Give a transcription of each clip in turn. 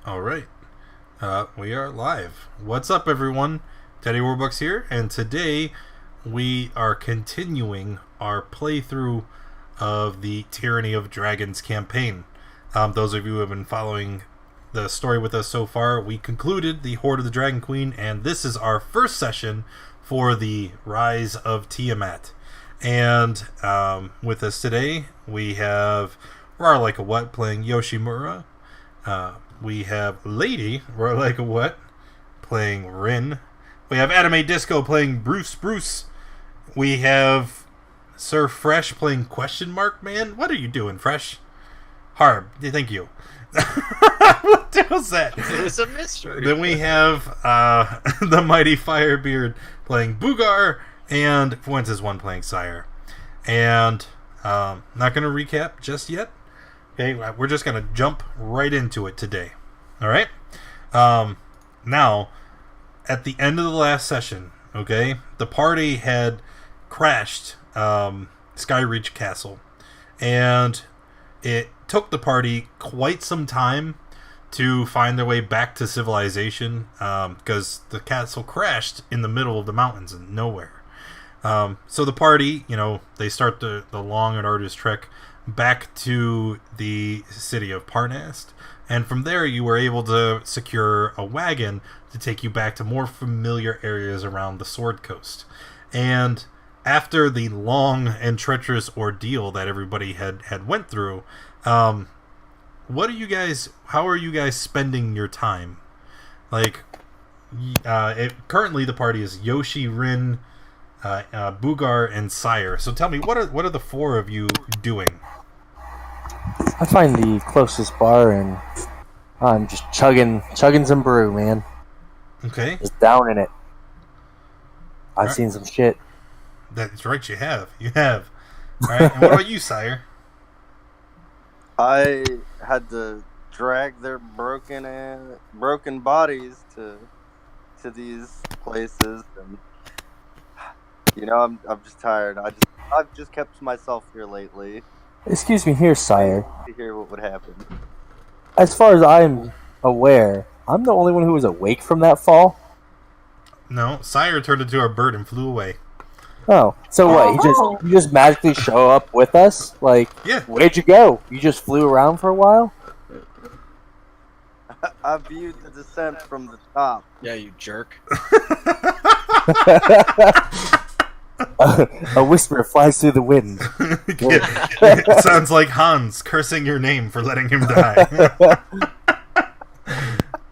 All right. We are live. What's up, everyone? Teddy Warbucks here, and today we are continuing our playthrough of the Tyranny of Dragons campaign. Those of you who have been following the story with us so far, we concluded the Horde of the Dragon Queen, and this is our first session for the Rise of Tiamat. And with us today, we have Roar Like a What playing Yoshimura. We have Lady, Roar Like a What, playing Rin. We have Anime Disco playing Bruce. We have Sir Fresh playing Question Mark Man. What are you doing, Fresh? Harb, thank you. What was that? It was a mystery. Then we have the Mighty Firebeard playing Boogar, and Fuentes One playing Sire. And not going to recap just yet. Okay, we're just going to jump right into it today. All right? Now, at the end of the last session, okay, the party had crashed Skyreach Castle. And it took the party quite some time to find their way back to civilization because the castle crashed in the middle of the mountains and nowhere. So the party, they start the long and arduous trek back to the city of Parnast, and from there you were able to secure a wagon to take you back to more familiar areas around the Sword Coast. And after the long and treacherous ordeal that everybody had went through, how are you guys spending your time? Currently the party is Yoshi, Rin, Boogar, and Sire. So tell me, what are the four of you doing? I find the closest bar and I'm just chugging some brew, man. Okay. Just down in it. I've Right. seen some shit. That's right, you have. All right, and what about you, Sire? I had to drag their broken bodies to these places, and I'm just tired. I've just kept myself here lately Excuse me here, sire. to hear what would happen. As far as I'm aware, I'm the only one who was awake from that fall. No, Sire turned into a bird and flew away. Oh, so what? You just magically show up with us? Like, Yeah. where'd you go? You just flew around for a while? I viewed the descent from the top. Yeah, you jerk. A whisper flies through the wind. It sounds like Hans cursing your name for letting him die. All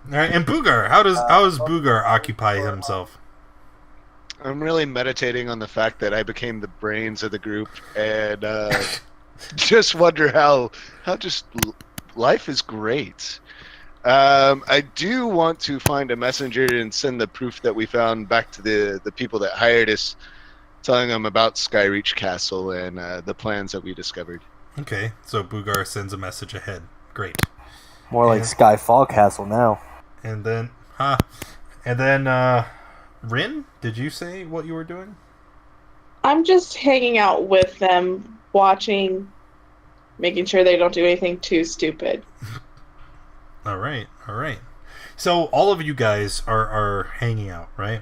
right, and Boogar, how does Boogar occupy himself? I'm really meditating on the fact that I became the brains of the group, and just wonder how just life is great. I do want to find a messenger and send the proof that we found back to the people that hired us, telling them about Skyreach Castle and the plans that we discovered. Okay, so Boogar sends a message ahead. Great. More like Skyfall Castle now. And then, Rin, did you say what you were doing? I'm just hanging out with them, watching, making sure they don't do anything too stupid. All right. So all of you guys are hanging out, right?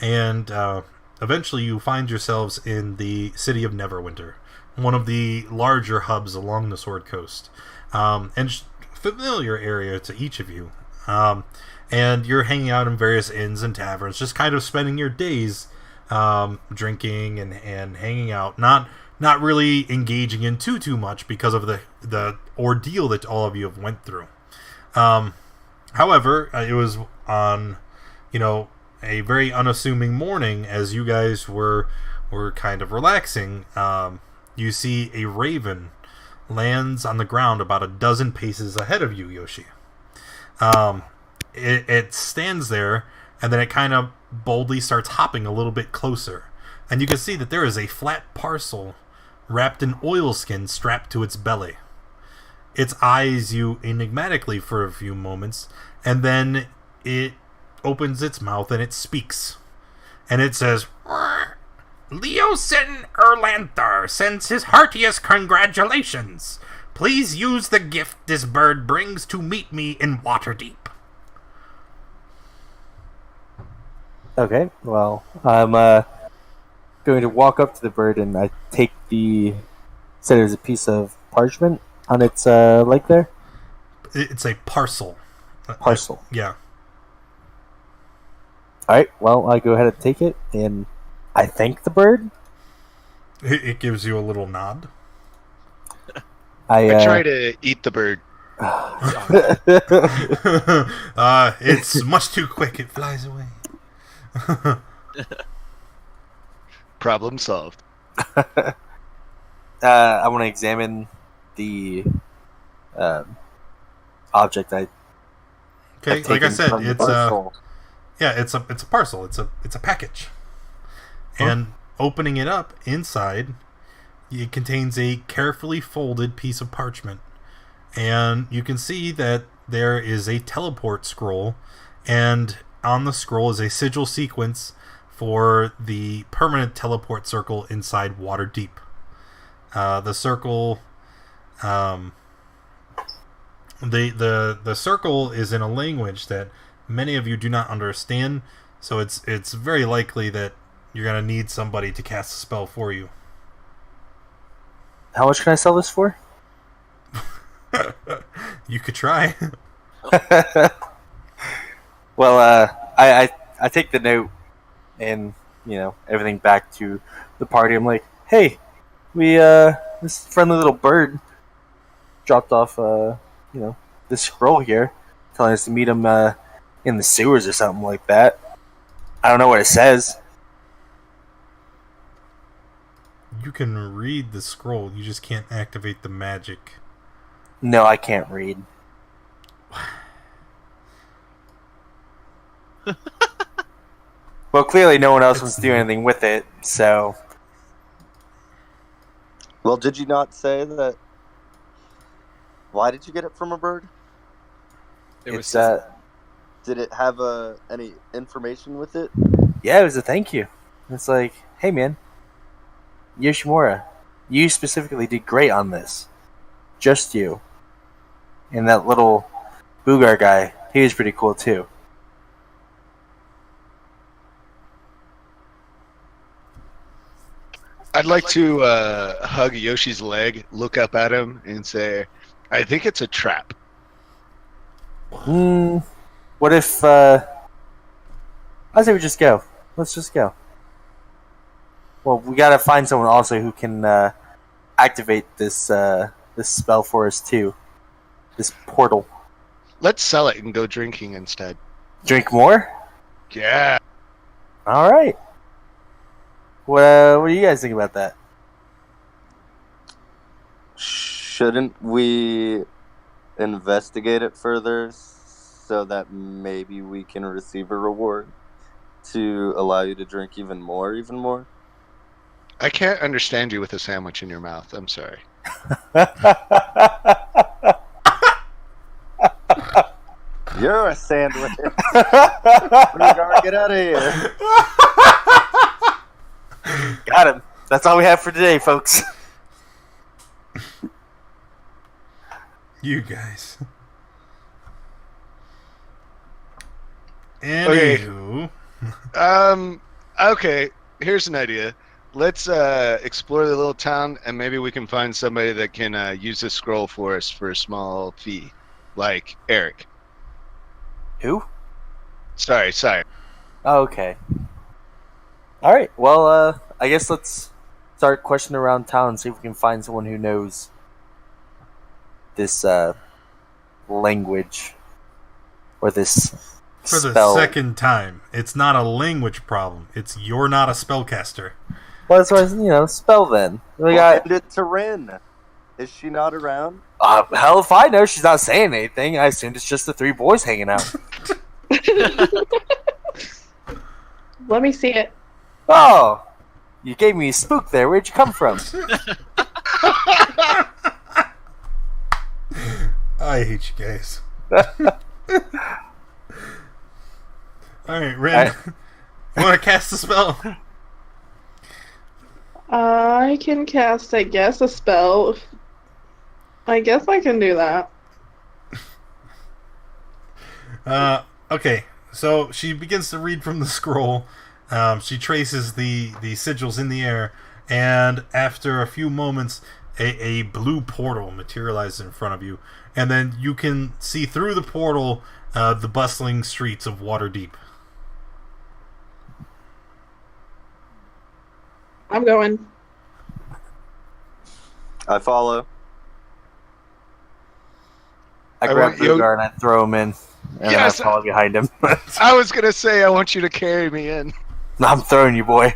And eventually you find yourselves in the city of Neverwinter, one of the larger hubs along the Sword Coast, and familiar area to each of you. And you're hanging out in various inns and taverns, just kind of spending your days drinking and hanging out, not really engaging in too much because of the ordeal that all of you have went through. However, it was on, a very unassuming morning as you guys were kind of relaxing. You see a raven lands on the ground about a dozen paces ahead of you, Yoshi. It stands there, and then it kind of boldly starts hopping a little bit closer. And you can see that there is a flat parcel wrapped in oilskin strapped to its belly. Its eyes you enigmatically for a few moments, and then it opens its mouth and it speaks. And it says, Leosin Erlanthar sends his heartiest congratulations. Please use the gift this bird brings to meet me in Waterdeep. Okay, well, I'm going to walk up to the bird and I take the... Said there's a piece of parchment on its leg there? It's a parcel. Parcel. Yeah. Alright, well, I go ahead and take it, and I thank the bird. It gives you a little nod. I try to eat the bird. It's much too quick. It flies away. Problem solved. I want to examine the object I... Okay, I've like I taken said, from the it's parcel. it's a parcel. It's a package. And opening it up, inside, it contains a carefully folded piece of parchment. And you can see that there is a teleport scroll, and on the scroll is a sigil sequence for the permanent teleport circle inside Waterdeep. The circle, the circle is in a language that many of you do not understand, so it's very likely that you're gonna need somebody to cast a spell for you. How much can I sell this for? You could try. Well, I take the note and, everything back to the party. I'm like, hey, this friendly little bird dropped off, this scroll here, telling us to meet him in the sewers or something like that. I don't know what it says. You can read the scroll, you just can't activate the magic. No, I can't read. Well, clearly no one else wants to do anything with it, so... Well, did you not say that? Why did you get it from a bird? It's Did it have any information with it? Yeah, it was a thank you. It's like, hey man, Yoshimura, you specifically did great on this. Just you. And that little Boogar guy, he was pretty cool too. I'd like to hug Yoshi's leg, look up at him, and say, I think it's a trap. What if, I say we just go. Let's just go. Well, we gotta find someone also who can activate this this spell for us too. This portal. Let's sell it and go drinking instead. Drink more? Yeah. All right. What do you guys think about that? Shouldn't we investigate it further so that maybe we can receive a reward to allow you to drink even more? I can't understand you with a sandwich in your mouth. I'm sorry. You're a sandwich. Get out of here. Got him. That's all we have for today, folks. You guys. Okay. Anywho. Okay. Here's an idea. Let's explore the little town, and maybe we can find somebody that can use this scroll for us for a small fee, like Eric. Who? Sorry. Oh, okay. All right. Well, I guess let's start questioning around town and see if we can find someone who knows this language or this For the spell. second time, it's not a language problem. It's you're not a spellcaster. Well, that's why, spell then. We Well, got. hand it to Rin. Is she not around? Hell if I know. She's not saying anything. I assumed it's just the three boys hanging out. Let me see it. Oh, you gave me a spook there. Where'd you come from? I hate you guys. Alright, Ren. You want to cast a spell? I can cast, I guess, a spell. I guess I can do that. Okay, so she begins to read from the scroll. She traces the sigils in the air, and after a few moments, a blue portal materializes in front of you, and then you can see through the portal the bustling streets of Waterdeep. I'm going. I follow. I I grab want you- Boogar and I throw him in, and Yes! I follow behind him. I was gonna say I want you to carry me in. I'm throwing you, boy.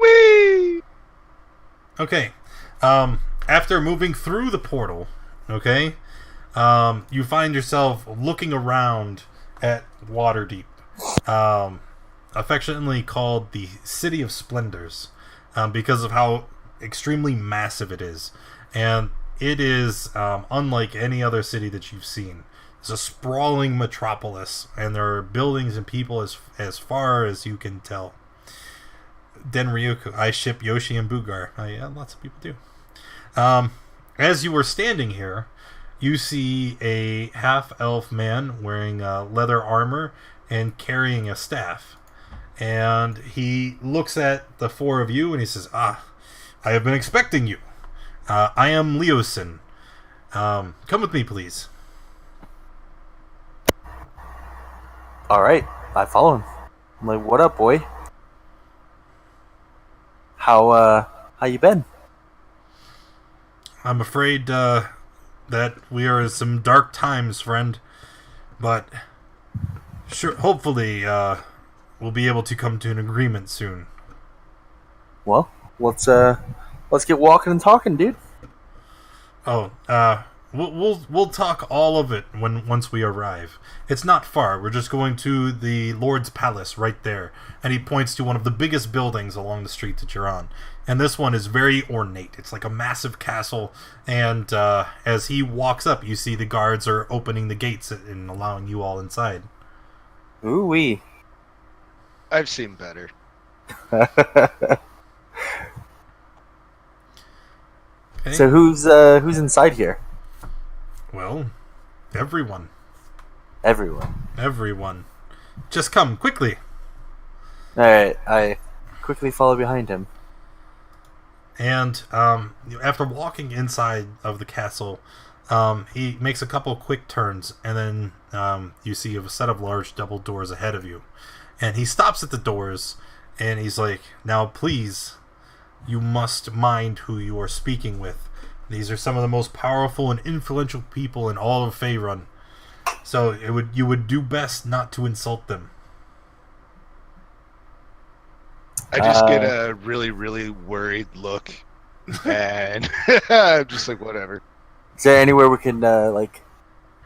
Whee! Okay, after moving through the portal, okay, you find yourself looking around at Waterdeep, affectionately called the City of Splendors, because of how extremely massive it is, and it is unlike any other city that you've seen. It's a sprawling metropolis, and there are buildings and people as far as you can tell. Denryuku, I ship Yoshi and Boogar. Yeah, lots of people do. As you were standing here, you see a half-elf man wearing leather armor and carrying a staff. And he looks at the four of you and he says, I have been expecting you. I am Leosin. Come with me, please. Alright, I follow him. I'm like, what up, boy? How you been? I'm afraid that we are in some dark times, friend. But sure, hopefully we'll be able to come to an agreement soon. Well, let's get walking and talking, dude. Oh, we'll talk all of it once we arrive. It's not far. We're just going to the Lord's Palace right there. And he points to one of the biggest buildings along the street that you're on. And this one is very ornate. It's like a massive castle. And as he walks up, you see the guards are opening the gates and allowing you all inside. Ooh-wee. I've seen better. Okay? So who's inside here? Well, everyone. Everyone. Just come, quickly. Alright, I quickly follow behind him. And after walking inside of the castle, he makes a couple quick turns, and then you see a set of large double doors ahead of you. And he stops at the doors, and he's like, "Now, please, you must mind who you are speaking with. These are some of the most powerful and influential people in all of Faerun. So you would do best not to insult them." I just get a really, really worried look, and I'm just like, whatever. Is there anywhere we can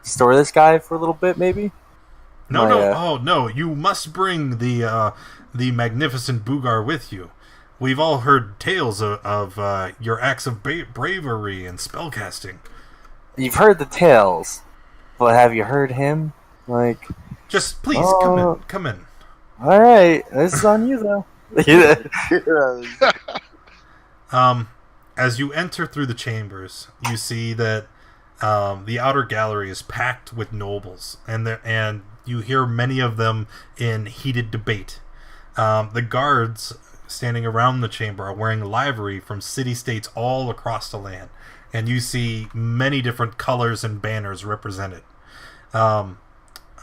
store this guy for a little bit, maybe? No. You must bring the magnificent Boogar with you. We've all heard tales of your acts of bravery and spellcasting. You've heard the tales, but have you heard him? Just please come in. All right, this is on you though. As you enter through the chambers, you see that the outer gallery is packed with nobles, and you hear many of them in heated debate. The guards standing around the chamber are wearing livery from city-states all across the land, and you see many different colors and banners represented.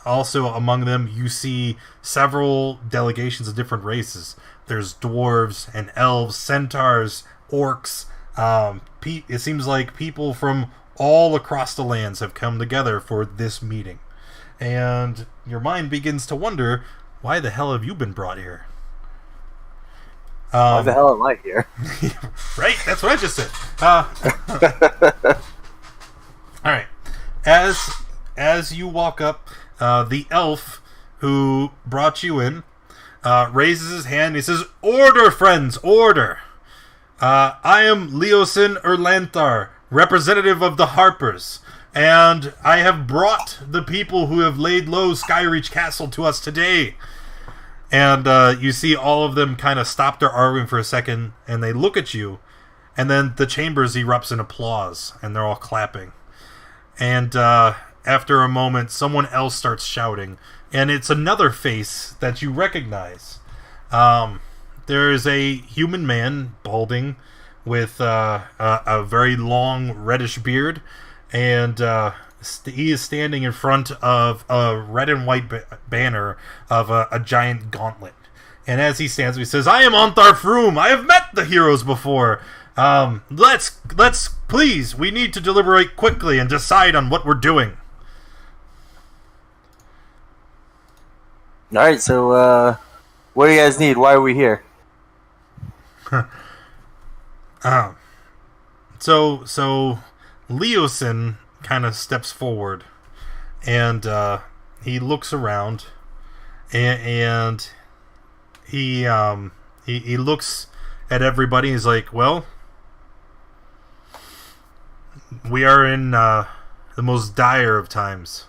Also among them, you see several delegations of different races. There's dwarves and elves, centaurs, orcs. It seems like people from all across the lands have come together for this meeting. And your mind begins to wonder, why the hell have you been brought here? Why the hell am I here? Right? That's what I just said. Alright. As you walk up, the elf who brought you in raises his hand and he says, "Order, friends, order! I am Leosin Erlanthar, representative of the Harpers, and I have brought the people who have laid low Skyreach Castle to us today." And you see all of them kind of stop their arguing for a second, and they look at you, And then the chambers erupts in applause, and they're all clapping. And after a moment, someone else starts shouting, and it's another face that you recognize. There is a human man, balding, with a very long reddish beard, and he is standing in front of a red and white banner of a giant gauntlet. And as he stands, he says, "I am Ontharfroom. I have met the heroes before. Let's please. We need to deliberate quickly and decide on what we're doing." All right. So, what do you guys need? Why are we here? So Leosin kind of steps forward, and he looks around, and he looks at everybody. He's like, "Well, we are in the most dire of times.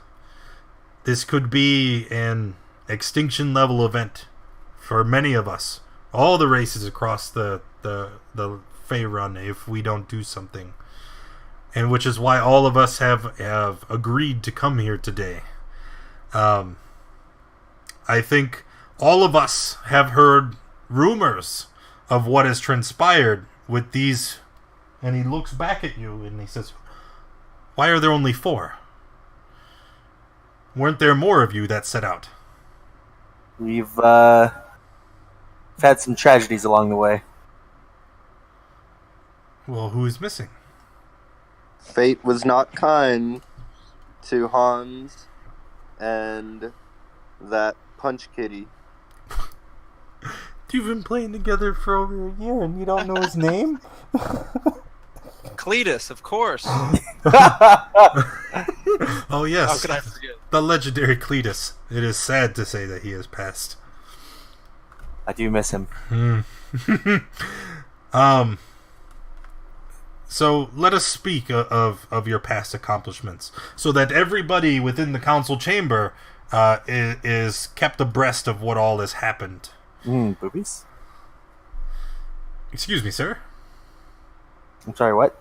This could be an extinction level event for many of us, all the races across the Faerun, if we don't do something. And which is why all of us have agreed to come here today. I think all of us have heard rumors of what has transpired with these." And he looks back at you and he says, "Why are there only 4? Weren't there more of you that set out?" We've had some tragedies along the way. Well, who's missing? Fate was not kind to Hans and that Punch Kitty. You've been playing together for over a year and you don't know his name? Cletus, of course. Oh, yes. How could I forget? The legendary Cletus. It is sad to say that he has passed. I do miss him. So let us speak of your past accomplishments, so that everybody within the council chamber is kept abreast of what all has happened. Boobies? Excuse me, sir? I'm sorry, what?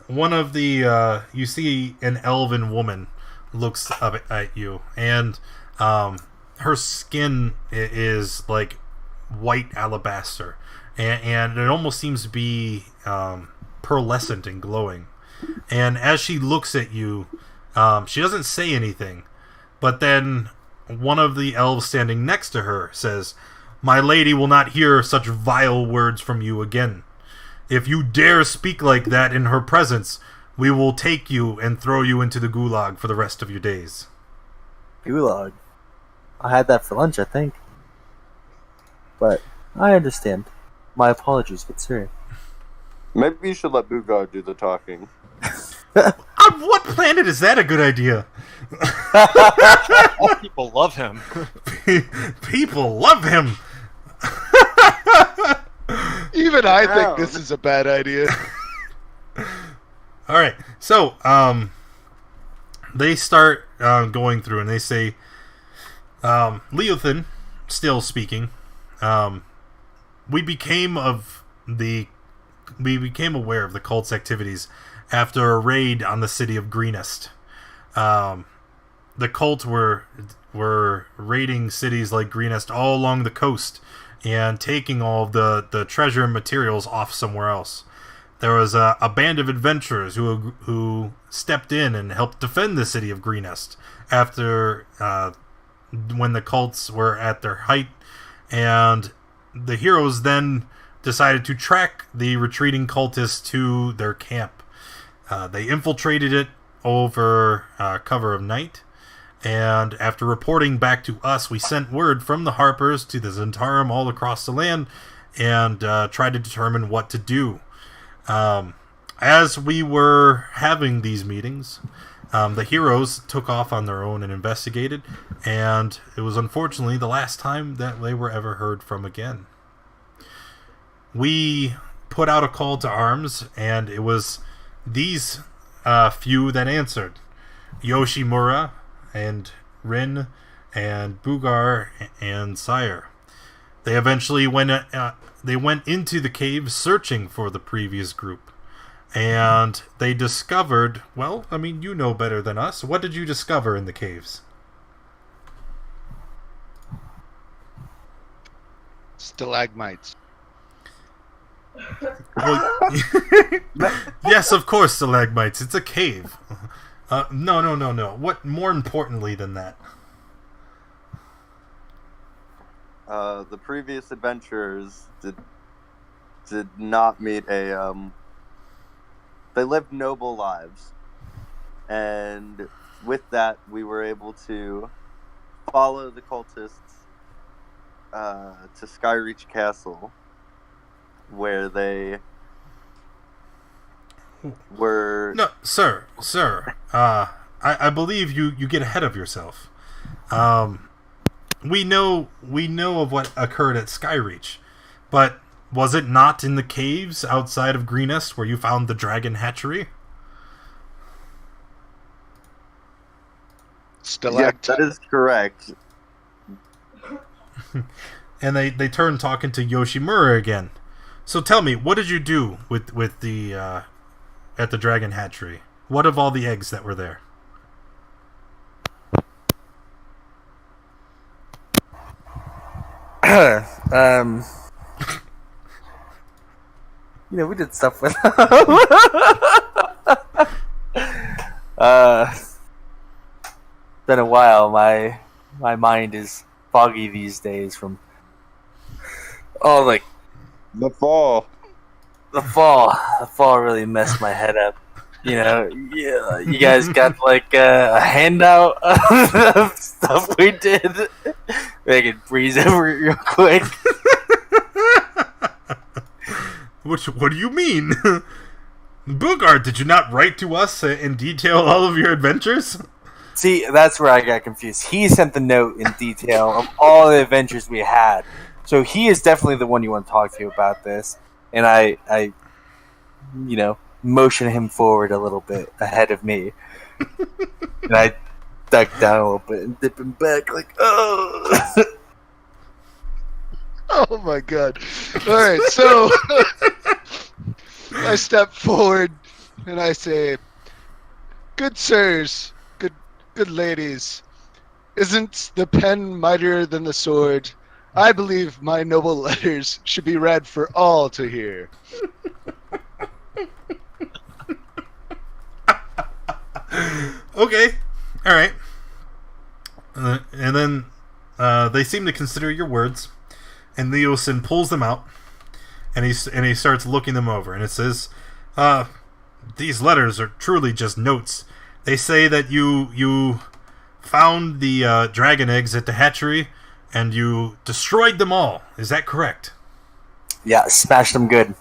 One of the, you see an elven woman looks up at you, and her skin is like white alabaster, and it almost seems to be pearlescent and glowing. And as she looks at you, she doesn't say anything, but then one of the elves standing next to her says, "My lady will not hear such vile words from you again. If you dare speak like that in her presence, we will take you and throw you into the gulag for the rest of your days." Gulag. I had that for lunch, I think. But I understand. My apologies, good sir. Maybe you should let Boogar do the talking. On what planet is that a good idea? People love him. People love him. Even I think this is a bad idea. All right, so they start going through, and they say, Leothin, still speaking, we became aware of the cult's activities after a raid on the city of Greenest. The cult were raiding cities like Greenest all along the coast and taking all of the treasure and materials off somewhere else. There was a band of adventurers who stepped in and helped defend the city of Greenest after when the cults were at their height, and the heroes then decided to track the retreating cultists to their camp. They infiltrated it over cover of night, and after reporting back to us, we sent word from the Harpers to the Zentarum all across the land and tried to determine what to do. As we were having these meetings, the heroes took off on their own and investigated, and it was unfortunately the last time that they were ever heard from again. We put out a call to arms, and it was these few that answered. Yoshimura and Rin and Boogar and Sire. they eventually went into the cave searching for the previous group. And they discovered, well, I mean, you know better than us. What did you discover in the caves? Stalagmites. Well, yes, of course, stalagmites. It's a cave. No. What more importantly than that? The previous adventurers did not meet a they lived noble lives, and with that we were able to follow the cultists to Skyreach Castle, where they were... No, sir. I believe you get ahead of yourself. We know of what occurred at Skyreach, but was it not in the caves outside of Greenest where you found the dragon hatchery? Stalactite. Yes, that is correct. And they turn talking to Yoshimura again. So tell me, what did you do with the at the dragon hatchery? What of all the eggs that were there? We did stuff with been a while. My mind is foggy these days from The fall. the fall really messed my head up. You guys got a handout of stuff we did. I can breeze over it real quick. What do you mean? Bugard, did you not write to us in detail all of your adventures? See, that's where I got confused. He sent the note in detail of all the adventures we had. So he is definitely the one you want to talk to about this. And I motion him forward a little bit ahead of me. And I duck down a little bit and dip him back oh. Oh my god. Alright, so I step forward and I say, "Good sirs, good ladies, isn't the pen mightier than the sword? I believe my noble letters should be read for all to hear." Okay, alright. And then they seem to consider your words, and Leosin pulls them out, and he starts looking them over, and it says, these letters are truly just notes. They say that you found the dragon eggs at the hatchery, and you destroyed them all. Is that correct? Yeah, smashed them good.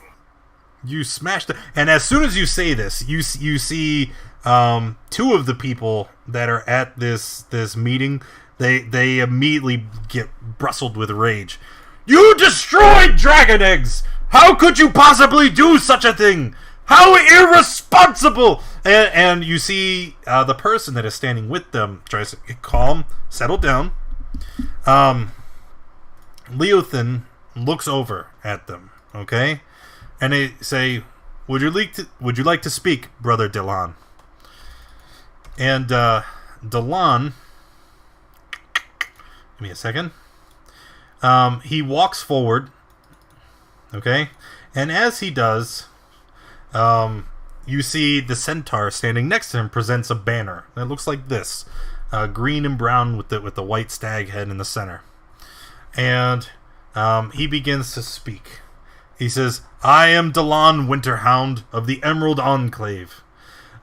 You smashed them. And as soon as you say this, you see two of the people that are at this meeting. They immediately get bristled with rage. You destroyed dragon eggs! How could you possibly do such a thing? How irresponsible! And you see the person that is standing with them tries to get calm, settle down. Leothin looks over at them, okay? And they say, Would you like to speak, Brother Delan? And Delan, give me a second. He walks forward, okay? And as he does, you see the centaur standing next to him presents a banner that looks like this, green and brown with the white stag head in the center. And he begins to speak. He says, "I am Delan Winterhound of the Emerald Enclave.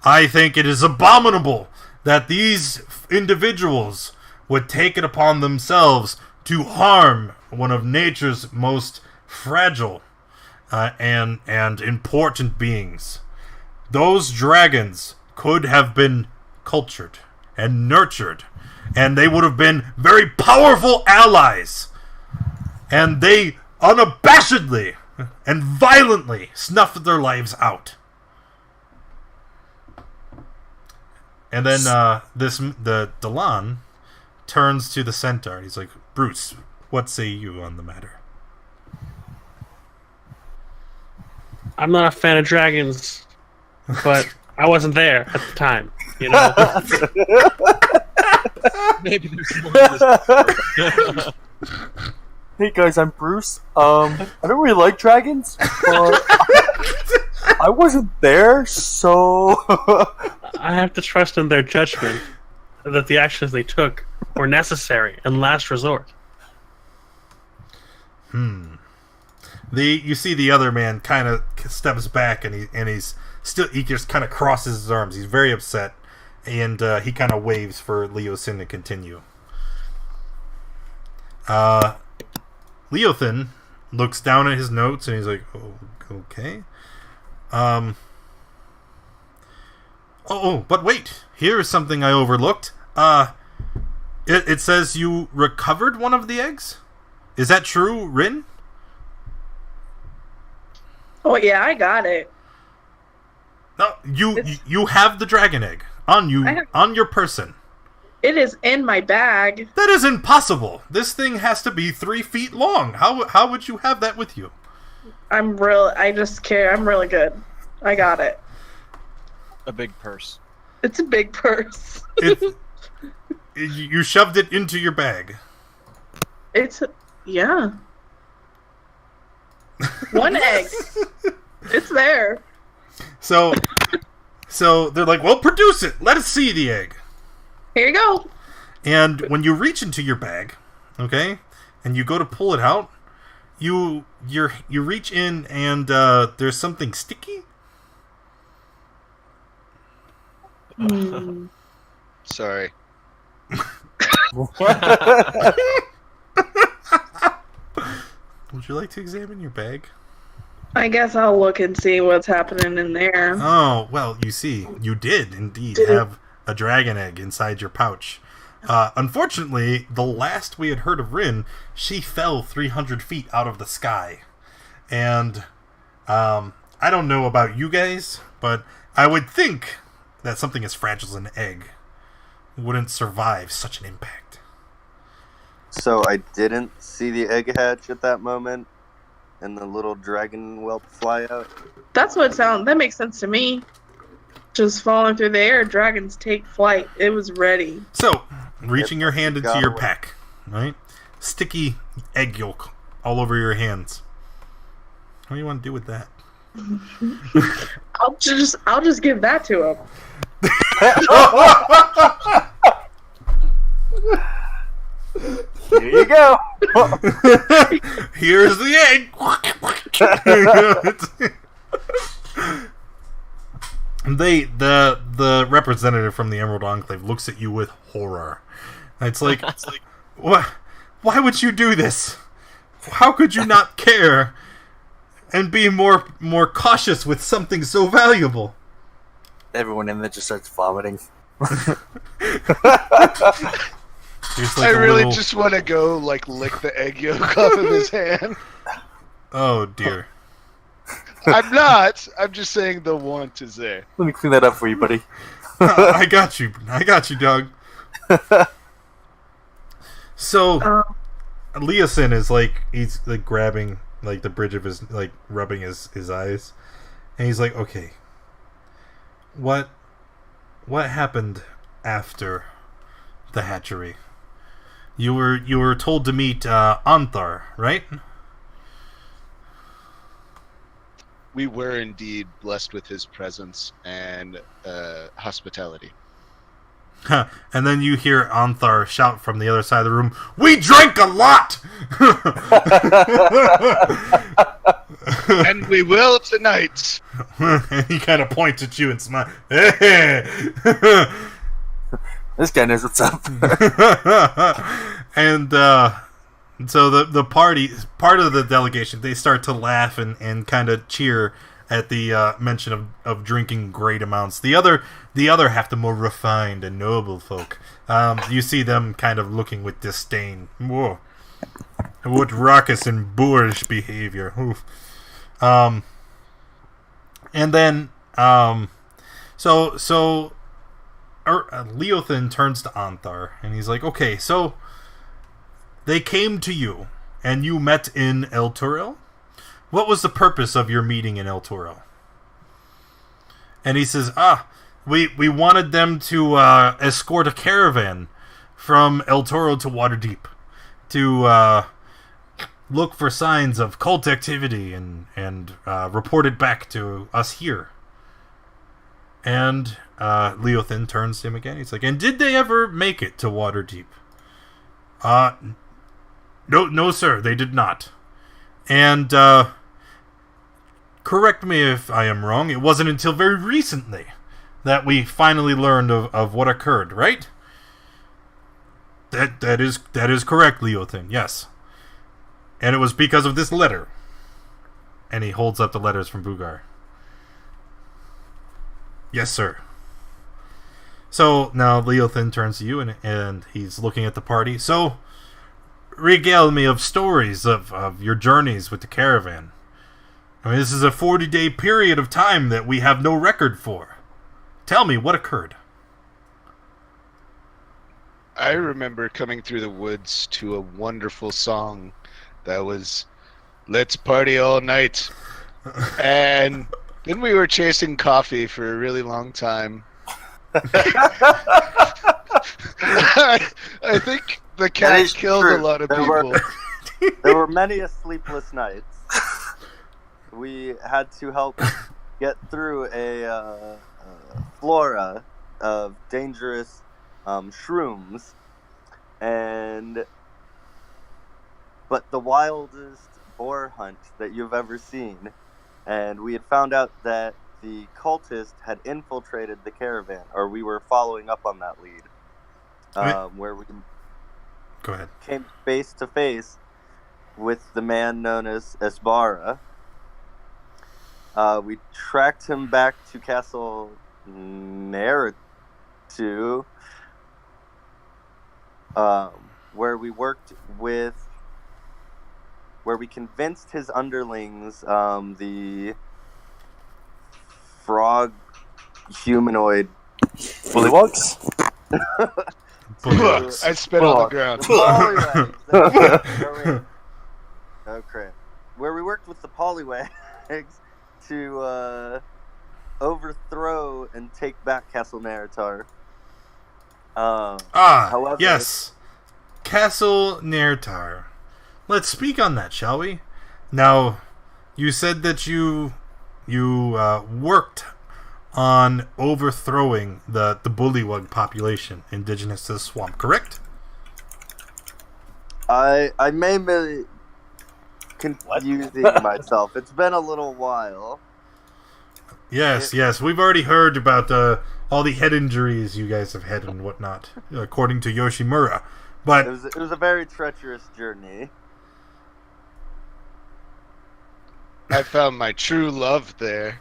I think it is abominable that these individuals would take it upon themselves to harm one of nature's most fragile and important beings. Those dragons could have been cultured and nurtured, and they would have been very powerful allies. And they unabashedly and violently snuffed their lives out." And then the Delan turns to the centaur. He's like, "Bruce, what say you on the matter?" I'm not a fan of dragons, but I wasn't there at the time. You know. Maybe there's more to this. Hey guys, I'm Bruce. I don't really like dragons. I wasn't there, so I have to trust in their judgment that the actions they took were necessary and last resort. You see the other man kind of steps back, and he just kind of crosses his arms. He's very upset, and he kind of waves for Leosin to continue. Leothin looks down at his notes, and he's like, "Oh, okay." But wait, here is something I overlooked. It says you recovered one of the eggs. Is that true, Rin? Oh yeah, I got it. No, you have the dragon egg on you, on your person. It is in my bag. That is impossible. This thing has to be 3 feet long. How would you have that with you? I just care. I'm really good. I got it. A big purse. It's a big purse. You shoved it into your bag. Yeah. One egg. It's there. So they're like, well, produce it. Let us see the egg. Here you go. And when you reach into your bag, okay, and you go to pull it out, you reach in, and there's something sticky. Sorry. Would you like to examine your bag? I guess I'll look and see what's happening in there. Oh, well, you see, you did indeed have a dragon egg inside your pouch. Unfortunately, the last we had heard of Rin, she fell 300 feet out of the sky. And I don't know about you guys, but I would think that something as fragile as an egg wouldn't survive such an impact. So I didn't see the egg hatch at that moment, and the little dragon whelp fly out. That's what that makes sense to me. Just falling through the air, dragons take flight. It was ready. So, reaching your hand into your pack, right? Sticky egg yolk all over your hands. What do you want to do with that? I'll just give that to him. Here you go. Here's the egg. The representative from the Emerald Enclave looks at you with horror. It's like what? Why would you do this? How could you not care and be more cautious with something so valuable? Everyone in there just starts vomiting. I really just want to go lick the egg yolk off of his hand. Oh dear. I'm not. I'm just saying the want is there. Let me clean that up for you, buddy. I got you, dog. So, Leosin is he's grabbing the bridge of his, rubbing his eyes, and he's like, okay, what happened after the hatchery? You were told to meet Anthar, right? We were indeed blessed with his presence and hospitality. And then you hear Anthar shout from the other side of the room, "We drank a lot!" And we will tonight. And he kind of points at you and smiles. Hey! This guy knows what's up. And so the party, part of the delegation, they start to laugh and kind of cheer at the mention of drinking great amounts. The other half, the more refined and noble folk, you see them kind of looking with disdain. Whoa. What raucous and boorish behavior. Oof. And then so Leothin turns to Anthar and he's like, okay, so they came to you and you met in El Turil, what was the purpose of your meeting in El Toro? And he says, we wanted them to escort a caravan from El Toro to Waterdeep to look for signs of cult activity and report it back to us here. And Leothin turns to him again. He's like, and did they ever make it to Waterdeep? No, sir, they did not. And correct me if I am wrong, it wasn't until very recently that we finally learned of what occurred, right? That is correct, Leothin, yes. And it was because of this letter. And he holds up the letters from Bugar. Yes, sir. So now Leothin turns to you and he's looking at the party. So, regale me of stories of your journeys with the caravan. I mean, this is a 40-day period of time that we have no record for. Tell me, what occurred? I remember coming through the woods to a wonderful song that was, "Let's party all night." And then we were chasing coffee for a really long time. I think the cat killed a lot of people. There were many a sleepless nights. We had to help get through a flora of dangerous shrooms, but the wildest boar hunt that you've ever seen. And we had found out that the cultist had infiltrated the caravan, or we were following up on that lead, where we Go ahead. came face to face with the man known as Esbara. We tracked him back to Castle Neritu, where we convinced his underlings, the frog humanoid Bullywugs? Bullywugs. I spit on the ground. Oh crap! Where we worked with the Polywags to overthrow and take back Castle Neritar. However, yes. Castle Nertar. Let's speak on that, shall we? Now, you said that you worked on overthrowing the bullywug population indigenous to the swamp, correct? I may be confusing myself. It's been a little while. Yes. We've already heard about all the head injuries you guys have had and whatnot, according to Yoshimura. But it was a very treacherous journey. I found my true love there.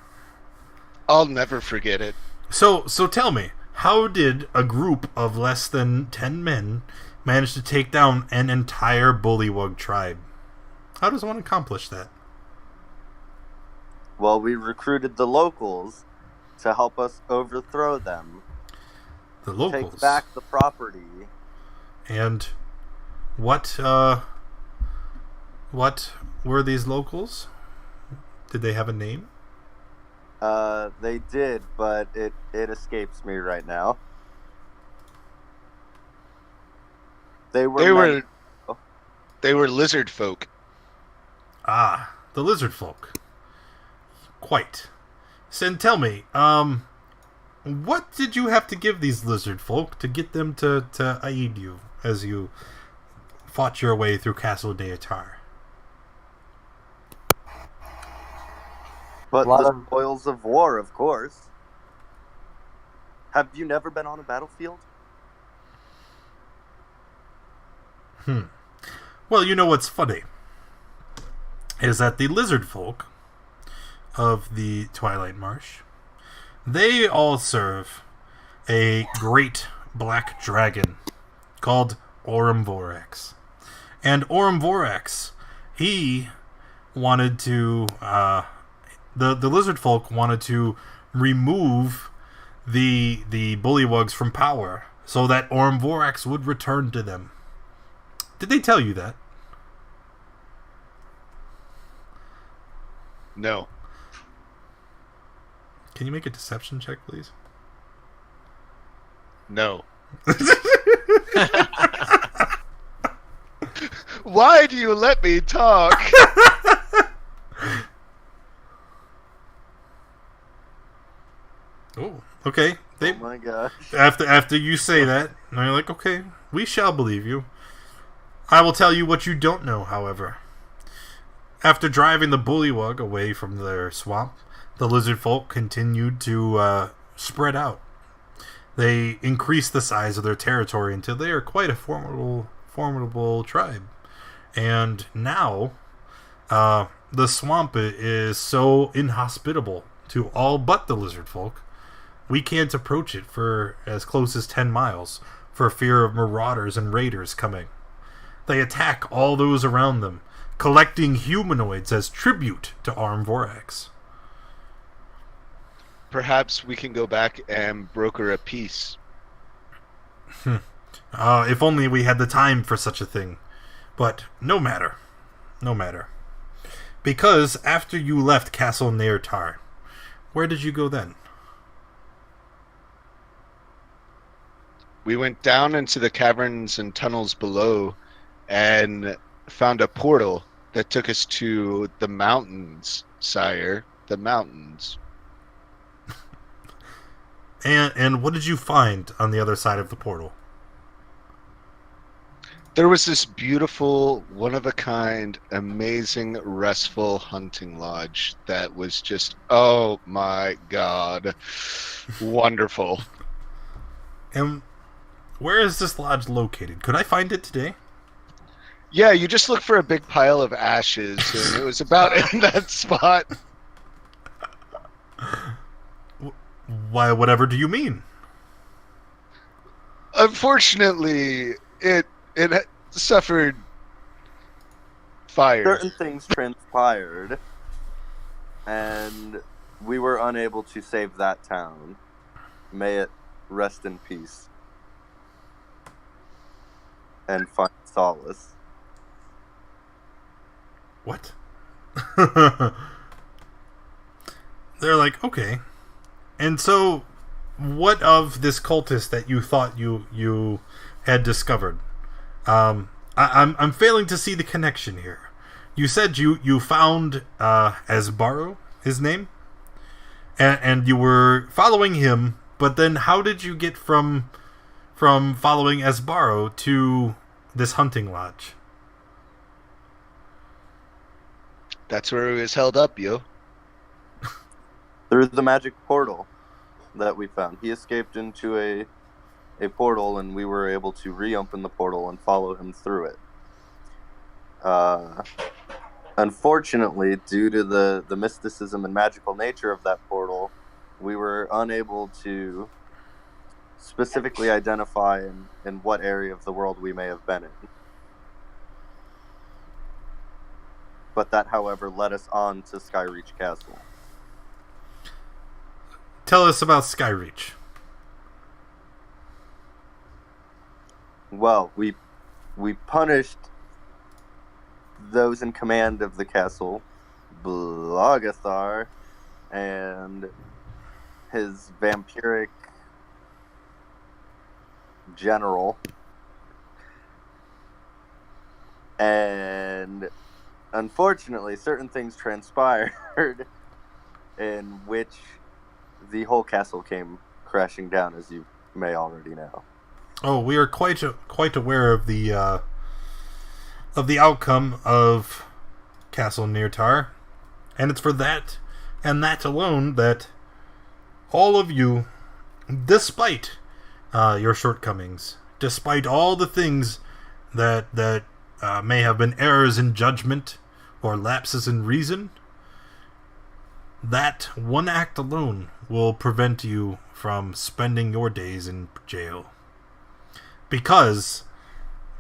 I'll never forget it. So tell me, how did a group of less than 10 men manage to take down an entire bullywug tribe? How does one accomplish that? Well, we recruited the locals to help us overthrow them. The locals? Take back the property. And what were these locals? Did they have a name? They did, but it escapes me right now. They were lizard folk. Ah, the lizard folk. Quite. So tell me, what did you have to give these lizard folk to get them to aid you as you fought your way through Castle Deatar? But the spoils of war, of course. Have you never been on a battlefield? Well, you know what's funny is that the lizard folk of the Twilight Marsh, they all serve a great black dragon called Vorax. And Vorax, he wanted to the lizard folk wanted to remove the bullywugs from power so that Vorax would return to them. Did they tell you that? No. Can you make a deception check, please? No. Why do you let me talk? Oh, okay. Oh my gosh. After you say that, and you're like, okay, we shall believe you. I will tell you what you don't know, however. After driving the bullywug away from their swamp, the lizard folk continued to spread out. They increased the size of their territory until they are quite a formidable tribe. And now, the swamp is so inhospitable to all but the lizard folk. We can't approach it for as close as 10 miles for fear of marauders and raiders coming. They attack all those around them, collecting humanoids as tribute to Armvorax. Perhaps we can go back and broker a peace. If only we had the time for such a thing. But no matter. No matter. Because after you left Castle Neartar, where did you go then? We went down into the caverns and tunnels below and found a portal that took us to the mountains, sire. The mountains. And what did you find on the other side of the portal? There was this beautiful, one-of-a-kind, amazing, restful hunting lodge that was just, oh my god, wonderful. And where is this lodge located? Could I find it today? Yeah, you just look for a big pile of ashes, and it was about in that spot. Why, whatever do you mean? Unfortunately, it suffered fire. Certain things transpired, and we were unable to save that town. May it rest in peace and find solace. What? They're like, okay. And so, what of this cultist that you thought you had discovered? I'm failing to see the connection here. You said you found Asbaro, his name, and you were following him. But then, how did you get from following Asbaro to this hunting lodge? That's where he was held up, yo. Through the magic portal that we found. He escaped into a portal, and we were able to reopen the portal and follow him through it. Unfortunately, due to the mysticism and magical nature of that portal, we were unable to specifically identify in what area of the world we may have been in. But that, however, led us on to Skyreach Castle. Tell us about Skyreach. Well, we punished those in command of the castle, Blagathar, and his vampiric general. And unfortunately, certain things transpired in which the whole castle came crashing down, as you may already know. Oh, we are quite aware of the outcome of Castle Neartar, and it's for that and that alone that all of you, despite your shortcomings, despite all the things that may have been errors in judgment or lapses in reason, that one act alone will prevent you from spending your days in jail. Because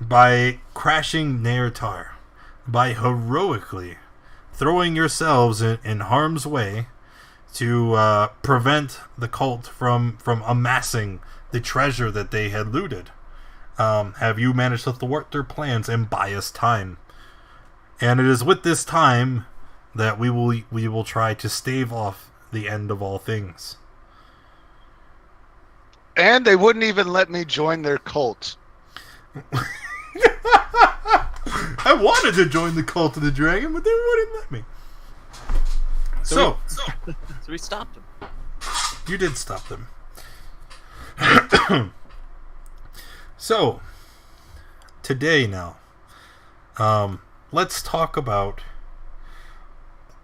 by crashing Neartar, by heroically throwing yourselves in harm's way to prevent the cult from amassing the treasure that they had looted, have you managed to thwart their plans and buy us time. And it is with this time that we will try to stave off the end of all things. And they wouldn't even let me join their cult. I wanted to join the Cult of the Dragon, but they wouldn't let me. So we stopped him. you did stop them. So today now, let's talk about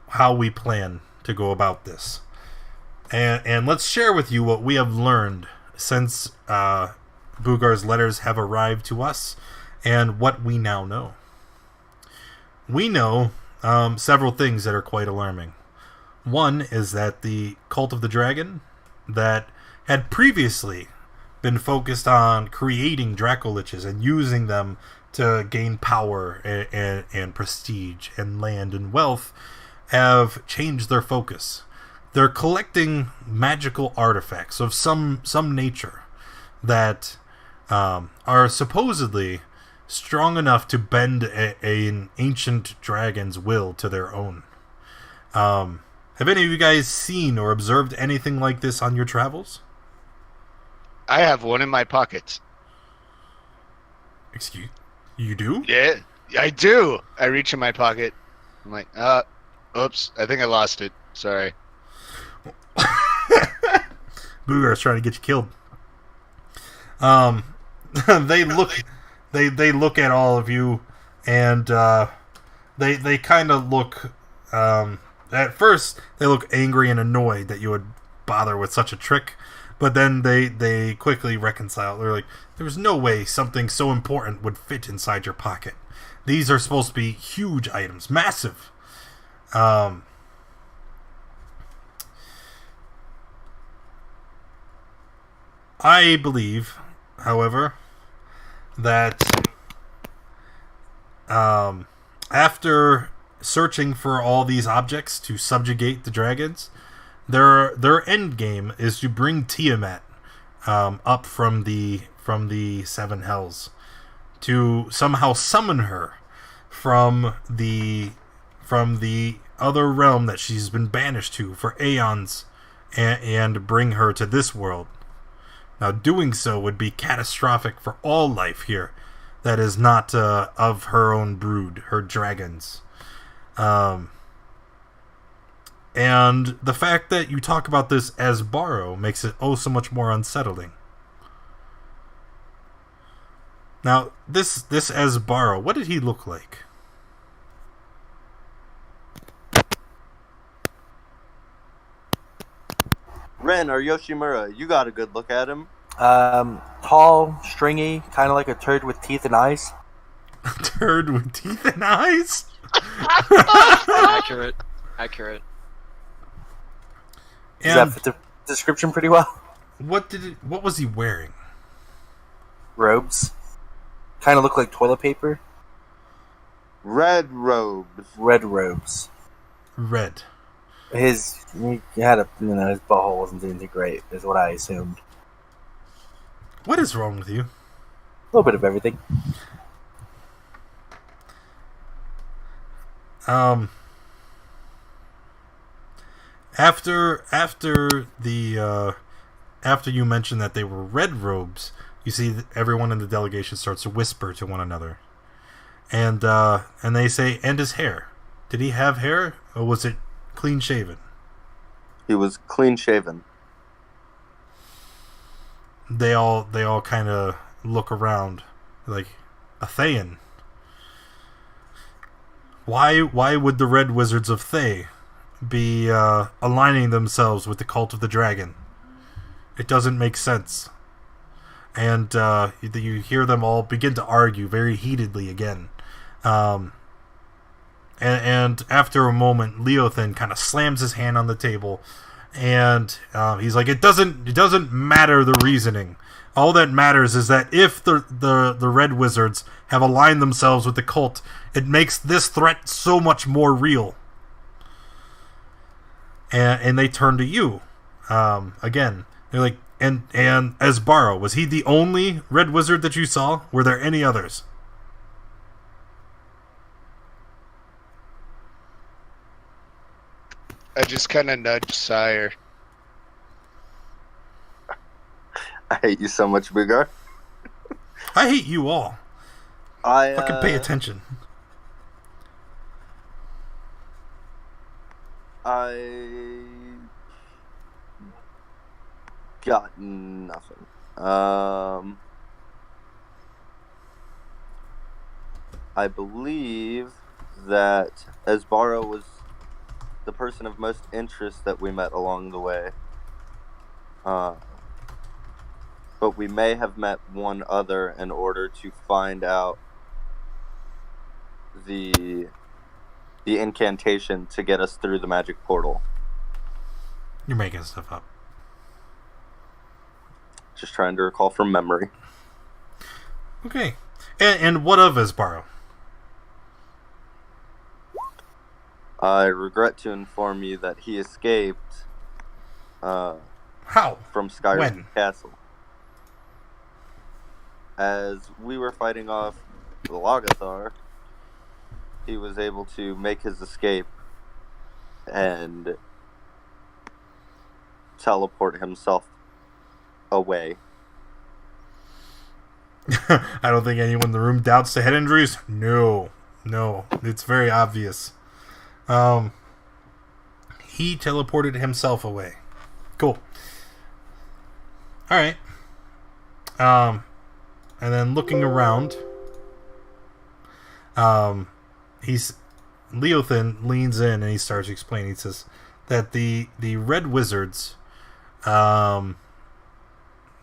how we plan to go about this, and let's share with you what we have learned since Bugar's letters have arrived to us, and what we now know. We know several things that are quite alarming. One is that the Cult of the Dragon, that had previously been focused on creating Dracoliches and using them to gain power and prestige and land and wealth, have changed their focus. They're collecting magical artifacts of some nature that are supposedly strong enough to bend an ancient dragon's will to their own. Have any of you guys seen or observed anything like this on your travels? I have one in my pocket. Excuse you do? Yeah, I do. I reach in my pocket. I'm like, oops, I think I lost it. Sorry. Boogar's trying to get you killed. They look at all of you, and they kind of look. At first, they look angry and annoyed that you would bother with such a trick, but then they quickly reconcile. They're like, "There's no way something so important would fit inside your pocket. These are supposed to be huge items, massive." I believe, however, that after searching for all these objects to subjugate the dragons, their end game is to bring Tiamat up from the seven hells, to somehow summon her from the other realm that she's been banished to for aeons, and bring her to this world. Now, doing so would be catastrophic for all life here that is not of her own brood, her dragons. And the fact that you talk about this as Borrow makes it oh so much more unsettling. Now, this as Borrow, what did he look like? Ren or Yoshimura, you got a good look at him. Tall, stringy, kind of like a turd with teeth and eyes. A turd with teeth and eyes? Accurate. Does that fit the description pretty well? What was he wearing? Robes. Kind of look like toilet paper. Red robes. Red robes. Red. He had his butthole wasn't doing too great, is what I assumed. What is wrong with you? A little bit of everything. After you mention that they were red robes, you see that everyone in the delegation starts to whisper to one another, and they say, "And his hair? Did he have hair, or was it clean shaven?" He was clean shaven. They all kind of look around, like, a Thayan. Why would the Red Wizards of Thay be aligning themselves with the Cult of the Dragon? It doesn't make sense. And you hear them all begin to argue very heatedly again. And after a moment, Leothin kind of slams his hand on the table, and he's like, "It doesn't matter the reasoning. All that matters is that if the Red Wizards have aligned themselves with the cult, it makes this threat so much more real." And they turn to you again. They're like, and as Barrow, was he the only Red Wizard that you saw? Were there any others? I just kind of nudge Sire. I hate you so much, Boogar. I hate you all. Fucking pay attention. I got nothing. I believe that Esbaro was the person of most interest that we met along the way. But we may have met one other in order to find out the incantation to get us through the magic portal. You're making stuff up. Just trying to recall from memory. Okay. And what of Esbaro? I regret to inform you that he escaped How? from Skyrim When? Castle. As we were fighting off the Lagathar, he was able to make his escape and teleport himself away. I don't think anyone in the room doubts the head injuries. No, it's very obvious. He teleported himself away. Cool. All right. And then looking around, Leothin leans in and he starts explaining. He says that the Red Wizards,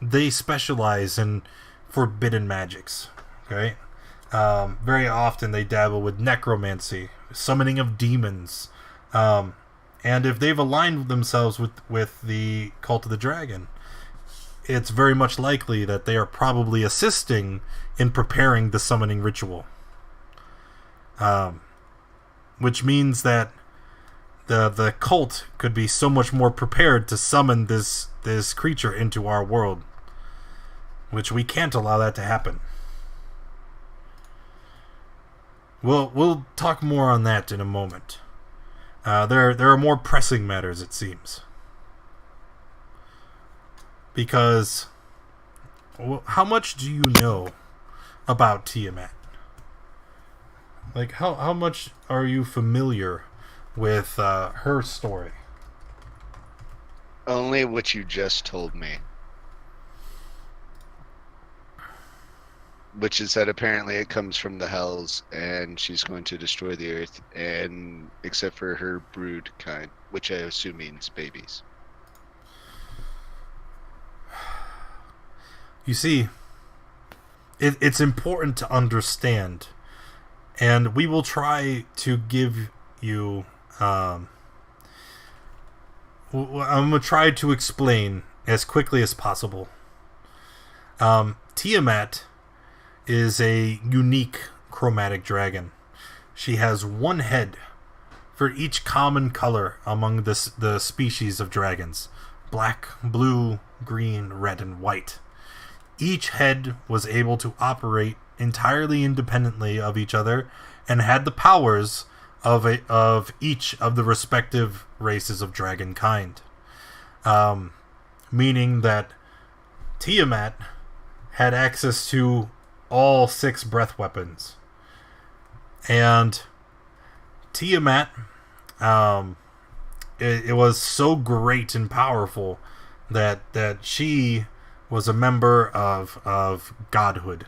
they specialize in forbidden magics. Okay. Very often they dabble with necromancy, summoning of demons, and if they've aligned themselves with the Cult of the Dragon, it's very much likely that they are probably assisting in preparing the summoning ritual. Which means that the cult could be so much more prepared to summon this creature into our world, which we can't allow that to happen. We'll talk more on that in a moment. There are more pressing matters, it seems. Because, how much do you know about Tiamat? Like, how much are you familiar with her story? Only what you just told me. Which is that apparently it comes from the Hells, and she's going to destroy the Earth, and except for her brood kind, which I assume means babies. You see, it's important to understand, and we will try to give you... I'm going to try to explain as quickly as possible. Tiamat is a unique chromatic dragon. She has one head for each common color among the species of dragons: black, blue, green, red, and white. Each head was able to operate entirely independently of each other and had the powers of each of the respective races of dragon kind. Meaning that Tiamat had access to all 6 breath weapons. And Tiamat, it was so great and powerful that she was a member of godhood.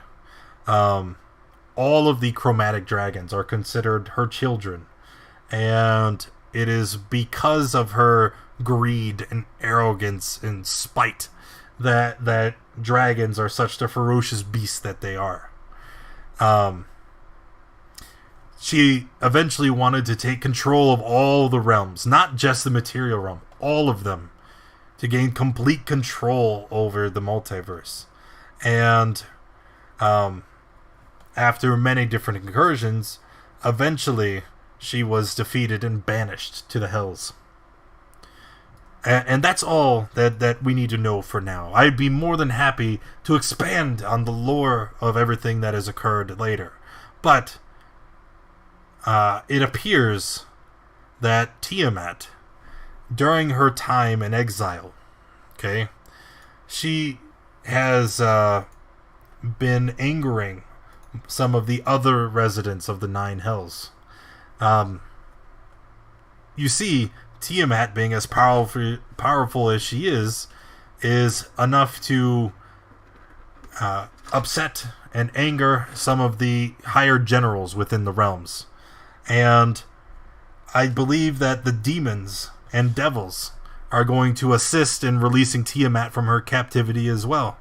All of the chromatic dragons are considered her children, and it is because of her greed and arrogance and spite that dragons are such the ferocious beasts that they are. She eventually wanted to take control of all the realms, not just the material realm, all of them, to gain complete control over the multiverse. And after many different incursions, eventually she was defeated and banished to the Hells. And that's all that we need to know for now. I'd be more than happy to expand on the lore of everything that has occurred later. But it appears that Tiamat during her time in exile, okay, she has been angering some of the other residents of the Nine Hells. You see, Tiamat, being as powerful as she is enough to upset and anger some of the higher generals within the realms. And I believe that the demons and devils are going to assist in releasing Tiamat from her captivity as well.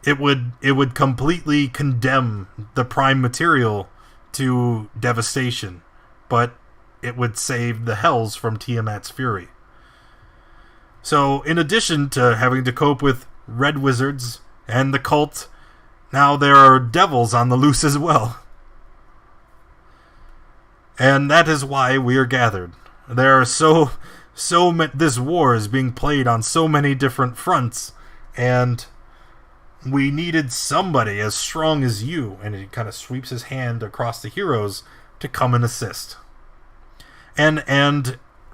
It would completely condemn the prime material to devastation, but it would save the hells from Tiamat's fury. So, in addition to having to cope with red wizards and the cult, now there are devils on the loose as well. And that is why we are gathered. There are this war is being played on so many different fronts, and we needed somebody as strong as you, and he kind of sweeps his hand across the heroes, to come and assist. And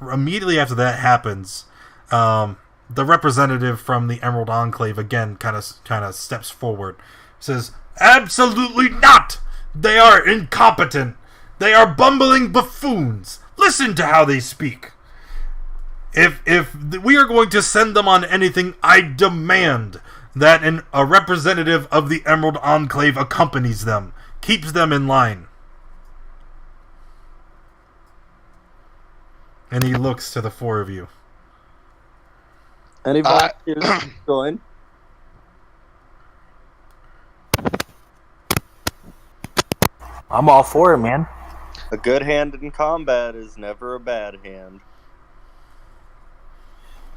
immediately after that happens, the representative from the Emerald Enclave again kind of steps forward, says, "Absolutely not! They are incompetent! They are bumbling buffoons! Listen to how they speak! If we are going to send them on anything, I demand that a representative of the Emerald Enclave accompanies them, keeps them in line." And he looks to the four of you. Any volunteers to join? I'm all for it, man. A good hand in combat is never a bad hand.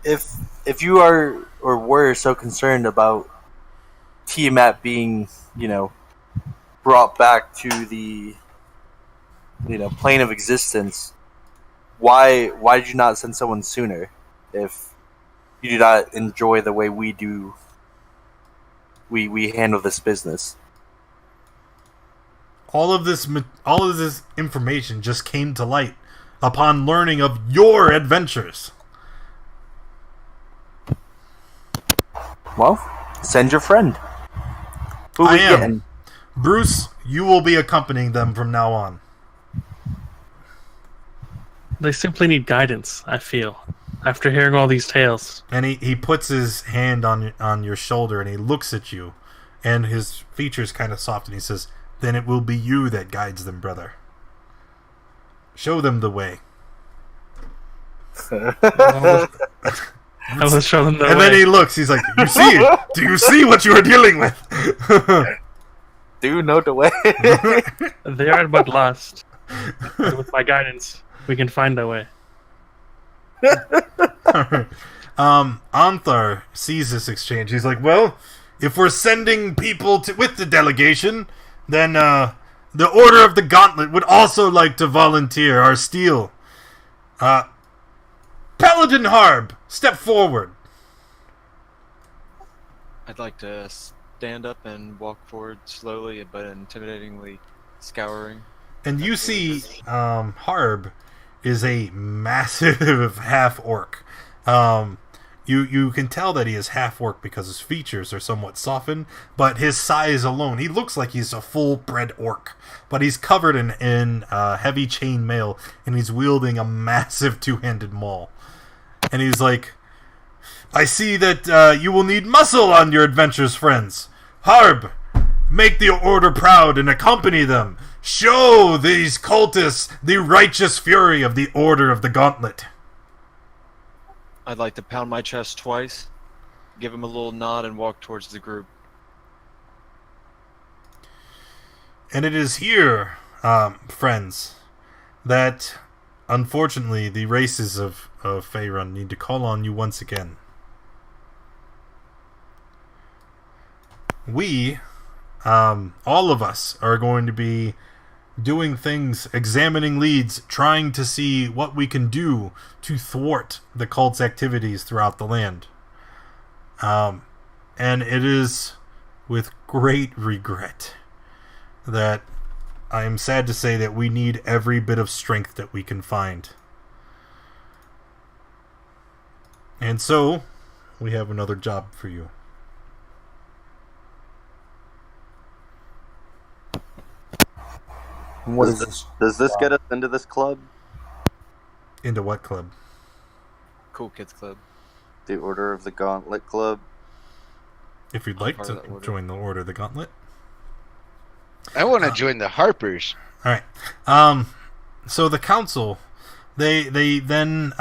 If you are or were so concerned about Tiamat being, brought back to the, plane of existence, why did you not send someone sooner? If you do not enjoy the way we do, we handle this business. All of this information just came to light upon learning of your adventures. Well, send your friend. Who I we am. getting? Bruce, you will be accompanying them from now on. They simply need guidance, I feel, after hearing all these tales. And he puts his hand on your shoulder and he looks at you, and his features kind of soften. He says, "Then it will be you that guides them, brother. Show them the way." I will show them the way. And then he looks. He's like, "You see it? Do you see what you are dealing with?" Do you know the way? They are but lost. But with my guidance, we can find a way. Anthar sees this exchange. He's like, "Well, if we're sending people with the delegation, then the Order of the Gauntlet would also like to volunteer our steel. Paladin Harb, step forward." I'd like to stand up and walk forward slowly but intimidatingly, scouring. And you see Harb is a massive half-orc. You can tell that he is half-orc because his features are somewhat softened, but his size alone, he looks like he's a full-bred orc. But he's covered in heavy chain mail, and he's wielding a massive two-handed maul. And he's like, "I see that you will need muscle on your adventures, friends. Harb, make the Order proud and accompany them. Show these cultists the righteous fury of the Order of the Gauntlet." I'd like to pound my chest twice, give him a little nod, and walk towards the group. And it is here, friends, that unfortunately the races of Faerun need to call on you once again. We, all of us, are going to be doing things, examining leads, trying to see what we can do to thwart the cult's activities throughout the land. And it is with great regret that I am sad to say that we need every bit of strength that we can find. And so, we have another job for you. What is this? Does this get us into this club? Into what club? Cool Kids Club. The Order of the Gauntlet Club? If you'd like Part to of that order. join the Order of the Gauntlet. I want to join the Harpers. All right. So the council, they then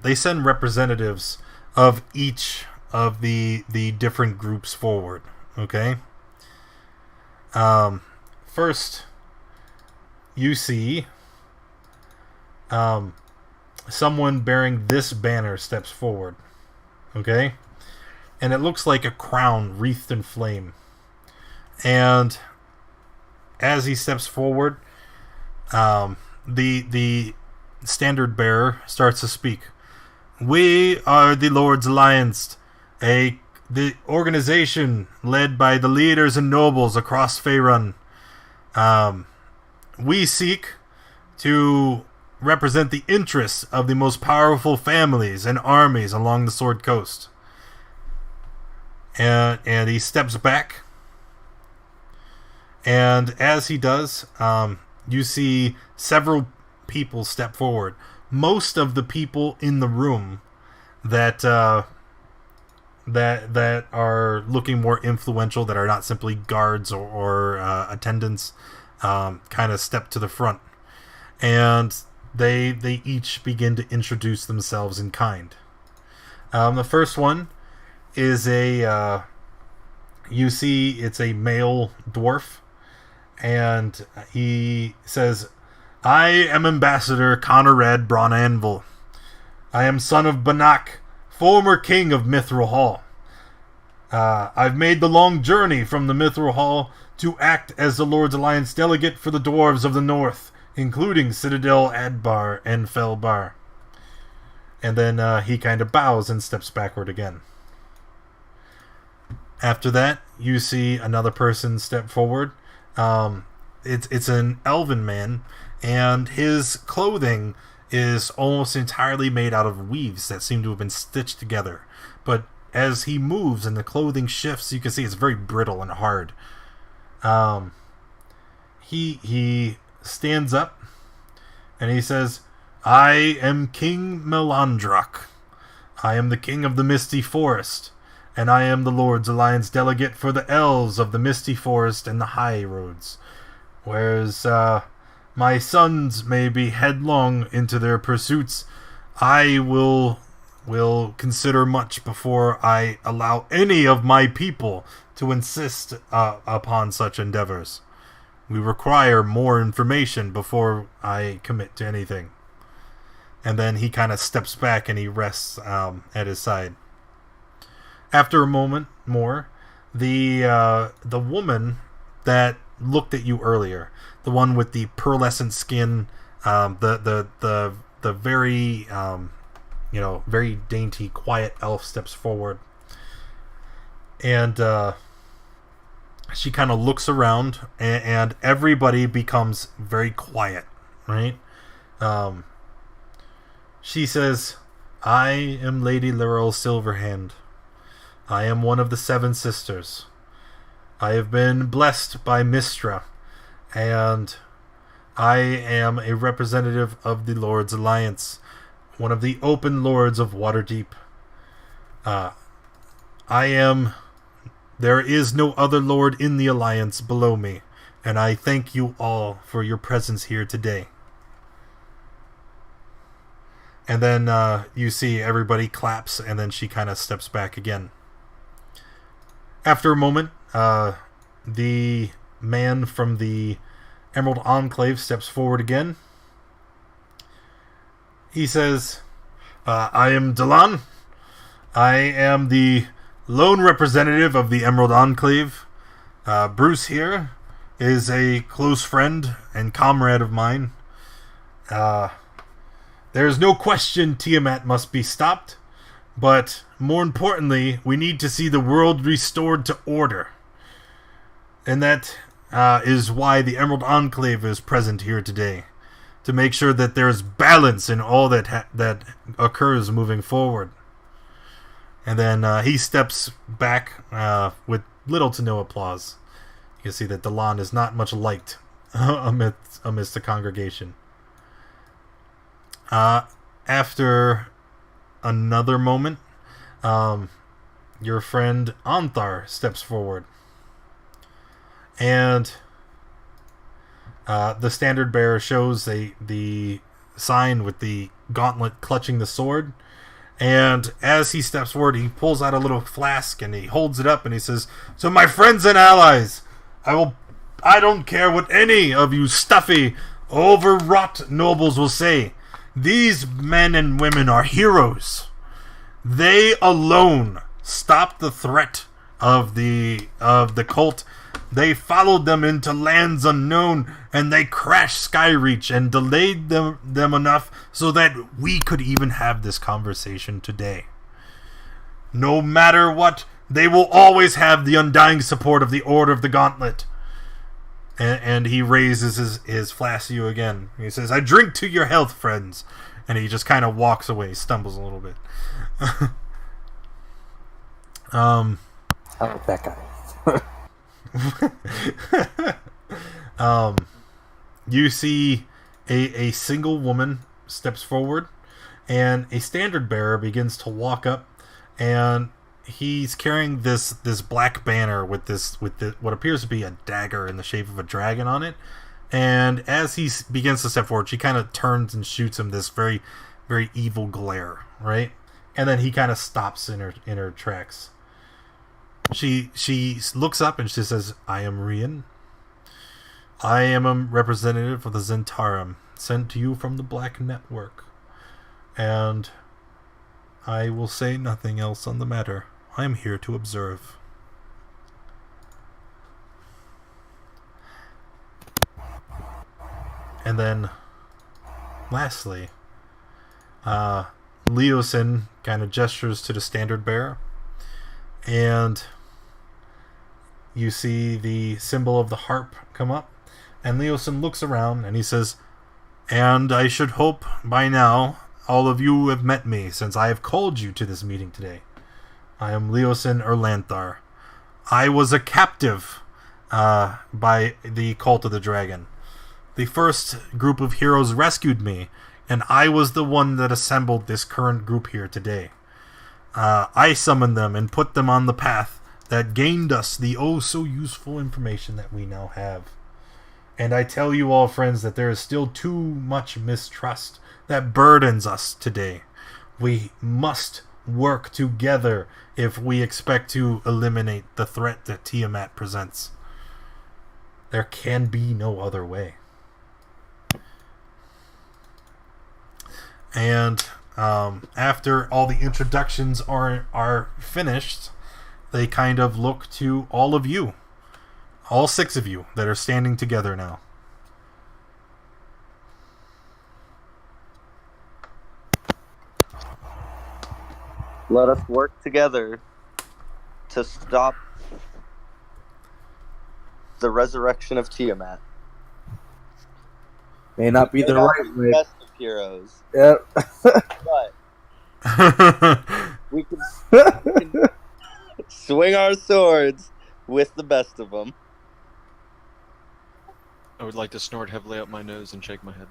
they send representatives of each of the different groups forward. Okay. First, you see someone bearing this banner steps forward. Okay, and it looks like a crown wreathed in flame. And as he steps forward, the standard bearer starts to speak. We are the Lord's Alliance, the organization led by the leaders and nobles across Faerun. We seek to represent the interests of the most powerful families and armies along the Sword Coast. And he steps back. And as he does, you see several people step forward. Most of the people in the room that are looking more influential, that are not simply guards or attendants, kind of step to the front, and they each begin to introduce themselves in kind. The first one is you see it's a male dwarf. And he says, I am Ambassador Conrad Bronanvil. I am son of Banak, former king of Mithril Hall. I've made the long journey from the Mithril Hall to act as the Lord's Alliance delegate for the Dwarves of the North, including Citadel Adbar and Felbar. And then he kind of bows and steps backward again. After that, you see another person step forward. It's an elven man, and his clothing is almost entirely made out of weaves that seem to have been stitched together. But as he moves and the clothing shifts, you can see it's very brittle and hard. He stands up and he says, I am King Melandrak. I am the king of the Misty Forest, and I am the Lord's Alliance delegate for the elves of the Misty Forest and the High Roads. Whereas my sons may be headlong into their pursuits, I will consider much before I allow any of my people to insist upon such endeavors. We require more information before I commit to anything. And then he kind of steps back and he rests at his side. After a moment more, the woman that looked at you earlier, the one with the pearlescent skin, the very very dainty, quiet elf steps forward, and she kind of looks around, and everybody becomes very quiet, right? She says, "I am Lady Laurel Silverhand. I am one of the 7 sisters. I have been blessed by Mistra, and I am a representative of the Lord's Alliance, one of the open lords of Waterdeep. There is no other lord in the Alliance below me, and I thank you all for your presence here today." And then you see everybody claps, and then she kind of steps back again. After a moment, the man from the Emerald Enclave steps forward again. He says, I am Delan. I am the lone representative of the Emerald Enclave. Bruce here is a close friend and comrade of mine. There is no question Tiamat must be stopped, but more importantly, we need to see the world restored to order. And that is why the Emerald Enclave is present here today, to make sure that there is balance in all that occurs moving forward. And then he steps back with little to no applause. You see that Delan is not much liked amidst the congregation. After another moment, your friend Anthar steps forward. And the standard bearer shows the sign with the gauntlet clutching the sword. And as he steps forward, he pulls out a little flask and he holds it up and he says, "So my friends and allies, I don't care what any of you stuffy, overwrought nobles will say. These men and women are heroes. They alone stopped the threat of the cult. They followed them into lands unknown, and they crashed Skyreach and delayed them enough so that we could even have this conversation today. No matter what, they will always have the undying support of the Order of the Gauntlet." And he raises his flask to you again. He says, "I drink to your health, friends." And he just kind of walks away, stumbles a little bit. I like that guy. You see a single woman steps forward, and a standard bearer begins to walk up, and he's carrying this black banner with what appears to be a dagger in the shape of a dragon on it. And as he begins to step forward, she kind of turns and shoots him this very, very evil glare, right? And then he kind of stops in her tracks. She looks up and she says, "I am Rian. I am a representative of the Zentarum, sent to you from the Black Network. And I will say nothing else on the matter. I am here to observe." And then, lastly, Leosin kind of gestures to the standard bearer, and you see the symbol of the harp come up, and Leosin looks around and he says, "And I should hope by now all of you have met me, since I have called you to this meeting today. I am Leosin Erlanthar. I was a captive by the Cult of the Dragon. The first group of heroes rescued me, and I was the one that assembled this current group here today. I summoned them and put them on the path that gained us the so useful information that we now have. And I tell you all, friends, that there is still too much mistrust that burdens us today. We must work together if we expect to eliminate the threat that Tiamat presents. There can be no other way." And after all the introductions are finished, they kind of look to all of you, all 6 of you that are standing together now. Let us work together to stop the resurrection of Tiamat. May not be the right way. Best of heroes, Yep. but we can swing our swords with the best of them. I would like to snort heavily up my nose and shake my head.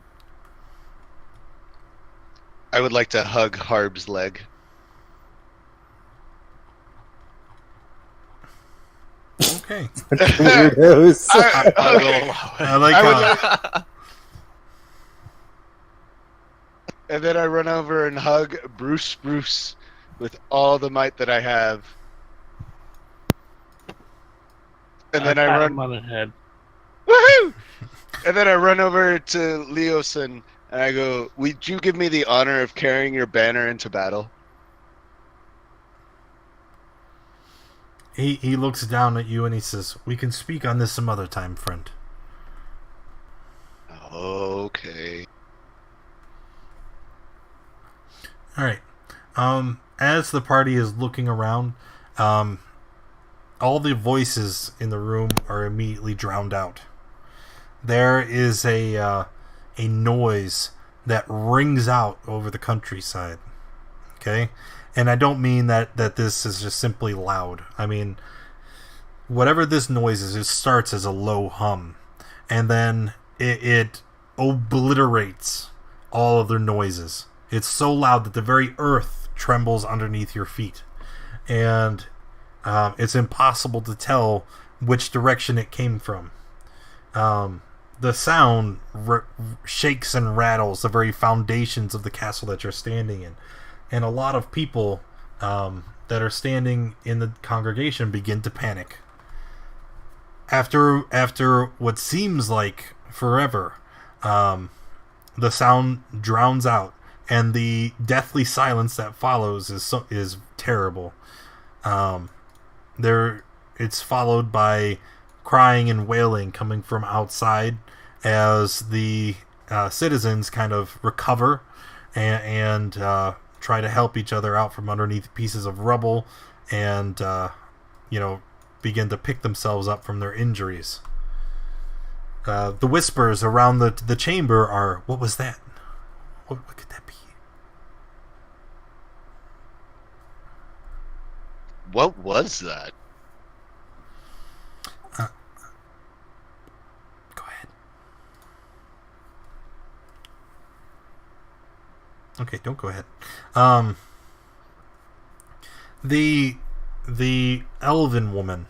I would like to hug Harb's leg. Okay. Weirdos. I will allow it. I like how... And then I run over and hug Bruce with all the might that I have. And then I pat run him on the head. Woohoo! And then I run over to Leosin and I go, "Would you give me the honor of carrying your banner into battle?" He looks down at you and he says, "We can speak on this some other time, friend." Okay. All right. As the party is looking around, all the voices in the room are immediately drowned out. There is a noise that rings out over the countryside. Okay, And I don't mean that this is just simply loud. I mean, whatever this noise is, it starts as a low hum, and then it obliterates all other noises. It's so loud that the very earth trembles underneath your feet, and it's impossible to tell which direction it came from. The sound shakes and rattles the very foundations of the castle that you're standing in, and a lot of people that are standing in the congregation begin to panic. After what seems like forever, the sound drowns out, and the deathly silence that follows is terrible. It's followed by crying and wailing coming from outside as the citizens kind of recover and try to help each other out from underneath pieces of rubble and begin to pick themselves up from their injuries. The whispers around the chamber are, "What was that? What could that be?" What was that? Go ahead. Okay, don't go ahead. The elven woman,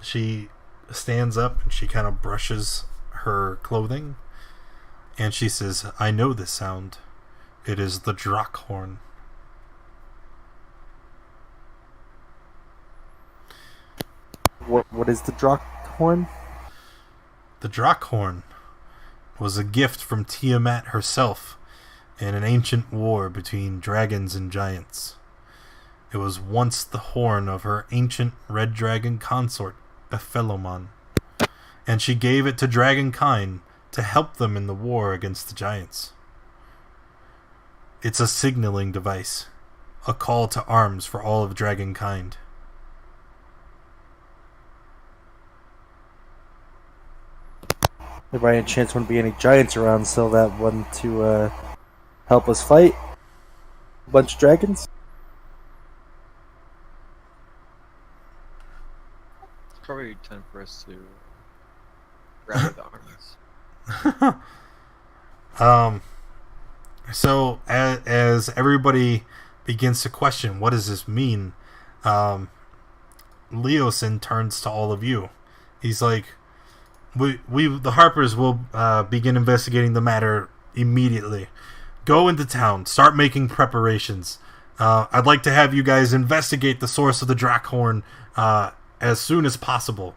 she stands up and she kind of brushes her clothing, and she says, "I know this sound. It is the Drackhorn." What is the Drackhorn? The Drackhorn was a gift from Tiamat herself in an ancient war between dragons and giants. It was once the horn of her ancient red dragon consort, Ephelomon, and she gave it to dragonkind to help them in the war against the giants. It's a signaling device, a call to arms for all of dragonkind. There by any chance wouldn't be any giants around, so that one to help us fight a bunch of dragons? It's probably time for us to rally the armies. So as everybody begins to question, what does this mean? Leosin turns to all of you. He's like, We the Harpers will begin investigating the matter immediately. Go into town. Start making preparations. I'd like to have you guys investigate the source of the Drackhorn as soon as possible.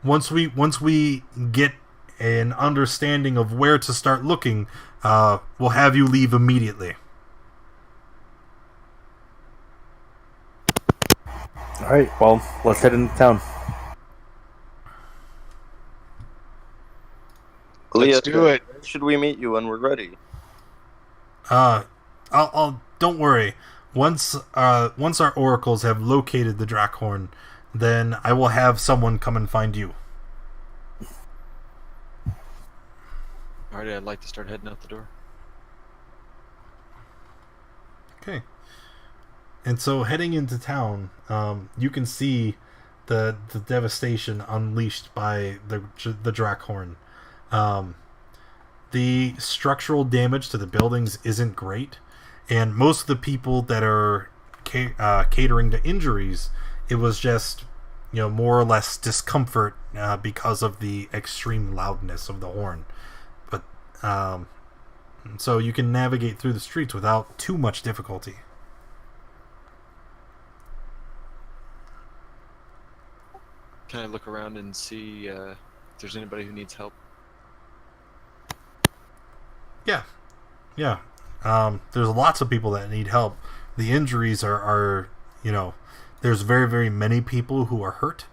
Once we get an understanding of where to start looking, we'll have you leave immediately. All right. Well, let's head into town. Let's do it. Where should we meet you when we're ready? I'll don't worry. Once our oracles have located the Drackhorn, then I will have someone come and find you. Alright, I'd like to start heading out the door. Okay. And so heading into town, you can see the devastation unleashed by the Drackhorn. The structural damage to the buildings isn't great, and most of the people that are catering to injuries, it was just more or less discomfort because of the extreme loudness of the horn. But so you can navigate through the streets without too much difficulty. Can I look around and see if there's anybody who needs help? Yeah. There's lots of people that need help. The injuries are there's very, very many people who are hurt,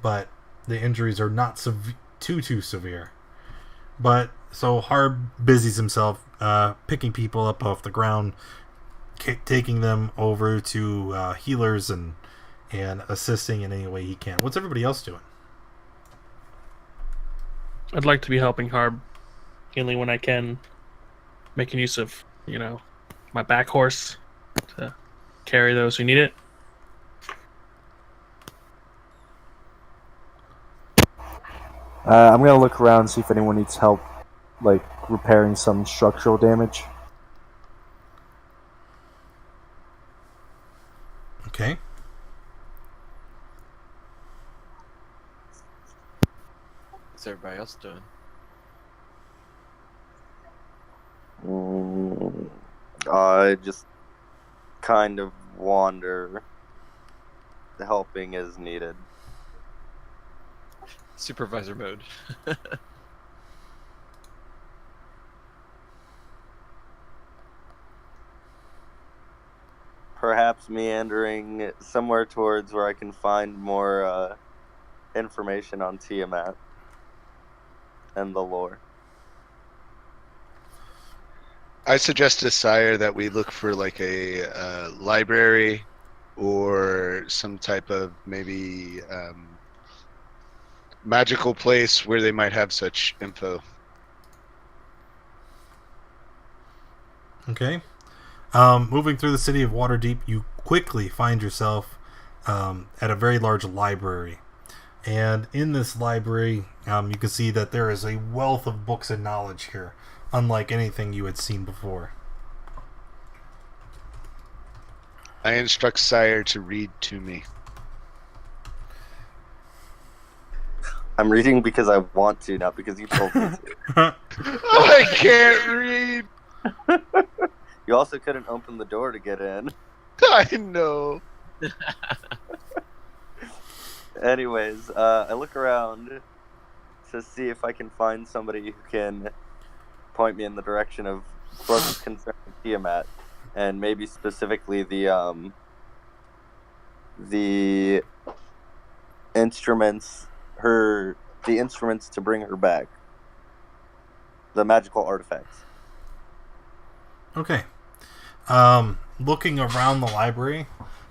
but the injuries are not too severe. But so Harb busies himself picking people up off the ground, taking them over to healers and assisting in any way he can. What's everybody else doing? I'd like to be helping Harb, healing when I can, making use of, my back horse to carry those who need it. I'm gonna look around and see if anyone needs help, like repairing some structural damage. Okay. What's everybody else doing? I just kind of wander, helping as needed. Supervisor mode. Perhaps meandering somewhere towards where I can find more information on Tiamat and the lore. I suggest to Sire that we look for like a library or some type of maybe magical place where they might have such info. Okay. Moving through the city of Waterdeep, you quickly find yourself at a very large library. And in this library, you can see that there is a wealth of books and knowledge here, unlike anything you had seen before. I instruct Sire to read to me. I'm reading because I want to, not because you told me to. I can't read! You also couldn't open the door to get in. I know. Anyways, I look around to see if I can find somebody who can point me in the direction of books concerning Tiamat, and maybe specifically the instruments, the instruments to bring her back, the magical artifacts. Okay. Looking around the library,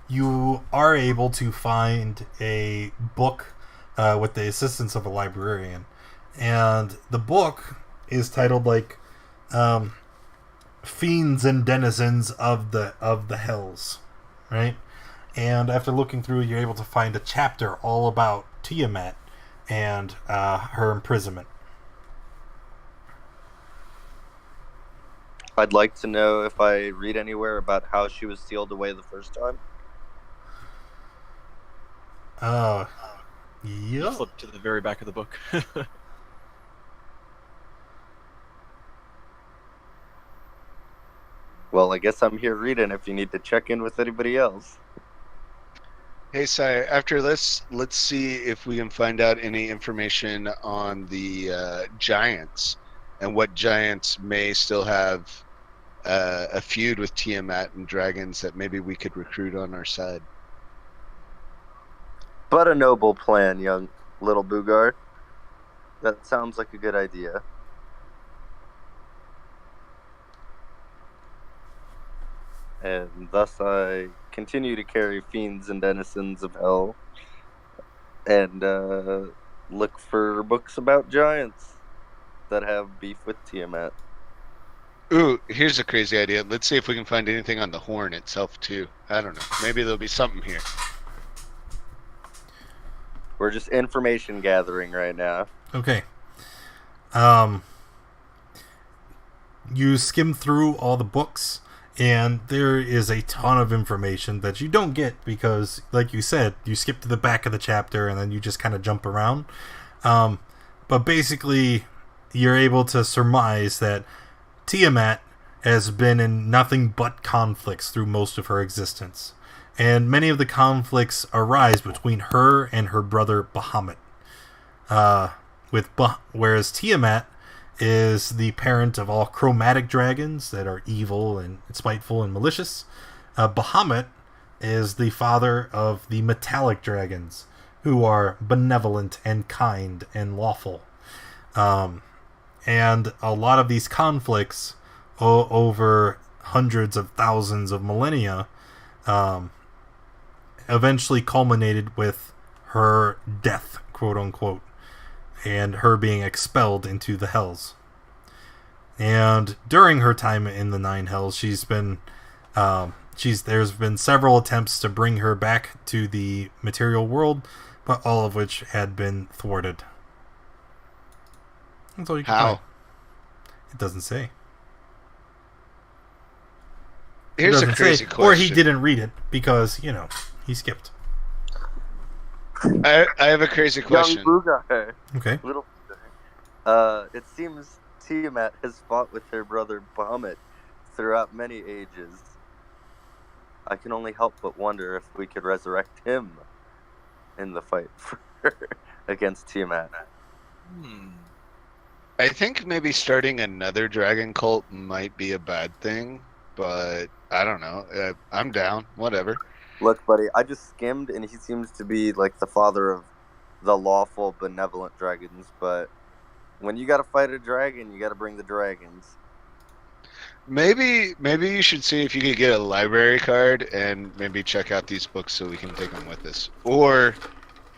you are able to find a book with the assistance of a librarian. And the book is titled like Fiends and Denizens of the Hells, right? And after looking through, you're able to find a chapter all about Tiamat and her imprisonment. I'd like to know if I read anywhere about how she was sealed away the first time. Yep. Flip to the very back of the book. Well, I guess I'm here reading if you need to check in with anybody else. Hey, Sire, after this, let's see if we can find out any information on the giants and what giants may still have a feud with Tiamat and dragons that maybe we could recruit on our side. But a noble plan, young little Boogar. That sounds like a good idea. And thus I continue to carry fiends and denizens of hell and look for books about giants that have beef with Tiamat. Ooh, here's a crazy idea. Let's see if we can find anything on the horn itself, too. I don't know. Maybe there'll be something here. We're just information gathering right now. Okay. You skim through all the books, and there is a ton of information that you don't get because, like you said, you skip to the back of the chapter and then you just kind of jump around. But basically, you're able to surmise that Tiamat has been in nothing but conflicts through most of her existence. And many of the conflicts arise between her and her brother Bahamut. Whereas Tiamat is the parent of all chromatic dragons that are evil and spiteful and malicious. Bahamut is the father of the metallic dragons, who are benevolent and kind and lawful. And a lot of these conflicts over hundreds of thousands of millennia eventually culminated with her death, quote unquote, and her being expelled into the hells. And during her time in the Nine Hells, she's there's been several attempts to bring her back to the material world, but all of which had been thwarted. That's all you can How? find. It doesn't say. Here's a Doesn't crazy say, question. or he didn't read it because he skipped. I have a crazy question. Young Boogar. Okay. Little it seems Tiamat has fought with her brother Bahamut throughout many ages. I can only help but wonder if we could resurrect him in the fight against Tiamat. I think maybe starting another dragon cult might be a bad thing, but I don't know. I'm down. Whatever. Look, buddy, I just skimmed, and he seems to be like the father of the lawful, benevolent dragons. But when you gotta fight a dragon, you gotta bring the dragons. Maybe you should see if you could get a library card and maybe check out these books so we can take them with us. Or,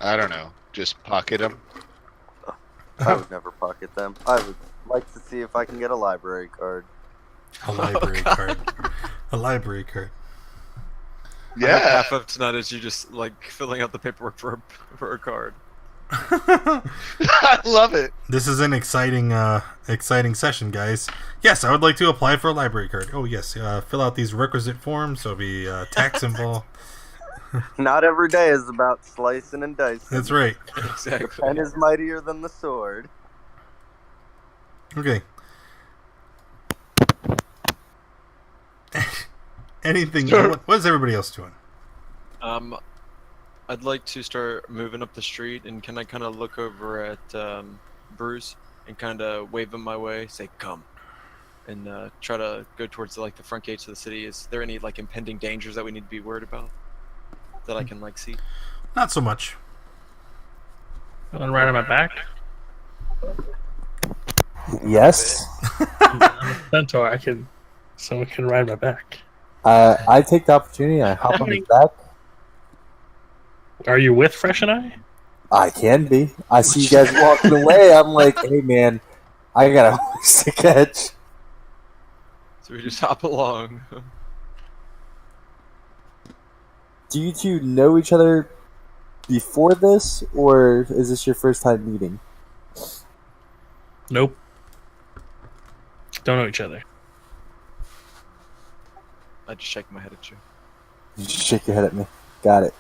I don't know, just pocket them. I would never pocket them. I would like to see if I can get a library card. A library card. A library card. Yeah. Half of tonight is you just like filling out the paperwork for a card. I love it. This is an exciting session, guys. Yes, I would like to apply for a library card. Oh, yes. Fill out these requisite forms. There'll be tax involved. Not every day is about slicing and dicing. That's right. Exactly. Pen is mightier than the sword. Okay. Anything? Sure. What is everybody else doing? I'd like to start moving up the street, and can I kind of look over at Bruce and kind of wave him my way, say "come," and try to go towards the front gates of the city. Is there any impending dangers that we need to be worried about that I can see? Not so much. One right on my back. Yes. I'm a centaur. Someone can ride my back. I take the opportunity. I hop on his back. Are you with Fresh and I? I can be. I see you guys walking away. I'm like, hey man, I got a horse to catch. So we just hop along. Do you two know each other before this, or is this your first time meeting? Nope. Don't know each other. I just shake my head at you. You just shake your head at me. Got it.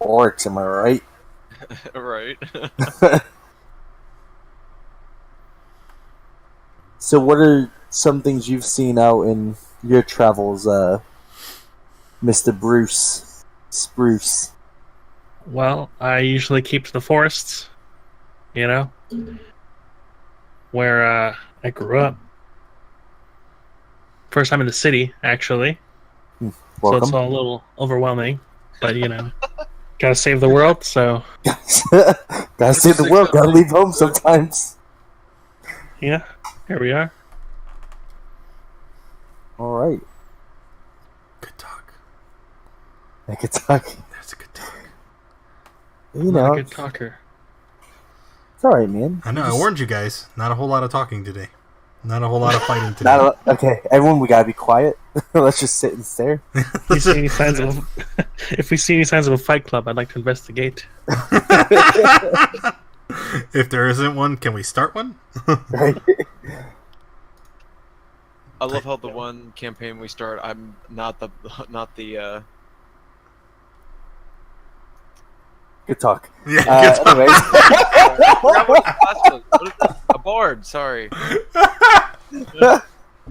Orcs, am I right? Right. So what are some things you've seen out in your travels, Mr. Bruce Spruce? Well, I usually keep to the forests, where I grew up. First time in the city, actually. So Welcome. it's all a little overwhelming, but gotta save the world, so Gotta save the world, gotta leave home sometimes. yeah, here we are. Alright. Good talk. I could talk. That's a good talk. You I'm know, not a good talker. it's alright, man. I know. I warned you guys. Not a whole lot of talking today. Not a whole lot of fighting today. Okay, everyone, we gotta be quiet. Let's just sit and stare. If we see any signs of if we see any signs of a fight club, I'd like to investigate. If there isn't one, can we start one? Right? I love how the one campaign we start, I'm not the Good talk. Yeah. Good talk. Anyways. What is this? A bard, sorry. The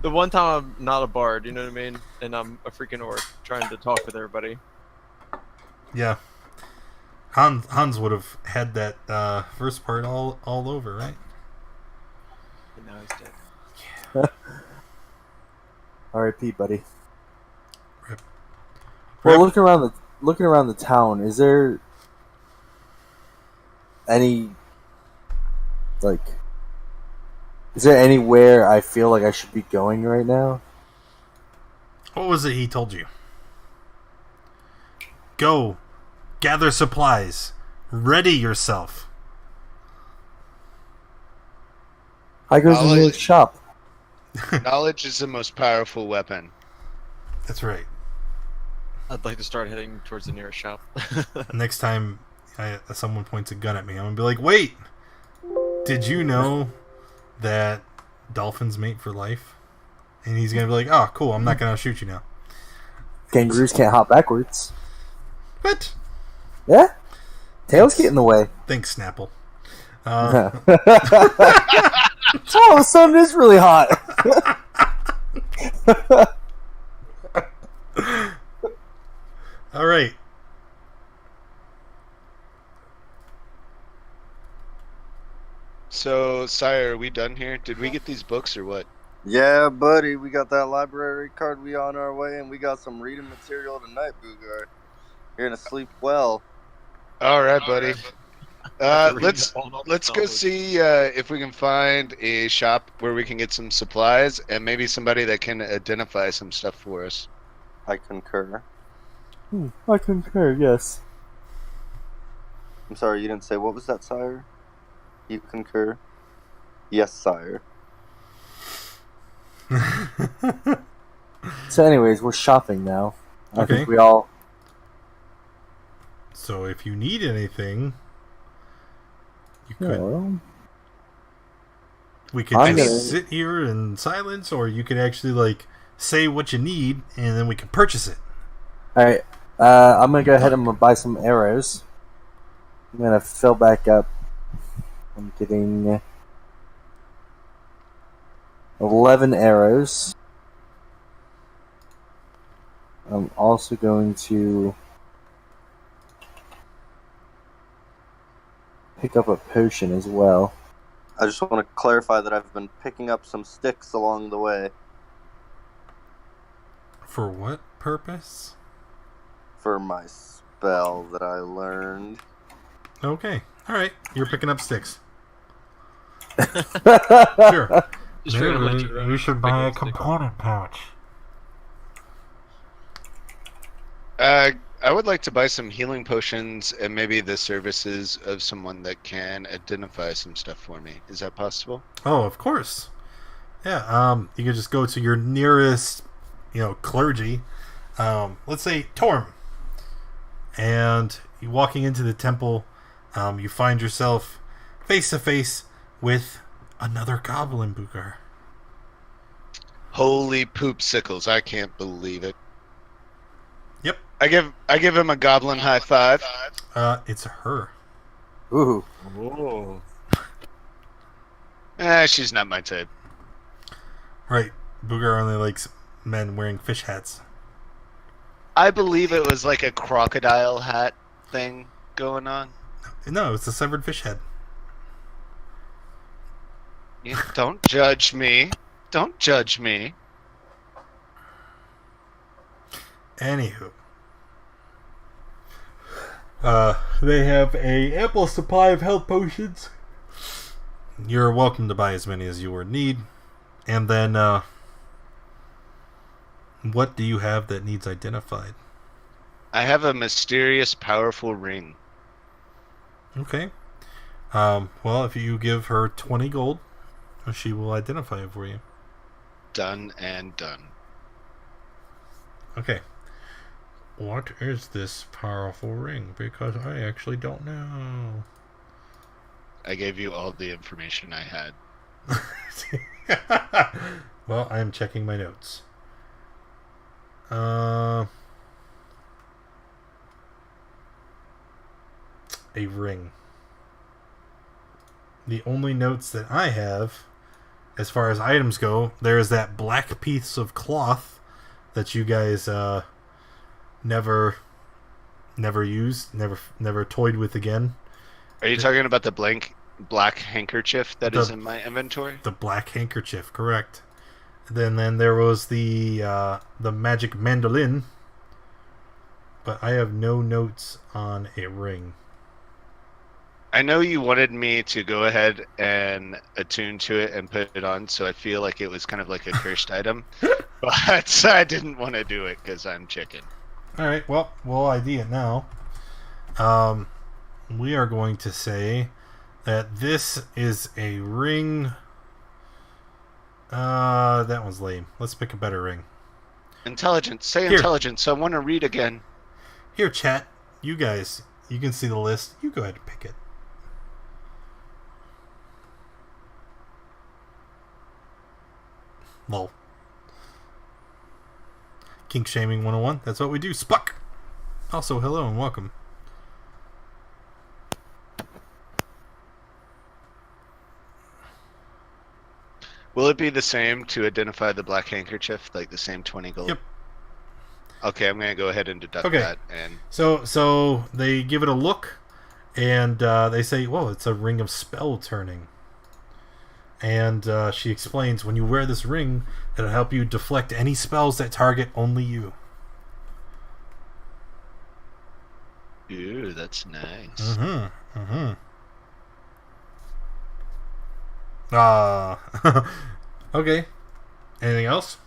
one time I'm not a bard, you know what I mean? And I'm a freaking orc trying to talk with everybody. Yeah. Hans would have had that first part all over, right? And now he's dead. R.I.P., buddy. Rip. Well, looking around the town, is there any is there anywhere I feel like I should be going right now? What was it he told you? Go. Gather supplies. Ready yourself. I go to the nearest shop. Knowledge is the most powerful weapon. That's right. I'd like to start heading towards the nearest shop. Next time someone points a gun at me, I'm going to be like, wait! Did you know that dolphins mate for life? And he's going to be like, oh, cool, I'm not going to shoot you now. Kangaroos can't hop backwards. What? Yeah? Tails get in the way. Thanks, Snapple. Oh, the sun is really hot. All right. So, Sire, are we done here? Did we get these books or what? Yeah, buddy, we got that library card. We on our way, and we got some reading material tonight, Boogar. You're gonna sleep well. All right, buddy. Let's Let's go see if we can find a shop where we can get some supplies and maybe somebody that can identify some stuff for us. I concur. I concur, yes. I'm sorry, you didn't say what was that, sire? You concur? Yes, sire. So anyways, we're shopping now. I Okay. think we all... So if you need anything, you Yeah, could. well, We could I'm just gonna- sit here in silence, or you could actually like say what you need, and then we can purchase it. Alright, I'm gonna go ahead and I'm gonna buy some arrows. I'm gonna fill back up. I'm getting 11 arrows. I'm also going to pick up a potion as well. I just want to clarify that I've been picking up some sticks along the way For what purpose? for my spell that I learned. Okay. All right. You're picking up sticks. Sure. Sure. Just figured I'd let you run. You should Pick buy a up stick. component pouch. I would like to buy some healing potions and maybe the services of someone that can identify some stuff for me. Is that possible? Oh, of course. Yeah. You could just go to your nearest, clergy. Let's say Torm. And you walking into the temple, you find yourself face to face with another goblin, Boogar. Holy poopsicles! I can't believe it. Yep. I give him a goblin high five. It's her. Ooh. Whoa. She's not my type. Right. Boogar only likes men wearing fish hats. I believe it was like a crocodile hat thing going on. No, it's a severed fish head. Don't judge me. Don't judge me. Anywho. They have a ample supply of health potions. You're welcome to buy as many as you would need. And then, what do you have that needs identified? I have a mysterious, powerful ring. Okay. Well, if you give her 20 gold, she will identify it for you. Done and done. Okay. What is this powerful ring? Because I actually don't know. I gave you all the information I had. Well, I'm checking my notes. A ring. The only notes that I have, as far as items go, there is that black piece of cloth that you guys never used, never toyed with again. Are you talking about the black handkerchief that is The- in my inventory? The black handkerchief, correct. Then there was the magic mandolin, but I have no notes on a ring. I know you wanted me to go ahead and attune to it and put it on, so I feel like it was kind of like a cursed item, but I didn't want to do it because I'm chicken. All right, well, we'll ID it now. We are going to say that this is a ring. That one's lame. Let's pick a better ring. Intelligence. Say Here. intelligence. I want to read again. Here, chat. You guys, you can see the list. You go ahead and pick it. Lol. Kink Shaming 101. That's what we do. Spuck! Also, hello and welcome. Will it be the same to identify the black handkerchief, like the same 20 gold? Yep. Okay, I'm gonna go ahead and deduct Okay. that. And So they give it a look, and they say, "Whoa, it's a ring of spell turning." And she explains, when you wear this ring, it'll help you deflect any spells that target only you. ooh, that's nice. Mm-hmm. Mm-hmm. Okay. Anything else?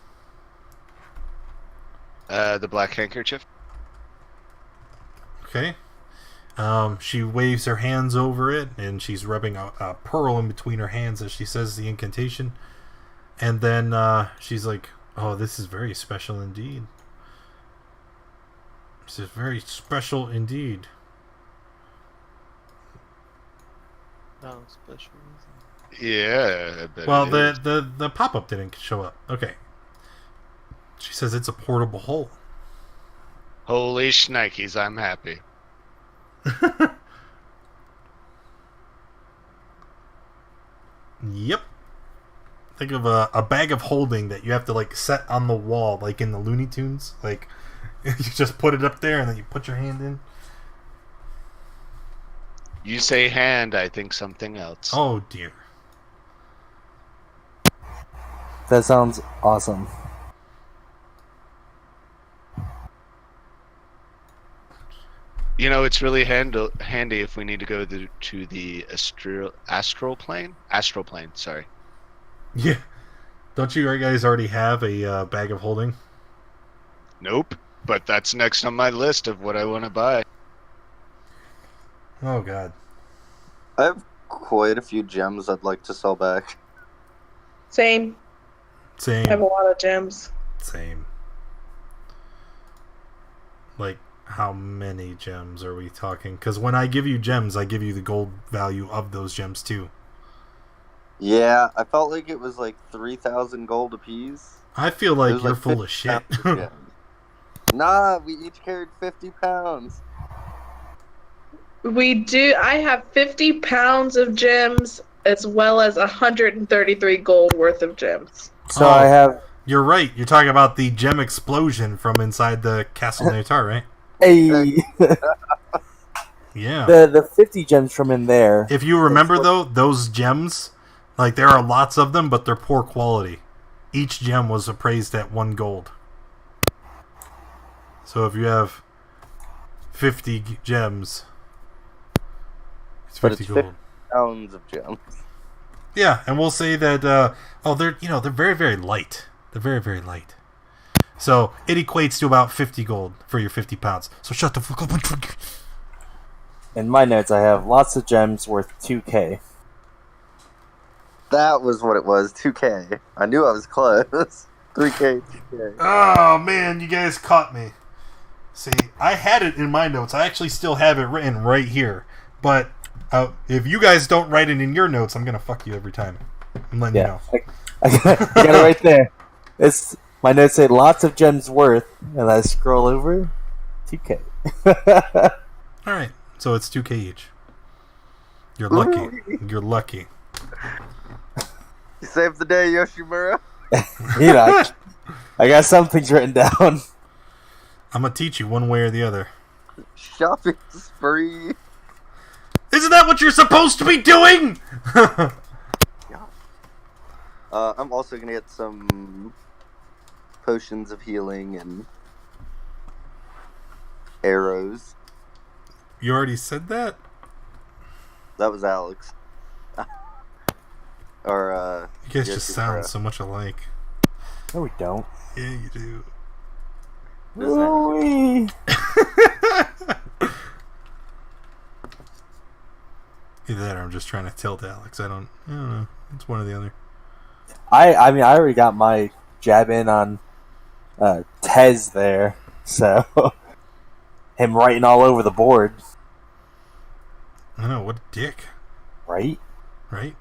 The black handkerchief. Okay. She waves her hands over it, and she's rubbing a pearl in between her hands as she says the incantation. And then she's like, "Oh, this is very special indeed. This is very special indeed." Oh, special. Yeah. I bet Well, it is. the pop-up didn't show up. Okay. She says it's a portable hole. Holy shnikes, I'm happy. Yep. Think of a bag of holding that you have to like set on the wall, like in the Looney Tunes. Like you just put it up there and then you put your hand in. You say hand, I think something else. Oh dear. That sounds awesome. You know, it's really handy if we need to go to the astral plane. Astral plane, sorry. Yeah. Don't you guys already have a bag of holding? Nope, but that's next on my list of what I want to buy. Oh god. I have quite a few gems I'd like to sell back. Same. Same. I have a lot of gems. Same. Like, how many gems are we talking? Because when I give you gems, I give you the gold value of those gems too. Yeah, I felt like it was like 3,000 gold apiece. I feel It like was you're like full of 50 shit. pounds of gems. Nah, we each carried 50 pounds. We do. I have 50 pounds of gems as well as 133 gold worth of gems. So Oh. I have You're right. You're talking about the gem explosion from inside the Castle Netar, right? a Yeah. the 50 gems from in there. If you remember, though, those gems, like, there are lots of them, but they're poor quality. Each gem was appraised at 1 gold. So if you have 50 gems, it's 50 But it's gold. Pounds of gems. Yeah, and we'll say that, they're very, very light. They're very, very light. So it equates to about 50 gold for your 50 pounds. So shut the fuck up and drink. In my notes, I have lots of gems worth 2k. That was what it was, 2k. I knew I was close. 3k, 2k. Oh, man, you guys caught me. See, I had it in my notes. I actually still have it written right here. But if you guys don't write it in your notes, I'm going to fuck you every time. I'm letting you know. I got it right there. It's my notes say lots of gems worth, and I scroll over 2k. All right, so it's 2k each. You're lucky. You're lucky. You saved the day, Yoshimura. You know, I got some things written down. I'm going to teach you one way or the other. Shopping spree. Isn't that what you're supposed to be doing? I'm also gonna get some potions of healing and arrows. You already said that? That was Alex. Or You guys just Yoshimura. sound so much alike. No, we don't. Yeah, you do. Isn't it? Ooh-wee. Either that or I'm just trying to tilt Alex. I don't know. It's one or the other. I mean, I already got my jab in on 10 Tez there, so him writing all over the board, I know, what a dick. right? Right?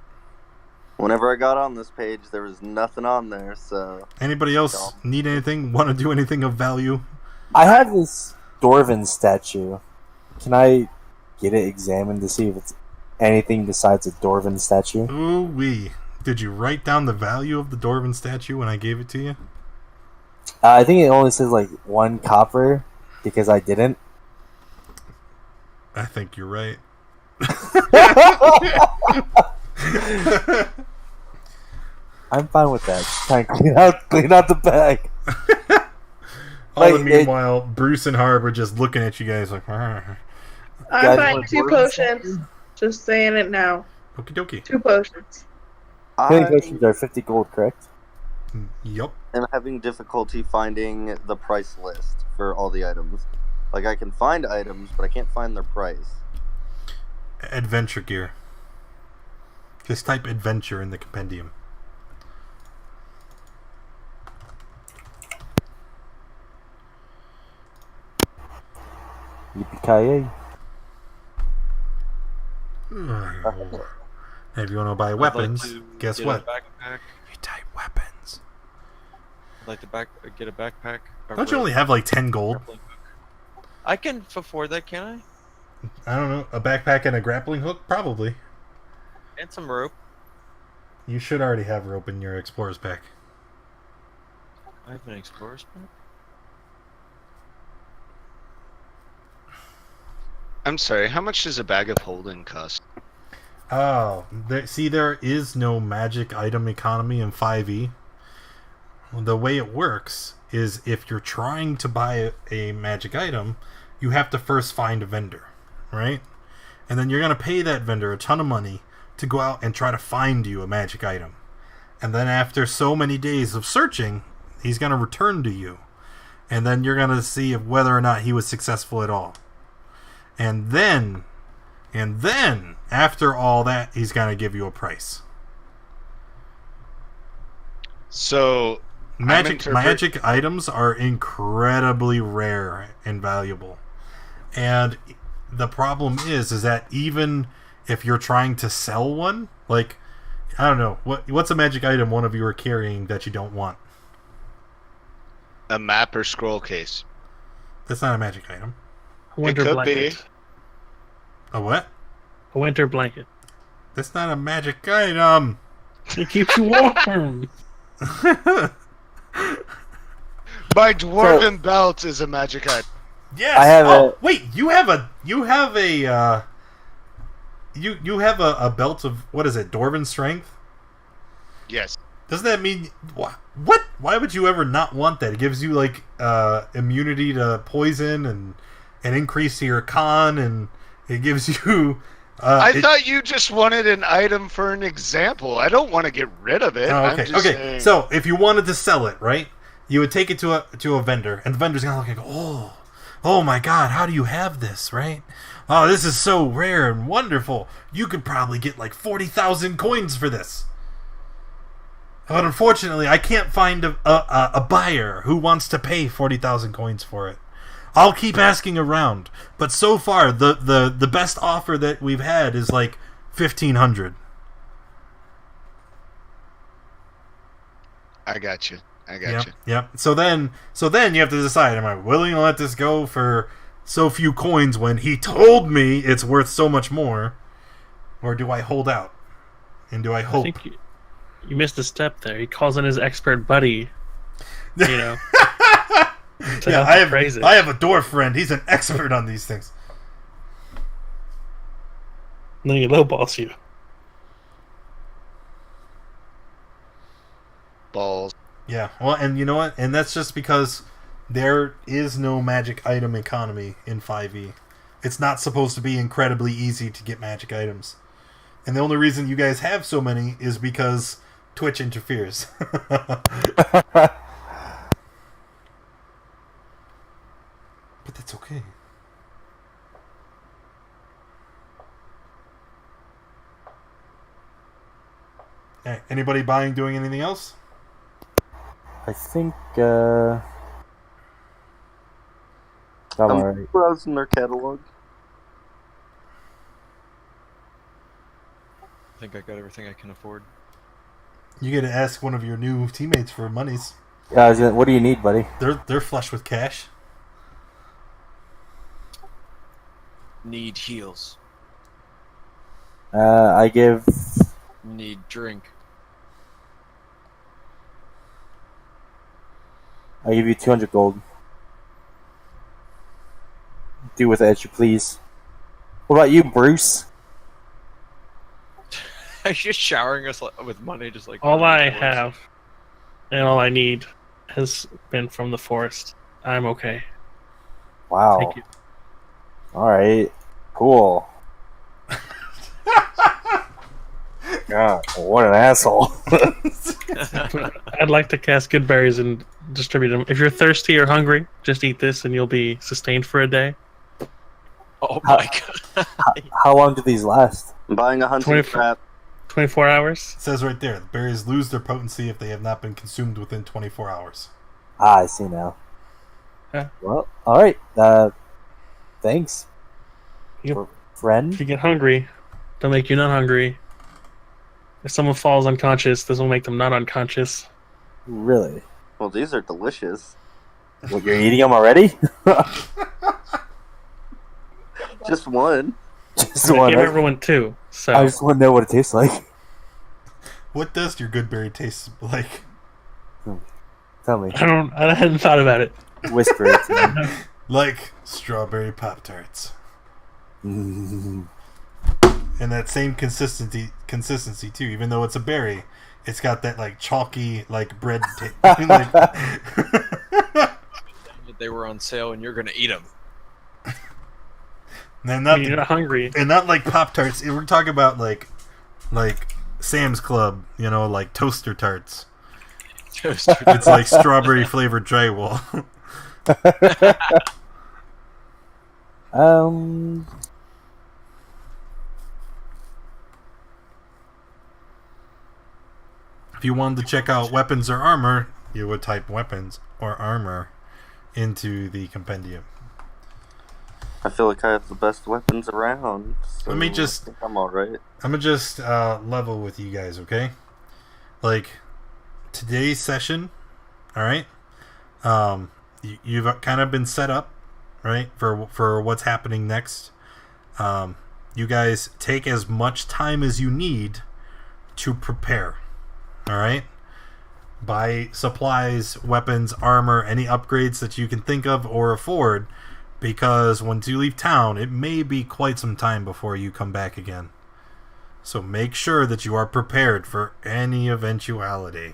Whenever I got on this page, there was nothing on there, so... Anybody else need anything? Want to do anything of value? I have this Dwarven statue. Can I get it examined to see if it's anything besides a Dwarven statue? Ooh-wee. Did you write down the value of the Dwarven statue when I gave it to you? I think it only says like 1 copper because I didn't. I think you're right. I'm fine with that. Just trying to clean out the bag. All the meanwhile, Bruce and Harb are just looking at you guys like, I'm Guys buying want 2 Dwarven potions. statue? Just saying it now. okie dokie. 2 potions. Healing I potions are 50 gold, correct? Yup. am having difficulty finding the price list for all the items. Like, I can find items, but I can't find their price. Adventure gear. Just type adventure in the compendium. Yippee-ki-yay. If you want to buy weapons, guess get what? A backpack. You type weapons. I'd like to get a backpack. Don't you only have like 10 gold? I can afford that, can I don't know. A backpack and a grappling hook? Probably. I? And some rope. You should already have rope in your explorer's pack. I have an explorer's pack. I'm sorry, how much does a bag of holding cost? Oh, there is no magic item economy in 5e. The way it works is if you're trying to buy a magic item, you have to first find a vendor, right? And then you're going to pay that vendor a ton of money to go out and try to find you a magic item. And then after so many days of searching, he's going to return to you. And then you're going to see whether or not he was successful at all. And then, after all that, he's going to give you a price. So, Magic items are incredibly rare and valuable. And the problem is that even if you're trying to sell one, like, I don't know, what's a magic item one of you are carrying that you don't want? a map or scroll case. That's not a magic item. A winter It could blanket. be. A what? A winter blanket. That's not a magic item. It keeps you warm. My dwarven belt is a magic item. Yes. I have wait, you have a belt of, what is it? Dwarven strength? Yes. Doesn't that mean what? Why would you ever not want that? It gives you like immunity to poison and an increase to your con, and it gives you. I thought you just wanted an item for an example. I don't want to get rid of it. Oh, okay. I'm just Okay. saying. So if you wanted to sell it, right? You would take it to a vendor, and the vendor's gonna look and go, oh my God, how do you have this, right? Oh, this is so rare and wonderful. You could probably get like 40,000 coins for this. But unfortunately, I can't find a buyer who wants to pay 40,000 coins for it. I'll keep asking around, but so far the best offer that we've had is like 1,500. I got you. you. Yep. So then you have to decide: am I willing to let this go for so few coins when he told me it's worth so much more, or do I hold out? And do I hope? I think you missed a step there. He calls in his expert buddy. You know. Yeah, I have a dwarf friend. He's an expert on these things. And then he lowballs you. Balls. Yeah, well, and you know what? And that's just because there is no magic item economy in 5e. It's not supposed to be incredibly easy to get magic items. And the only reason you guys have so many is because Twitch interferes. But that's okay. Hey, anybody doing anything else? I think I'm I'm alright. browsing their catalog. I think I got everything I can afford. You get to ask one of your new teammates for monies. What do you need, buddy? They're flush with cash. Need heals. I give Need drink. you 200 gold. Do with it as you please. What about you, Bruce? Are you just showering us with money, just like All I towards- have and all I need has been from the forest. I'm okay. Wow. Thank you. Alright. Cool. God, what an asshole. I'd like to cast good berries and distribute them. If you're thirsty or hungry, just eat this and you'll be sustained for a day. Oh my god! How long do these last? I'm buying a hunting 24 trap. 24 hours. It says right there, the berries lose their potency if they have not been consumed within 24 hours. I see now. Yeah. Well, alright. Thanks, If friend. you get hungry, they'll make you not hungry. If someone falls unconscious, this will make them not unconscious. Really? Well, these are delicious. What, you're eating them already? Just one. Just I one. give everyone two. So I just want to know what it tastes like. What does your good berry taste like? Tell me. I hadn't thought about it. Whisper it to me. Like strawberry Pop-Tarts. Mm. And that same consistency too, even though it's a berry, it's got that like chalky like bread like, They were on sale, and you're gonna eat them. and not You're not hungry. and not like Pop-Tarts. We're talking about like Sam's Club, like toaster tarts. It's like strawberry flavored drywall. If you wanted to check out weapons or armor, you would type weapons or armor into the compendium. I feel like I have the best weapons around. So Let me just- I think I'm alright. I'm gonna just level with you guys, okay? Like today's session, all right? You've kind of been set up, right, for what's happening next. You guys take as much time as you need to prepare, all right? Buy supplies, weapons, armor, any upgrades that you can think of or afford, because once you leave town, it may be quite some time before you come back again. So make sure that you are prepared for any eventuality.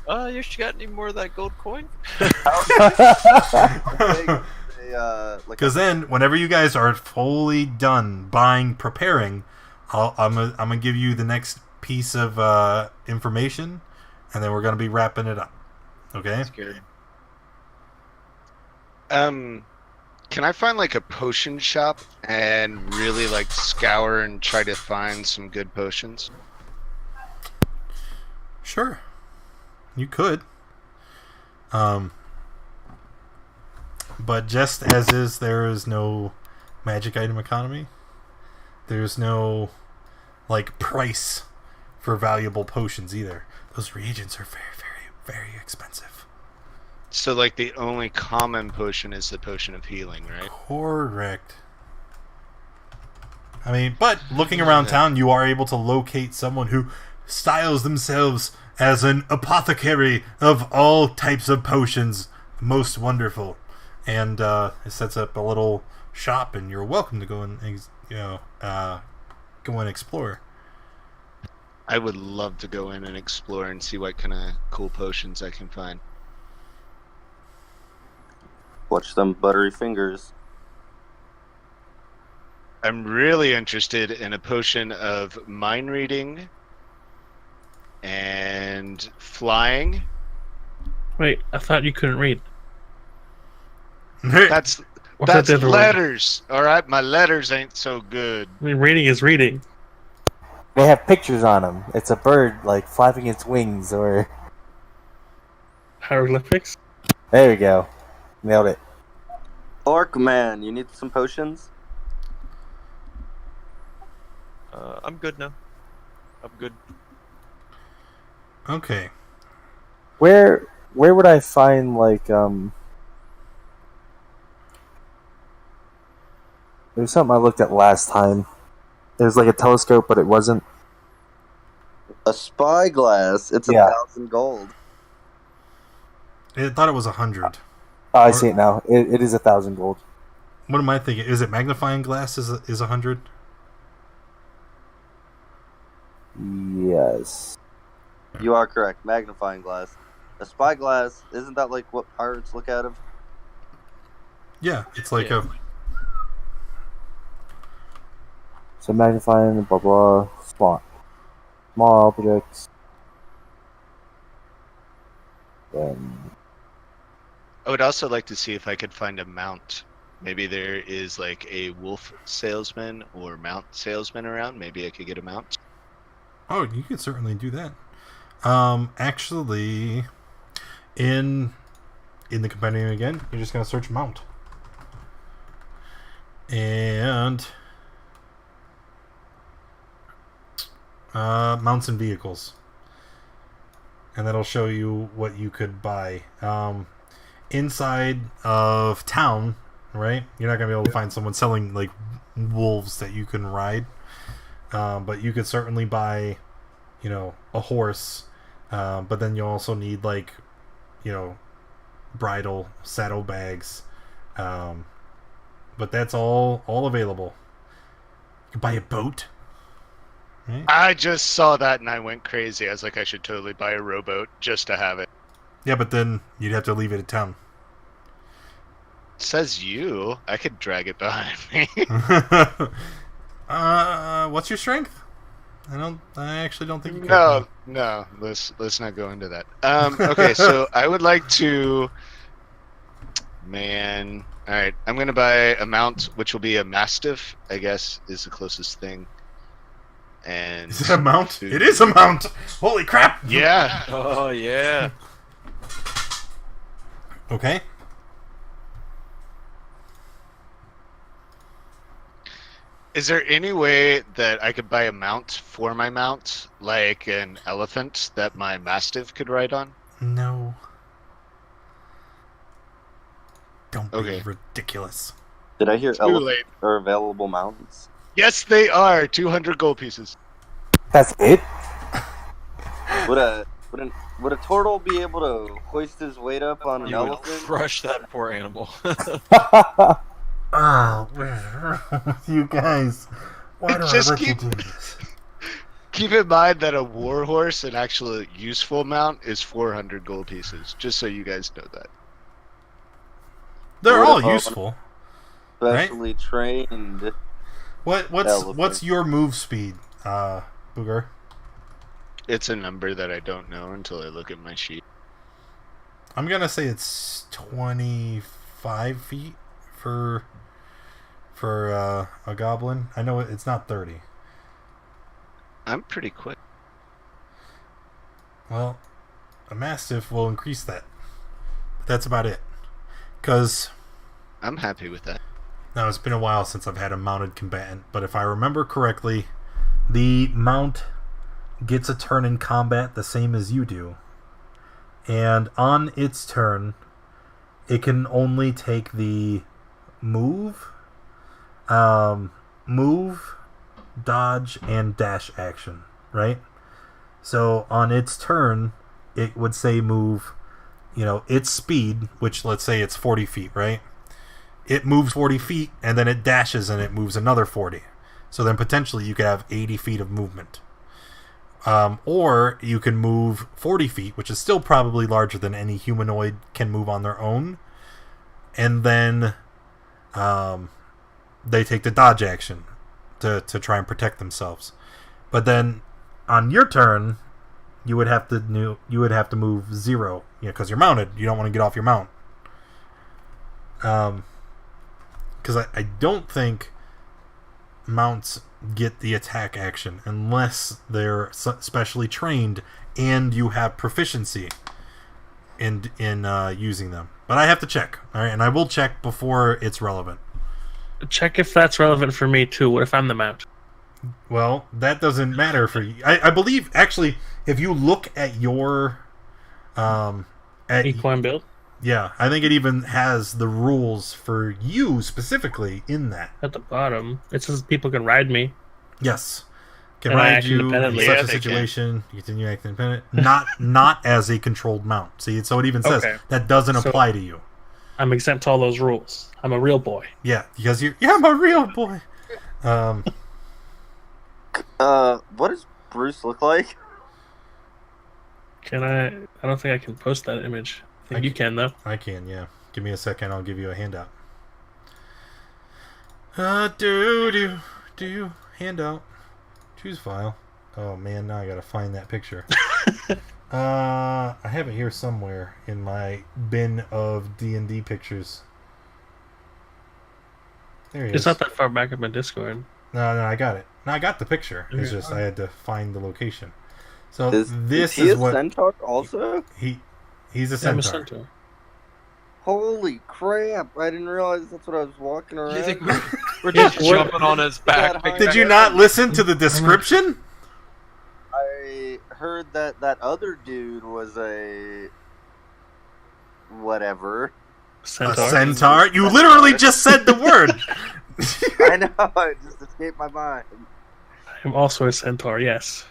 You got any more of that gold coin? Because then, whenever you guys are fully done preparing, I'm gonna give you the next piece of information, and then we're gonna be wrapping it up. Okay? Scared. Can I find like a potion shop and really like scour and try to find some good potions? Sure. You could. But just as is, there is no magic item economy. There's no like price for valuable potions either. Those reagents are very, very, very expensive. So like the only common potion is the potion of healing, right? Correct. I mean, but looking around town, you are able to locate someone who styles themselves as an apothecary of all types of potions. Most wonderful. And it sets up a little shop, and you're welcome to go and go and explore. I would love to go in and explore and see what kind of cool potions I can find. Watch them buttery fingers. I'm really interested in a potion of mind reading and flying. Wait, I thought you couldn't read. That's What's that's the other one? letters. All right, my letters ain't so good. I mean, reading is reading. They have pictures on them. It's a bird, like, flapping its wings, or... Hieroglyphics. There we go. Nailed it. Orc man, you need some potions? I'm good now. I'm good. Okay. Where would I find like There was something I looked at last time. There's like a telescope, but it wasn't. A spyglass. It's Yeah. 1,000 gold. I thought it was 100. Oh, I see it now. It is 1,000 gold. What am I thinking? Is it magnifying glass is 100? Yes. You are correct. Magnifying glass. A spyglass, isn't that like what pirates look out of? Yeah, it's like Yeah. So magnifying, blah blah, small objects. Then I would also like to see if I could find a mount. Maybe there is like a wolf salesman or mount salesman around. Maybe I could get a mount. Oh, you could certainly do that. Actually, in the companion again, you're just gonna search mount, and mounts and vehicles, and that'll show you what you could buy. Inside of town, right? You're not gonna be able to find someone selling like wolves that you can ride, but you could certainly buy, a horse. But then you also need like, bridle, saddlebags. But that's all available. You can buy a boat. Right? I just saw that and I went crazy. I was like, I should totally buy a rowboat just to have it. Yeah, but then you'd have to leave it at town. Says you. I could drag it behind me. What's your strength? I actually don't think you No. Let's not go into that. Okay, so I would like to. Man, all right. I'm gonna buy a mount, which will be a mastiff. I guess is the closest thing. And Is it a mount? It is a mount. Holy crap! Yeah. Oh yeah. Okay. Is there any way that I could buy a mount for my mount, like an elephant that my mastiff could ride on? No. Don't be Okay. ridiculous. Did I hear Too elephants late. are available mounts? Yes, they are. 200 gold pieces. that's it. Would a turtle be able to hoist his weight up on an You would elephant? crush that poor animal. Oh, what's wrong with you guys? Why do Just I let you keep- do this? Keep in mind that a warhorse, an actual useful mount, is 400 gold pieces. Just so you guys know that. They're What all about- useful. Right? Specially trained. What's Elephant. your move speed, Booger? It's a number that I don't know until I look at my sheet. I'm gonna say it's 25 feet for a goblin. I know it's not 30. I'm pretty quick. Well, a mastiff will increase that. But that's about it. Because I'm happy with that. now it's been a while since I've had a mounted combatant, but if I remember correctly, the mount gets a turn in combat the same as you do. And on its turn, it can only take the move, dodge, and dash action, right? So on its turn, it would say move, its speed, which let's say it's 40 feet, right? It moves 40 feet, and then it dashes and it moves another 40. So then potentially you could have 80 feet of movement. Or you can move 40 feet, which is still probably larger than any humanoid can move on their own. And then they take the dodge action to try and protect themselves. But then on your turn, you would have to move 0, because you're mounted. You don't want to get off your mount. Because I don't think mounts get the attack action unless they're specially trained and you have proficiency in using them. But I have to check. All right, and I will check before it's relevant. Check if that's relevant for me too. What if I'm the mount? Well, that doesn't matter for you. I believe, actually, if you look at your... Equine build? Yeah, I think it even has the rules for you specifically in that. At the bottom, it says people can ride me. Yes. Can And I ride act you in independently. such Yeah, a they situation. You continue acting independent. Not as a controlled mount. See, so it even says Okay. that doesn't So- apply to you. I'm exempt to all those rules. I'm a real boy. Yeah, because I'm a real boy. What does Bruce look like? Can I? I don't think I can post that image. I think you can though. I can, yeah. Give me a second. I'll give you a handout. Handout. Choose file. Oh man, now I gotta find that picture. I have it here somewhere in my bin of D&D pictures. There he is. It's not that far back up in Discord. No, I got it. No, I got the picture. It's Okay. just I had to find the location. So Is he a centaur also? he's a I'm a centaur. centaur. Holy crap! I didn't realize that's what I was walking around. You think we're just jumping on his back? That Did you not listen to the description? I heard that that other dude was a whatever. Centaur. A centaur? You literally just said the word. I know, it just escaped my mind. I'm also a centaur. Yes.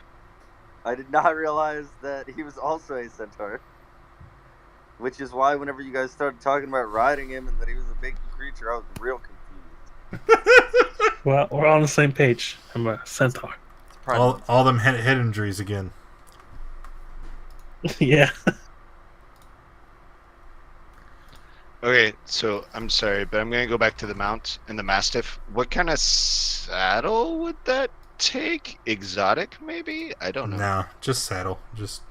I did not realize that he was also a centaur. Which is why whenever you guys started talking about riding him and that he was a big creature, I was real confused. Well, we're on the same page. I'm a centaur. all them head injuries again. Yeah. Okay, so I'm sorry, but I'm gonna go back to the mount and the mastiff. What kind of saddle would that take? Exotic, maybe? I don't know. No, just saddle. Just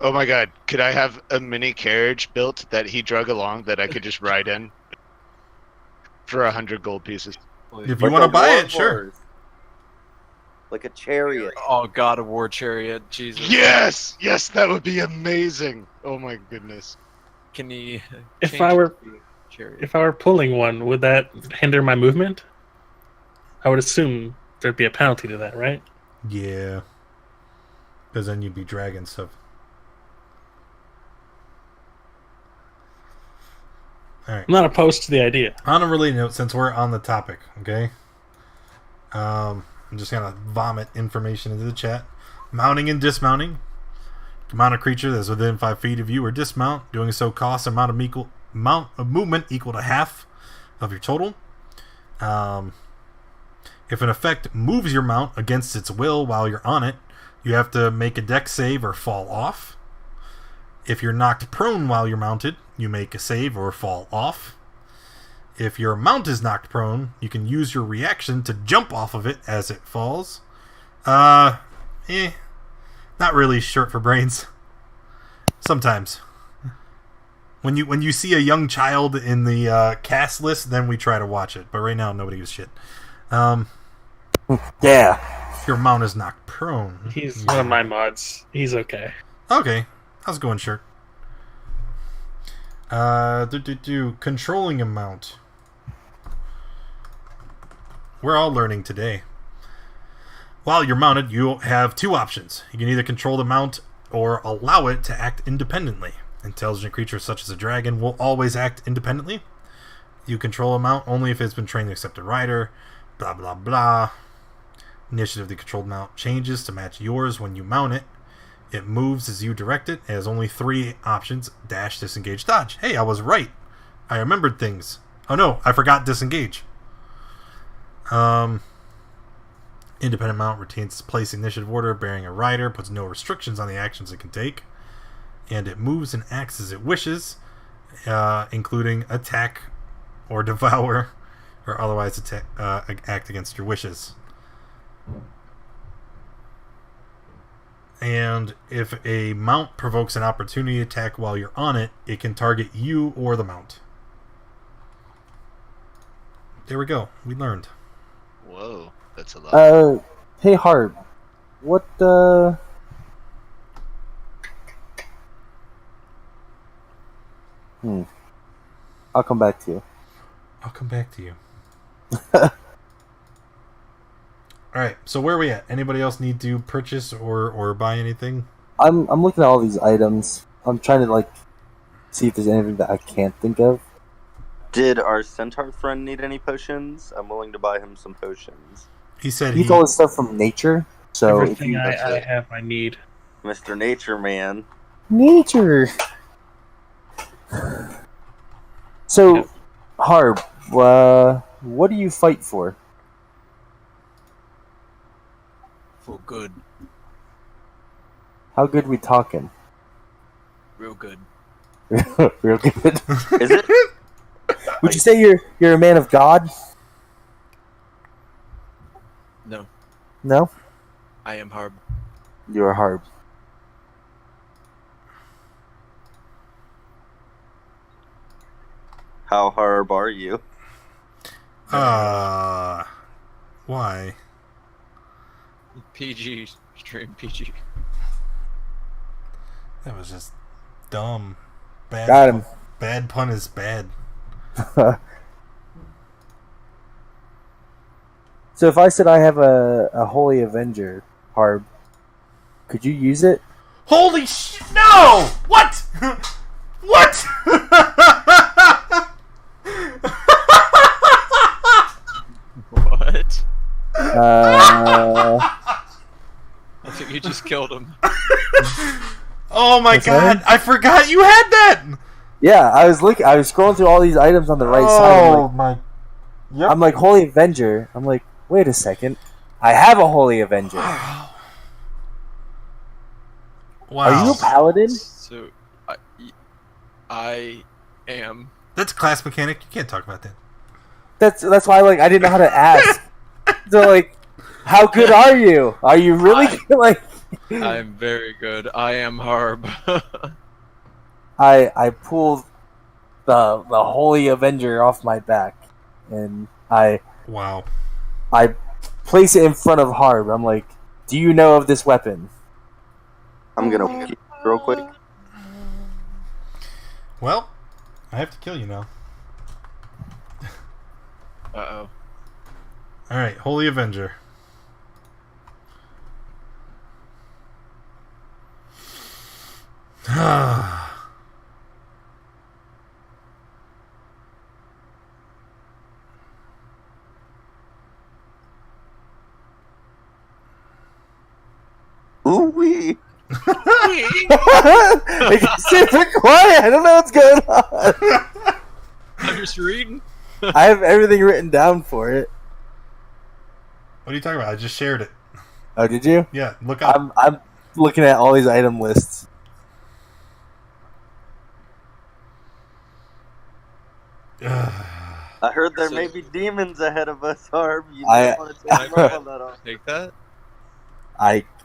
Oh my god, could I have a mini carriage built that he drug along that I could just ride in for 100 gold pieces? if you want to buy it, sure. Like a chariot. Oh, God of War chariot, Jesus. Yes, yes, that would be amazing. Oh my goodness. Can he? If change I were- the chariot? If I were pulling one, would that hinder my movement? I would assume there'd be a penalty to that, right? Yeah, because then you'd be dragging stuff. All right. I'm not opposed to the idea. On a related note, since we're on the topic, okay? I'm just gonna vomit information into the chat. Mounting and dismounting. Mount a creature that's within 5 feet of you or dismount. Doing so costs an amount of movement equal to half of your total. If an effect moves your mount against its will while you're on it, you have to make a dex save or fall off. If you're knocked prone while you're mounted, you make a save or fall off. If your mount is knocked prone, you can use your reaction to jump off of it as it falls. Not really short for brains. Sometimes. When you see a young child in the cast list, then we try to watch it. But right now, nobody gives a shit. Yeah. If your mount is knocked prone. He's one of my mods. He's okay. Okay. How's it going, shirt? Controlling a mount. We're all learning today. While you're mounted, you have two options. You can either control the mount or allow it to act independently. Intelligent creatures such as a dragon will always act independently. You control a mount only if it's been trained to accept a rider. Blah, blah, blah. Initiative of the controlled mount changes to match yours when you mount it. It moves as you direct it. It has only 3 options. Dash, disengage, dodge. Hey, I was right. I remembered things. Oh no, I forgot disengage. Independent mount retains its place in initiative order, bearing a rider, puts no restrictions on the actions it can take, and it moves and acts as it wishes, including attack or devour, or otherwise act against your wishes. And if a mount provokes an opportunity attack while you're on it, it can target you or the mount. there we go. We learned. Whoa, that's a lot. Hey Harb, what I'll come back to you. I'll come back to you. Alright, so where are we at? Anybody else need to purchase or buy anything? I'm looking at all these items. I'm trying to see if there's anything that I can't think of. Did our centaur friend need any potions? I'm willing to buy him some potions. He said He's all this stuff from nature. So if Everything you I have, I need. Mr. Nature Man. nature. So, Harb, what do you fight for? For good. How good we talking? Real good. Real good. Is it? Would you say you're a man of God? No. No? I am Harb. You're a Harb. How Harb are you? Why? PG. Stream PG. That was just dumb. Bad Got him. Bad pun is bad. So if I said I have a Holy Avenger, Harb, could you use it? Holy no! What? What? What? Uh, I think you just killed him. Oh my What's god! that? I forgot you had that. yeah, I was scrolling through all these items on the right side. Oh my! Yep. I'm like Holy Avenger. I'm like, wait a second, I have a Holy Avenger. Wow. Are you a paladin? So, I am. That's a class mechanic. You can't talk about that. That's why I didn't know how to ask. So how good are you? Are you really good? I'm very good. I am Harb. I pulled the Holy Avenger off my back, and Wow. I place it in front of Harb. I'm like, do you know of this weapon? I'm gonna peek real quick. Well, I have to kill you now. Uh-oh. Alright, Holy Avenger. Ooh wee. Super quiet. I don't know what's going on. I'm just reading. I have everything written down for it. What are you talking about? I just shared it. Oh, did you? Yeah, look up. I'm looking at all these item lists. I heard there may be demons ahead of us, Harb. You I- might want to take note on that. Take that.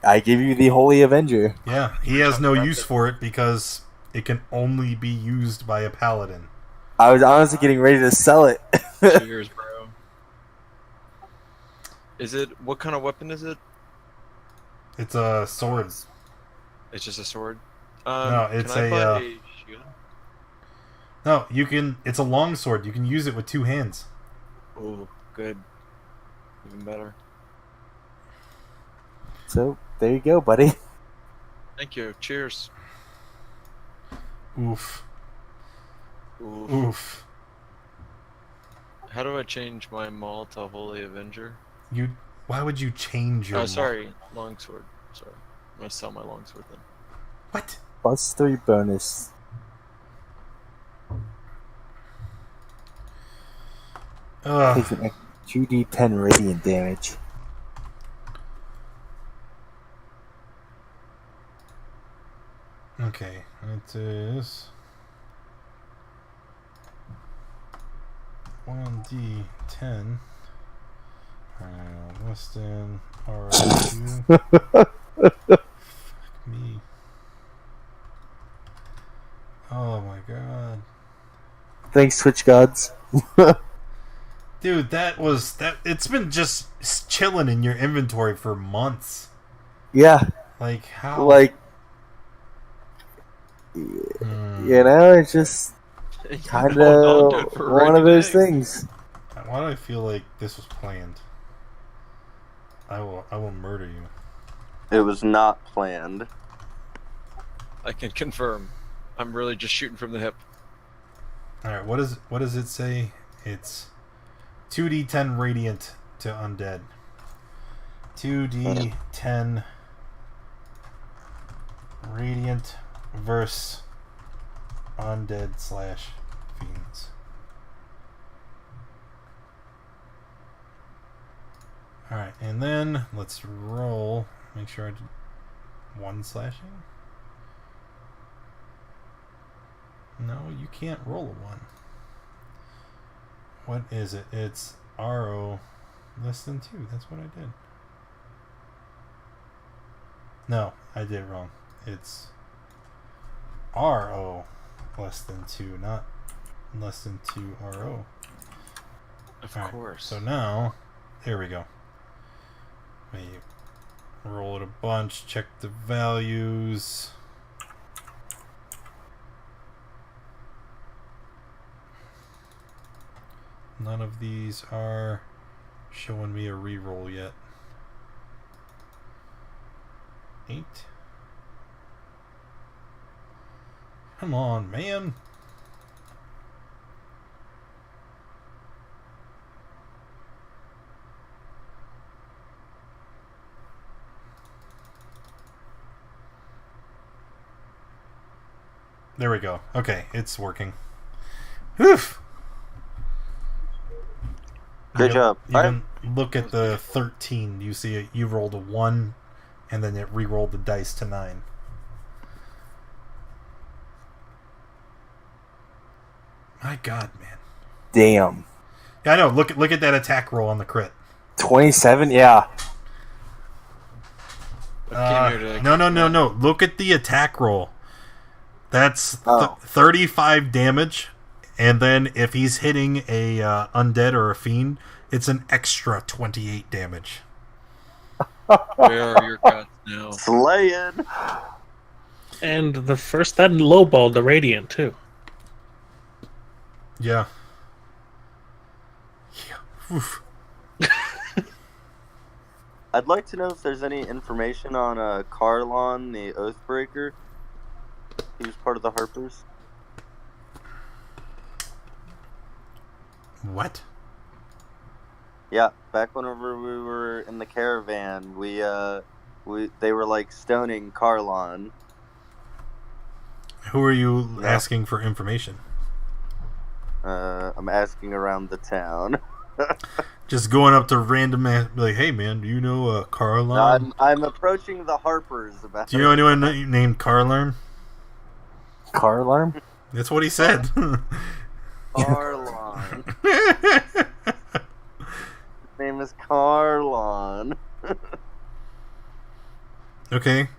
I give you the Holy Avenger. Yeah, he has no use for it because it can only be used by a paladin. I was honestly getting ready to sell it. Cheers, bro. Is it? What kind of weapon is it? It's swords. It's just a sword. No, it's can I buy a shield? No, you can. It's a long sword. You can use it with two hands. Oh, good. Even better. So there you go, buddy. Thank you. Cheers. Oof. Oof. Oof. How do I change my maul to Holy Avenger? Why would you change your? Oh, sorry. Longsword. Sorry. I'm gonna sell my longsword then. What? +3 bonus. Takes an 2d10 radiant damage. Okay, it is 1d10. Weston, R2. Fuck me. Oh my god. Thanks, Twitch gods. Dude, that. It's been just chilling in your inventory for months. Yeah, Like how? like it's just kind Holding on to of it for a one of rainy those day. things. Why do I feel like this was planned? I will murder you. It was not planned. I can confirm. I'm really just shooting from the hip. All right, what does it say? It's 2d10 radiant to undead. 2d10 radiant versus undead / fiends. All right, and then let's roll. Make sure I did 1 slashing. No, you can't roll a 1. What is it? It's RO less than 2. That's what I did. No, I did it wrong. It's RO less than 2, not less than 2 RO. Of All right, course. so now, there we go. We roll it a bunch, check the values. None of these are showing me a reroll yet. 8. Come on, man. There we go. Okay, it's working. Oof. Good job. Even look at the 13. You see it. You rolled a 1, and then it re-rolled the dice to 9. My God, man. Damn. Yeah, I know. Look at that attack roll on the crit. 27? Yeah. I came here to No. Look at the attack roll. That's 35 damage, and then if he's hitting a undead or a fiend, it's an extra 28 damage. Where are your gods now? Slaying. And that lowballed the radiant too. Yeah. Oof. I'd like to know if there's any information on Carlon, the Oathbreaker. He was part of the Harpers. What? Yeah, back whenever we were in the caravan, they were like stoning Carlon. Who are you asking for information? I'm asking around the town. Just going up to random man, like, hey man, do you know Carlon? I'm approaching the Harpers about. Do you know anyone named Carlon? Car alarm? That's what he said. Carlon. His name is Carlon. Okay.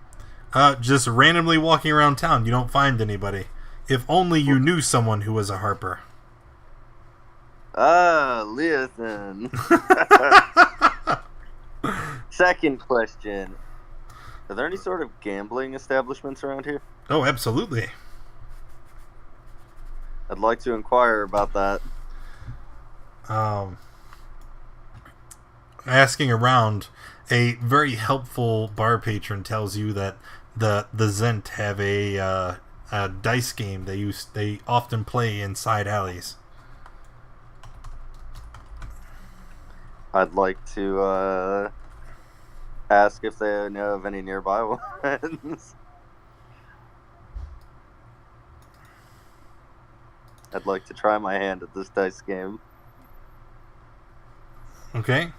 Just randomly walking around town, you don't find anybody. If only you knew someone who was a harper. Listen. Second question. Are there any sort of gambling establishments around here? Oh, absolutely. I'd like to inquire about that. Asking around, a very helpful bar patron tells you that the Zent have a dice game they often play in side alleys. I'd like to ask if they know of any nearby ones. I'd like to try my hand at this dice game. Okay.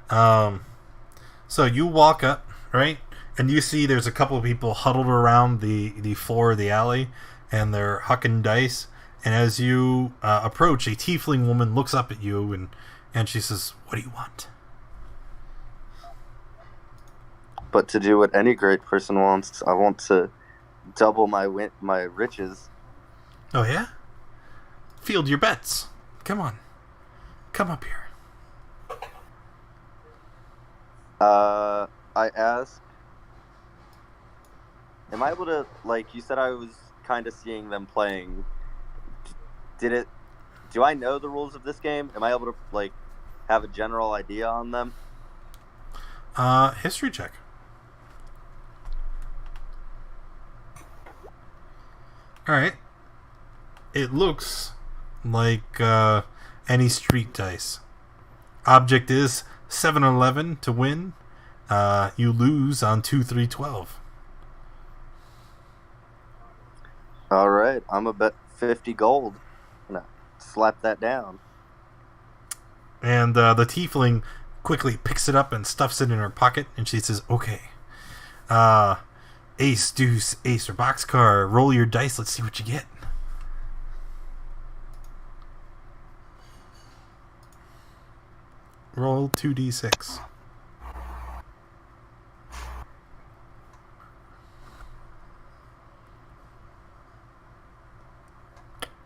So you walk up, right? And you see there's a couple of people huddled around the floor of the alley, and they're hucking dice. And as you approach, a tiefling woman looks up at you, and she says, "What do you want?" But to do what any great person wants, I want to double my riches. Oh, yeah? Field your bets. Come on. come up here. I ask, am I able to, like, you said I was kind of seeing them playing. Do I know the rules of this game? Am I able to, like, have a general idea on them? History check. Alright. It looks like any street dice. Object is 7-11 to win. You lose on 2-3-12. All right, I'm a bet 50 gold. I'm gonna slap that down. And the tiefling quickly picks it up and stuffs it in her pocket, and she says, okay. Ace, deuce, ace, or boxcar. Roll your dice. Let's see what you get. Roll 2d6.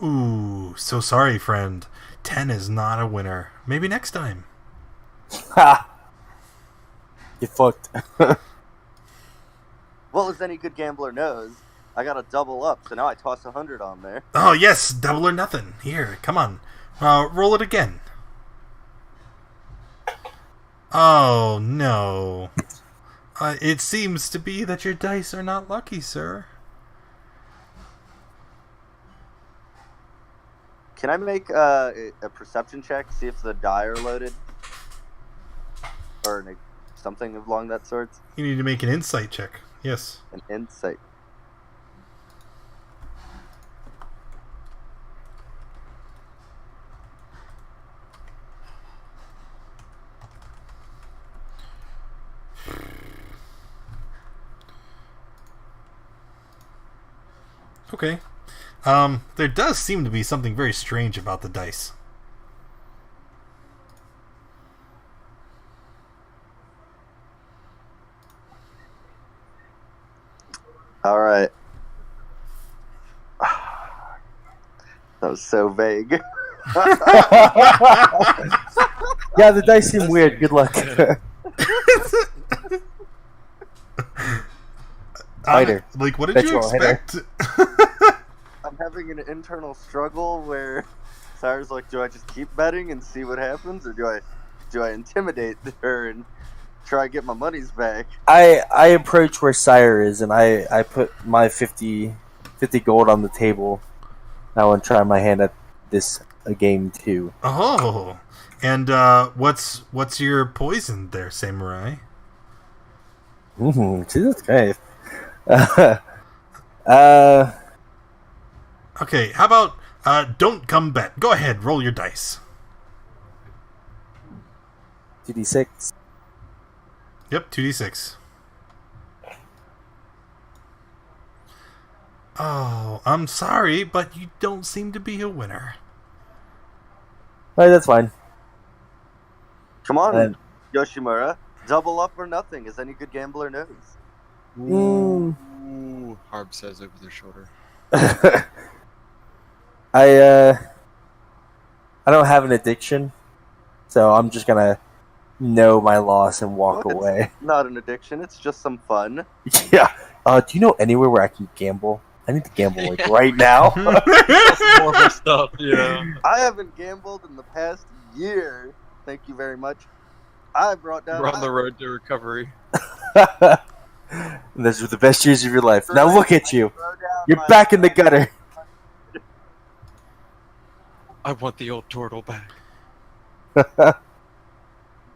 Ooh, so sorry, friend. 10 is not a winner. Maybe next time. Ha! You fucked. Well, as any good gambler knows, I got a double up, so now I toss 100 on there. Oh, yes, double or nothing. Here, come on. Roll it again. Oh, no. It seems to be that your dice are not lucky, sir. Can I make a perception check, see if the die are loaded? Or something along that sort? You need to make an insight check. Yes. An insight. Okay. There does seem to be something very strange about the dice. All right. That was so vague. Yeah, the dice seem weird. Good luck. Fighter. Like, what did Bet you you won't hit expect? I'm having an internal struggle where Sire's like, do I just keep betting and see what happens, or do I intimidate her and try to get my money's back? I approach where Sire is, and I put my 50 gold on the table. I want to try my hand at this game too. Oh, and what's your poison there, Samurai? Jesus Christ. Okay, how about don't come bet. Go ahead, roll your dice. 2d6. Yep, 2d6. Oh, I'm sorry, but you don't seem to be a winner. Alright, that's fine. Come on, And- Yoshimura. Double up or nothing, as any good gambler knows. Ooh, Harb says over their shoulder. I don't have an addiction, so I'm just gonna know my loss and walk Well, away. It's not an addiction, it's just some fun. Yeah. Do you know anywhere where I can gamble? I need to gamble like right now. More stuff, yeah. I haven't gambled in the past year. Thank you very much. I brought down. We're on the road to recovery. Those were the best years of your life. Now look at you. Throw down You're my- back in the gutter. I want the old turtle back.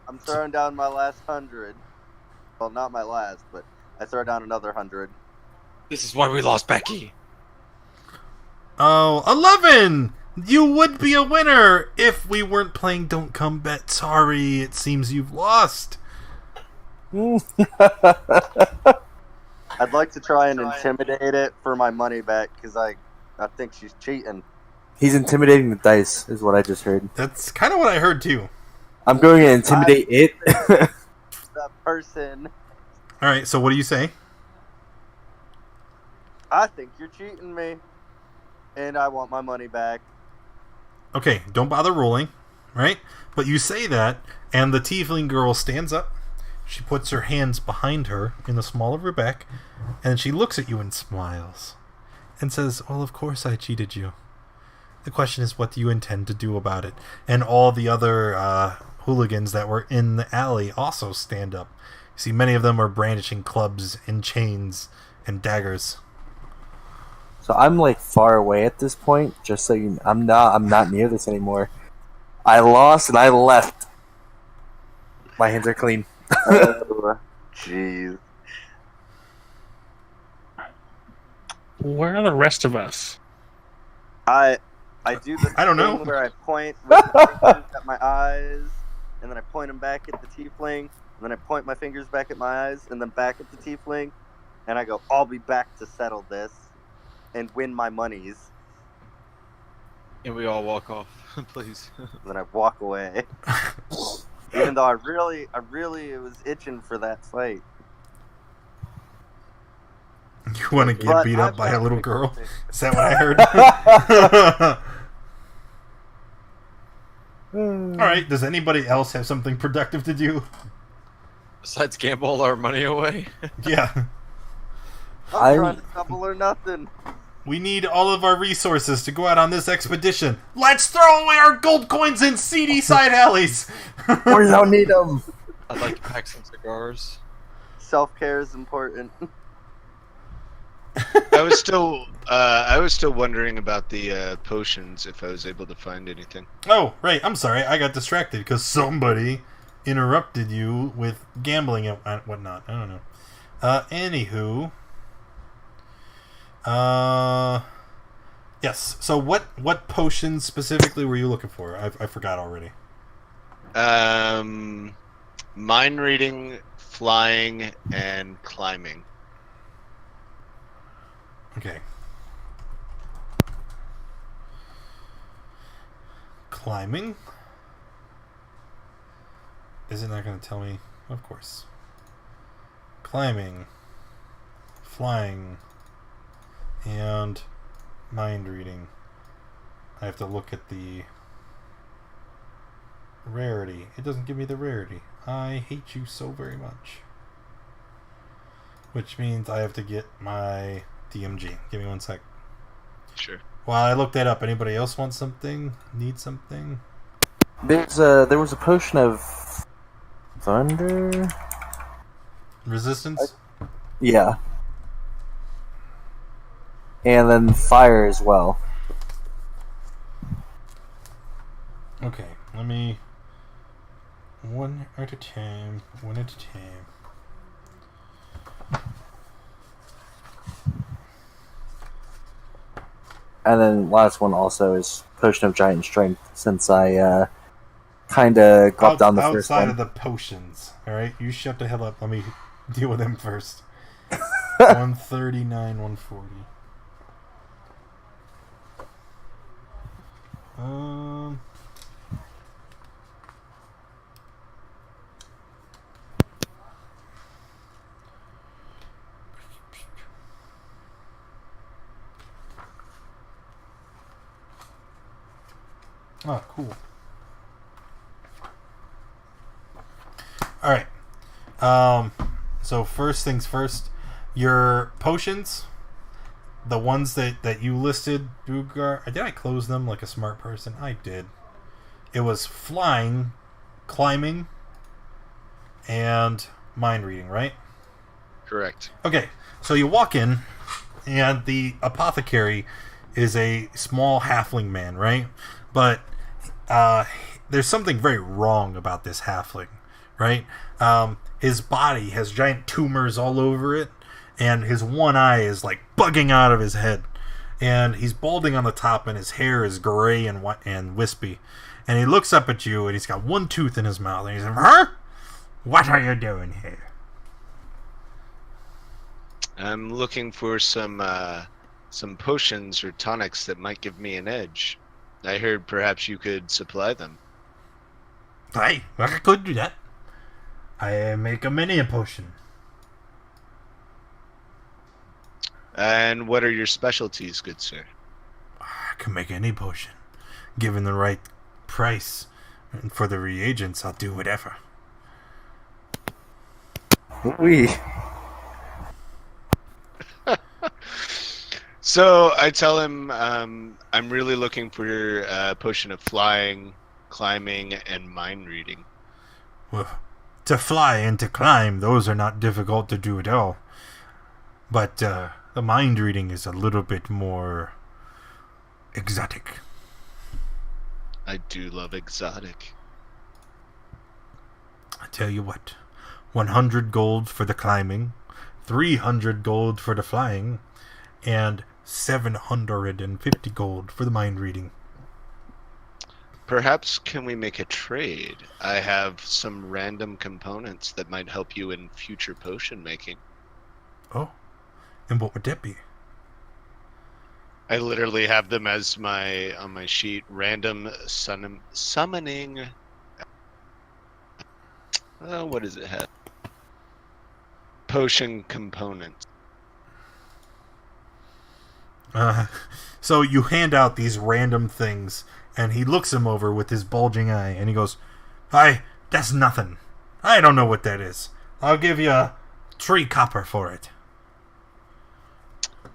I'm throwing down my last 100. Well, not my last, but I throw down another 100. This is why we lost Becky. Oh, 11! You would be a winner if we weren't playing Don't Come Bet. Sorry, it seems you've lost. I'd like to try and intimidate it for my money back because I think she's cheating. He's intimidating the dice, is what I just heard. That's kind of what I heard too. I'm going to intimidate it. That person. All right, so what do you say? I think you're cheating me, and I want my money back. Okay, don't bother rolling. right? But you say that, and the tiefling girl stands up. She puts her hands behind her in the small of her back, and she looks at you and smiles and says, well, of course I cheated you. The question is, what do you intend to do about it? And all the other hooligans that were in the alley also stand up. You see, many of them are brandishing clubs and chains and daggers. So I'm like far away at this point, just so you I'm not near this anymore. I lost and I left. My hands are clean. Oh, jeez. Where are the rest of us? I do the I don't thing know. where I point with my fingers at my eyes, and then I point them back at the tiefling, and then I point my fingers back at my eyes, and then back at the tiefling, and I go, I'll be back to settle this and win my monies. And we all walk off, please. And then I walk away. Even though I really was itching for that fight. You want to get But beat up I've by a got little big girl? things. Is that what I heard? Alright, does anybody else have something productive to do? Besides gamble all our money away. Yeah. I'm trying to double or nothing. We need all of our resources to go out on this expedition. Let's throw away our gold coins in seedy side alleys! We don't need them. I'd like to pack some cigars. Self-care is important. I was still wondering about the potions, if I was able to find anything. Oh, right, I'm sorry, I got distracted because somebody interrupted you with gambling and whatnot. I don't know. Anywho. Yes, so what potions specifically were you looking for? I forgot already. Mind reading, flying, and climbing. Okay. Climbing? Is it not going to tell me? Of course. Climbing, flying, and mind reading. I have to look at the rarity. It doesn't give me the rarity. I hate you so very much. Which means I have to get my DMG. Give me one sec. Sure. While I look that up, anybody else want something? Need something? There was a potion of thunder. Resistance? Yeah. And then fire as well. Okay, let me... One at a time. And then last one also is potion of giant strength, since I kind of got down the first outside one. of the potions. Alright, you shut the hell up. Let me deal with them first. 139, 140. Oh, cool. Alright. So first things first, your potions, the ones that you listed, Bugar, did I close them like a smart person? I did. It was flying, climbing, and mind reading, right? Correct. Okay, so you walk in, and the apothecary is a small halfling man, right? But there's something very wrong about this halfling, right? His body has giant tumors all over it, and his one eye is like bugging out of his head, and he's balding on the top, and his hair is gray and wispy, and he looks up at you, and he's got one tooth in his mouth, and he's like, "Huh? What are you doing here?" I'm looking for some potions or tonics that might give me an edge. I heard perhaps you could supply them. Hey, I could do that. I make a mini potion. And what are your specialties, good sir? I can make any potion, given the right price. And for the reagents, I'll do whatever. We. So I tell him I'm really looking for a potion of flying, climbing, and mind reading. Well, to fly and to climb, those are not difficult to do at all. But the mind reading is a little bit more exotic. I do love exotic. I tell you what, 100 gold for the climbing, 300 gold for the flying, and 750 gold for the mind reading. Perhaps can we make a trade? I have some random components that might help you in future potion making. Oh, and what would that be? I literally have them as on my sheet. Random summoning. What does it have? Potion components. So you hand out these random things, and he looks him over with his bulging eye, and he goes, that's nothing. I don't know what that is. I'll give you 3 copper for it.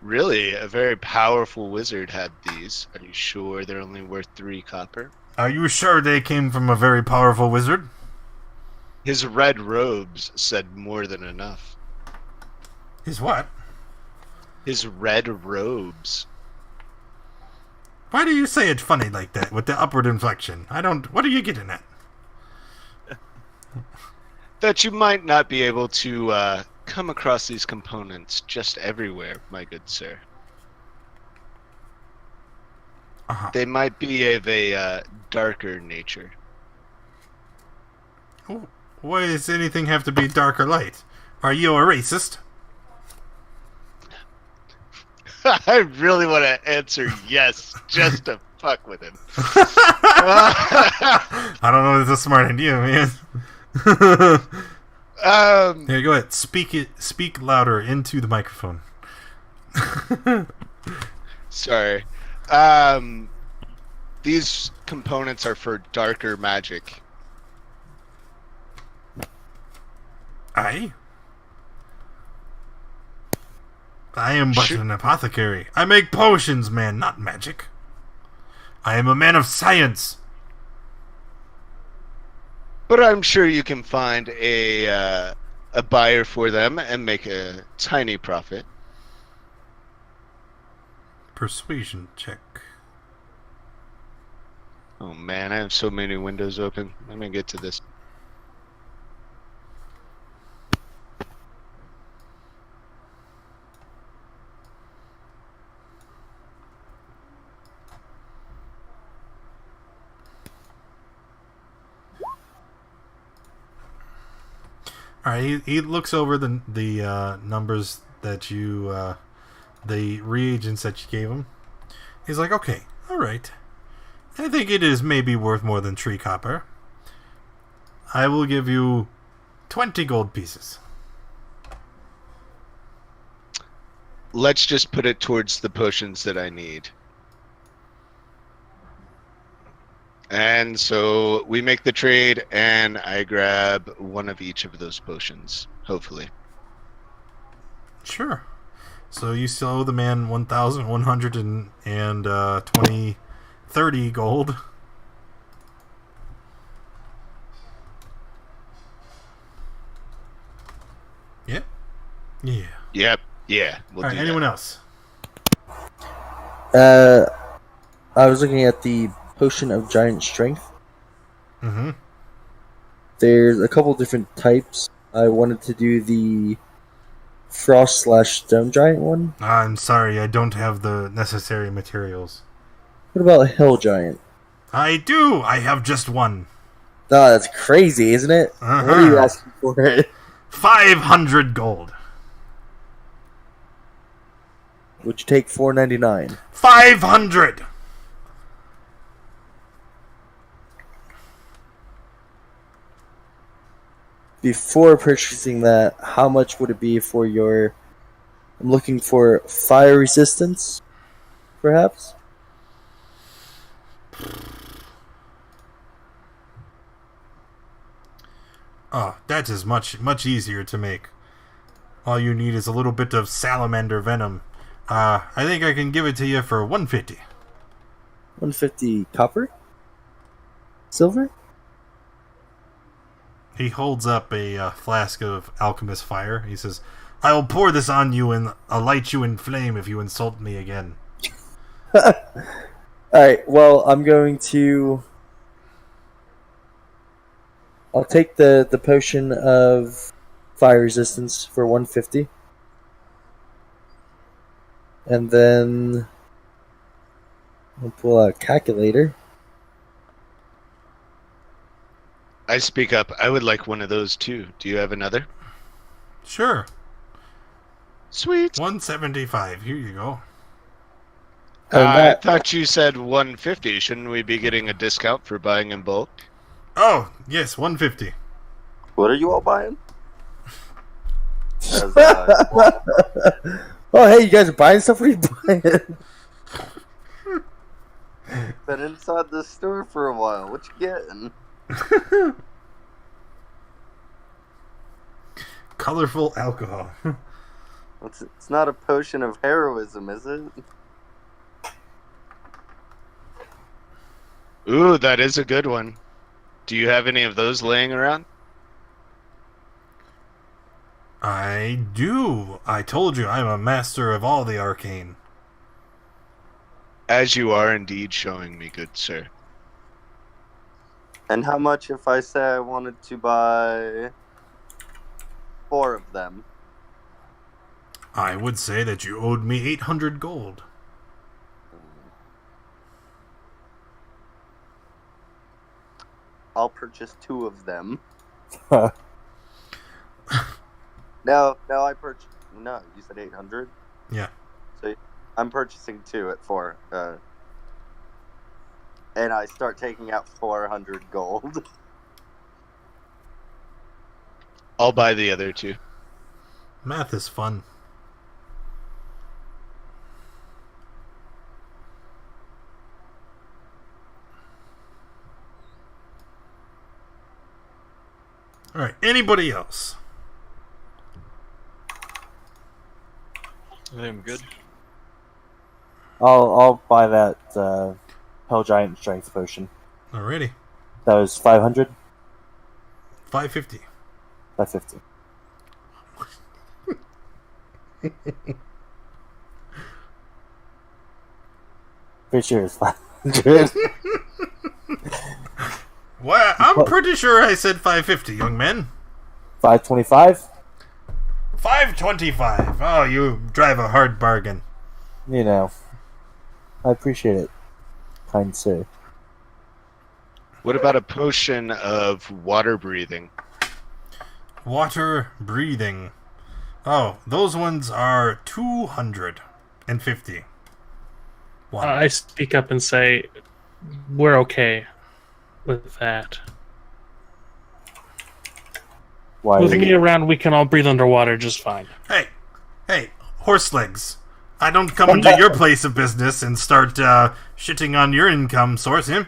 Really? A very powerful wizard had these. Are you sure they're only worth 3 copper? Are you sure they came from a very powerful wizard? His red robes said more than enough. His what? His red robes. Why do you say it funny like that, with the upward inflection? What are you getting at? That you might not be able to come across these components just everywhere, my good sir. Uh-huh. They might be of a darker nature. Why does anything have to be dark or light? Are you a racist? I really want to answer yes, just to fuck with him. I don't know if it's a smart idea, man. Here, go ahead. Speak louder into the microphone. Sorry. These components are for darker magic. I am but an apothecary. I make potions, man, not magic. I am a man of science. But I'm sure you can find a buyer for them and make a tiny profit. Persuasion check. Oh man, I have so many windows open. Let me get to this. All right, he looks over the numbers that you, the reagents that you gave him. He's like, okay, all right. I think it is maybe worth more than 3 copper. I will give you 20 gold pieces. Let's just put it towards the potions that I need. And so we make the trade, and I grab one of each of those potions, hopefully. Sure. So you still owe the man 1,120, 30 gold. Yep. Yeah. Yep. Yeah. All right. Anyone else? I was looking at the potion of giant strength. Mm-hmm. There's a couple different types. I wanted to do the frost/stone giant one. I'm sorry, I don't have the necessary materials. What about a hell giant? I do! I have just one. Oh, that's crazy, isn't it? Uh-huh. What are you asking for it? 500 gold. Would you take $4.99? 500! Before purchasing that, how much would it be for your... I'm looking for fire resistance, perhaps? Oh, that is much easier to make. All you need is a little bit of salamander venom. I think I can give it to you for 150. 150 copper? Silver? He holds up a flask of alchemist fire. He says, I will pour this on you and I'll light you in flame if you insult me again. Alright, well, I'm going to... I'll take the potion of fire resistance for 150. And then... I'll pull out a calculator. I speak up. I would like one of those too. Do you have another? Sure. Sweet. 175. Here you go. I thought you said 150. Shouldn't we be getting a discount for buying in bulk? Oh, yes, 150. What are you all buying? As, Oh, hey, you guys are buying stuff? What are you buying? been inside the store for a while. What you getting? Colorful alcohol. It's not a potion of heroism, is it? Ooh, that is a good one. Do you have any of those laying around? I do. I told you I'm a master of all the arcane. As you are indeed showing me, good sir. And how much if I say I wanted to buy 4 of them? I would say that you owed me 800 gold. I'll purchase 2 of them. No, I purchased... No, you said 800? Yeah. So I'm purchasing 2 at 4. And I start taking out 400 gold. I'll buy the other 2. Math is fun. Alright, anybody else? I think I'm good. I'll buy that Hell Giant Strength Potion. Alrighty. That was 500? 550. 550. Pretty sure it's 500. Well, I'm pretty sure I said 550, young man. 525? 525. Oh, you drive a hard bargain. You know. I appreciate it, kind sir. What about a potion of water breathing? Water breathing. Oh, those ones are 250. One. I speak up and say, we're okay with that. Why? With me around, we can all breathe underwater just fine. Hey, horse legs. I don't come into your place of business and start shitting on your income source, him.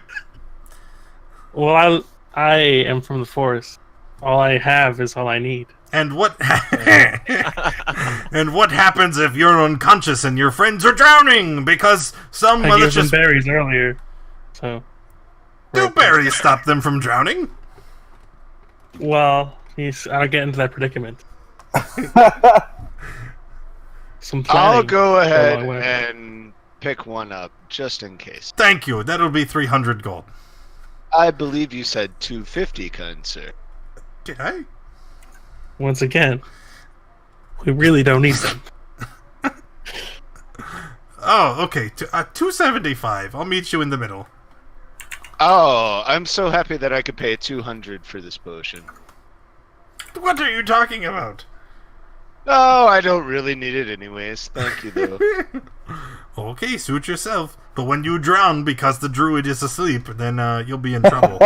Well, I am from the forest. All I have is all I need. And what and what happens if you're unconscious and your friends are drowning because some I gave them malicious berries earlier, so... do berries stop them from drowning? Well, I'll get into that predicament. Some I'll planning. go ahead Oh, I went. and pick one up, just in case. Thank you. That'll be 300 gold. I believe you said 250, kind sir. Did I? Once again, we really don't need them. Oh, okay. 275. I'll meet you in the middle. Oh, I'm so happy that I could pay 200 for this potion. What are you talking about? Oh, I don't really need it anyways. Thank you, though. Okay, suit yourself. But when you drown because the druid is asleep, then you'll be in trouble.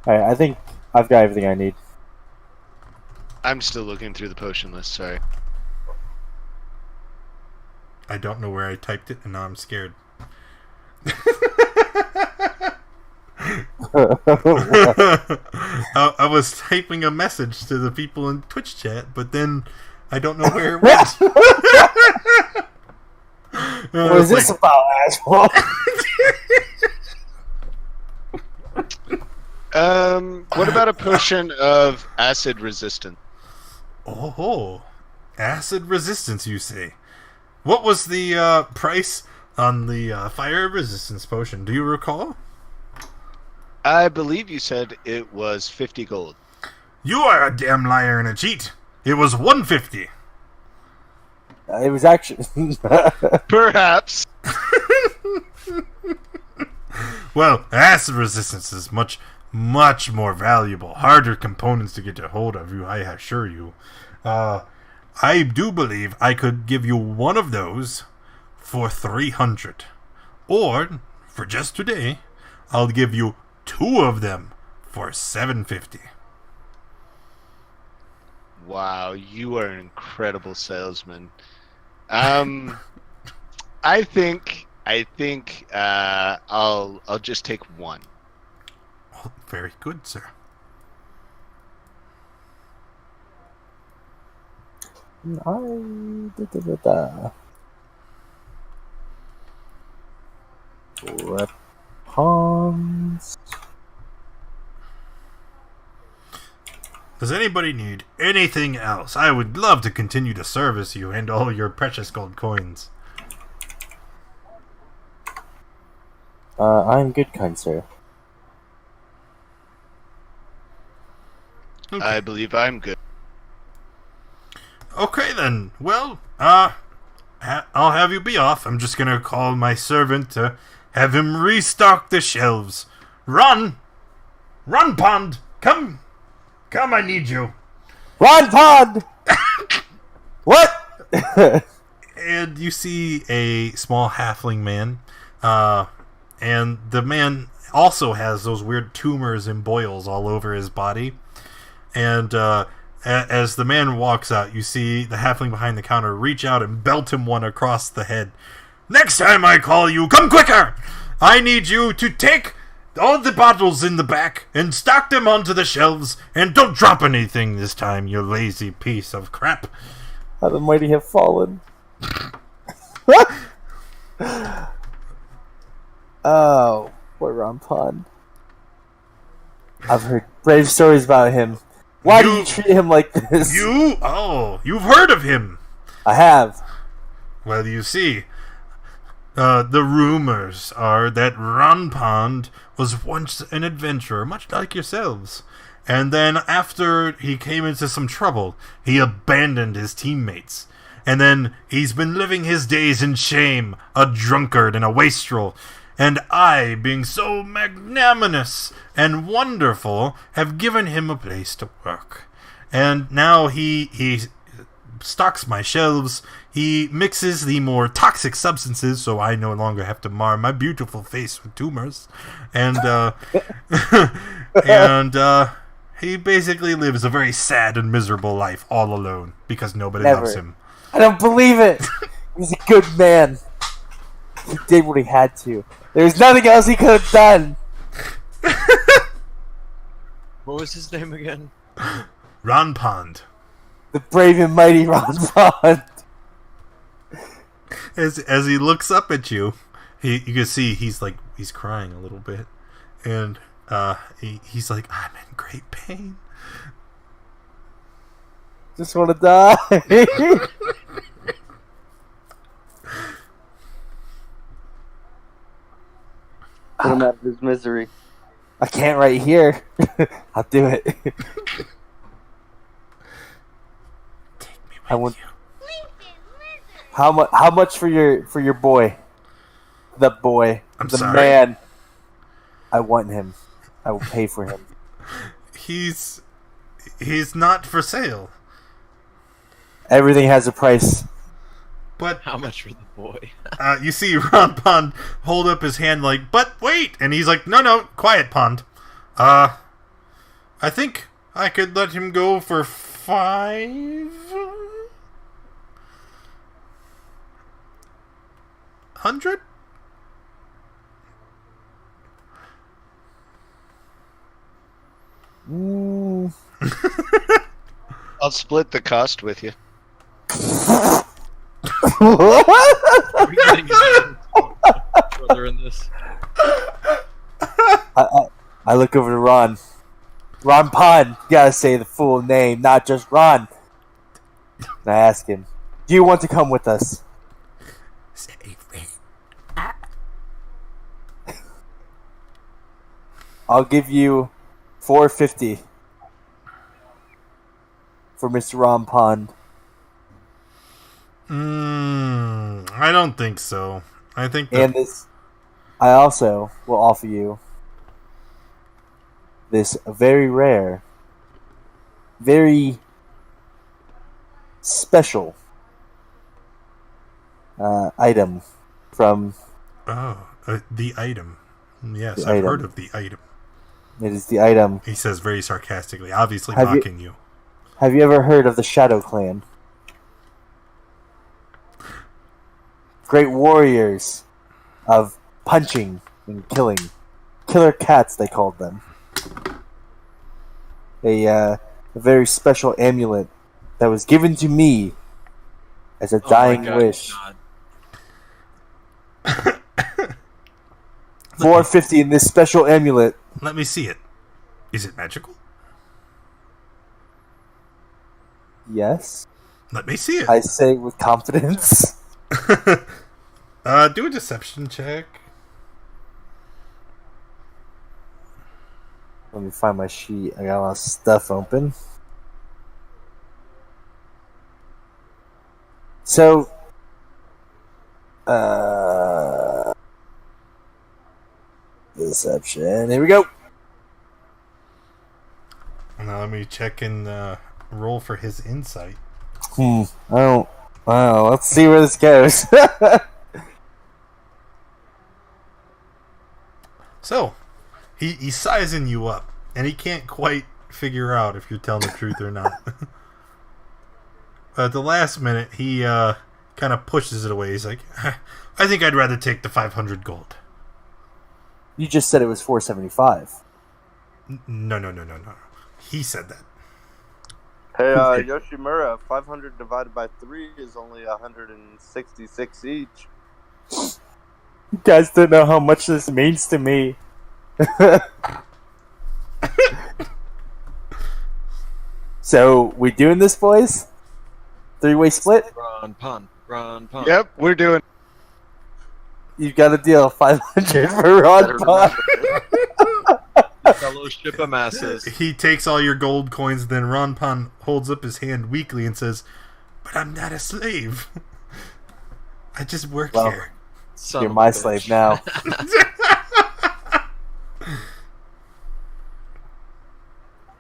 Alright, I think I've got everything I need. I'm still looking through the potion list. Sorry. I don't know where I typed it, and now I'm scared. I was typing a message to the people in Twitch chat, but then I don't know where it went. What is this about, asshole? What about a potion of acid resistance? Oh, acid resistance, you say? What was the price on the fire resistance potion? Do you recall? I believe you said it was 50 gold. You are a damn liar and a cheat. It was 150. It was actually... Perhaps. Well, acid resistance is much more valuable. Harder components to get a hold of, I assure you. I do believe I could give you one of those for 300. Or, for just today, I'll give you 2 of them for 750. Wow, you are an incredible salesman. I think I'll just take 1. Well, very good, sir. Weapons. Does anybody need anything else? I would love to continue to service you and all your precious gold coins. I'm good, kind sir. Okay. I believe I'm good. Okay then. Well, I'll have you be off. I'm just gonna call my servant to have him restock the shelves. Run! Run, Pond! Come, I need you. Run, Pond! What? And you see a small halfling man, and the man also has those weird tumors and boils all over his body. And as the man walks out, you see the halfling behind the counter reach out and belt him one across the head. Next time I call you, come quicker! I need you to take all the bottles in the back and stock them onto the shelves, and don't drop anything this time, you lazy piece of crap. How the mighty have fallen. Oh, poor Ron Pond. I've heard brave stories about him. Why do you treat him like this? You've heard of him. I have. Well, you see, the rumors are that Ron Pond was once an adventurer, much like yourselves. And then after he came into some trouble, he abandoned his teammates. And then he's been living his days in shame, a drunkard and a wastrel. And I, being so magnanimous and wonderful, have given him a place to work. And now he stocks my shelves. He mixes the more toxic substances, so I no longer have to mar my beautiful face with tumors. And he basically lives a very sad and miserable life all alone because nobody loves him. I don't believe it. He's a good man. He did what he had to. There's nothing else he could have done. What was his name again? Ron Pond. The brave and mighty Ron Pond. As he looks up at you, you can see he's crying a little bit, and he's like, I'm in great pain. Just want to die. Put him out of his misery. I can't right here. I'll do it. Take me I with want. you. How much for your boy? The boy. I'm the sorry. man. I want him. I will pay for him. He's not for sale. Everything has a price. But How much for the boy? you see Ron Pond hold up his hand like, but wait! And he's like, no, quiet, Pond. I think I could let him go for 500. I'll split the cost with you. Are we getting further in this? I look over to Ron. Ron Pond, you gotta say the full name, not just Ron. And I ask him, do you want to come with us? I'll give you $450 for Mr. Ron Pond. I don't think so. I think And I also will offer you this very rare, very special item from... the item. Yes, The I've item. heard of the item. It is the item. He says very sarcastically, obviously Have you- mocking you. Have you ever heard of the Shadow Clan? Great warriors of punching and killing. Killer cats, they called them. A very special amulet that was given to me as a dying God, wish. God. $450 in this special amulet. Let me see it. Is it magical? Yes, Let me see it. I say with confidence. Do a deception check. Let me find my sheet. I got a lot of stuff open. So, deception. Here we go. Now let me check and roll for his insight. I don't. Wow. Let's see where this goes. So, he's sizing you up, and he can't quite figure out if you're telling the truth or not. But at the last minute, he kind of pushes it away. He's like, I think I'd rather take the 500 gold. You just said it was $475. No. He said that. Hey, Yoshimura, 500 divided by 3 is only 166 each. You guys don't know how much this means to me. So, we doing this, boys? 3-way split? Run, pun. Yep, we're doing. You got a deal. 500 for Ron Pond. Fellowship of masses. He takes all your gold coins, then Ron Pon holds up his hand weakly and says, "But I'm not a slave. I just work Well, here." Son You're of my a bitch. slave now.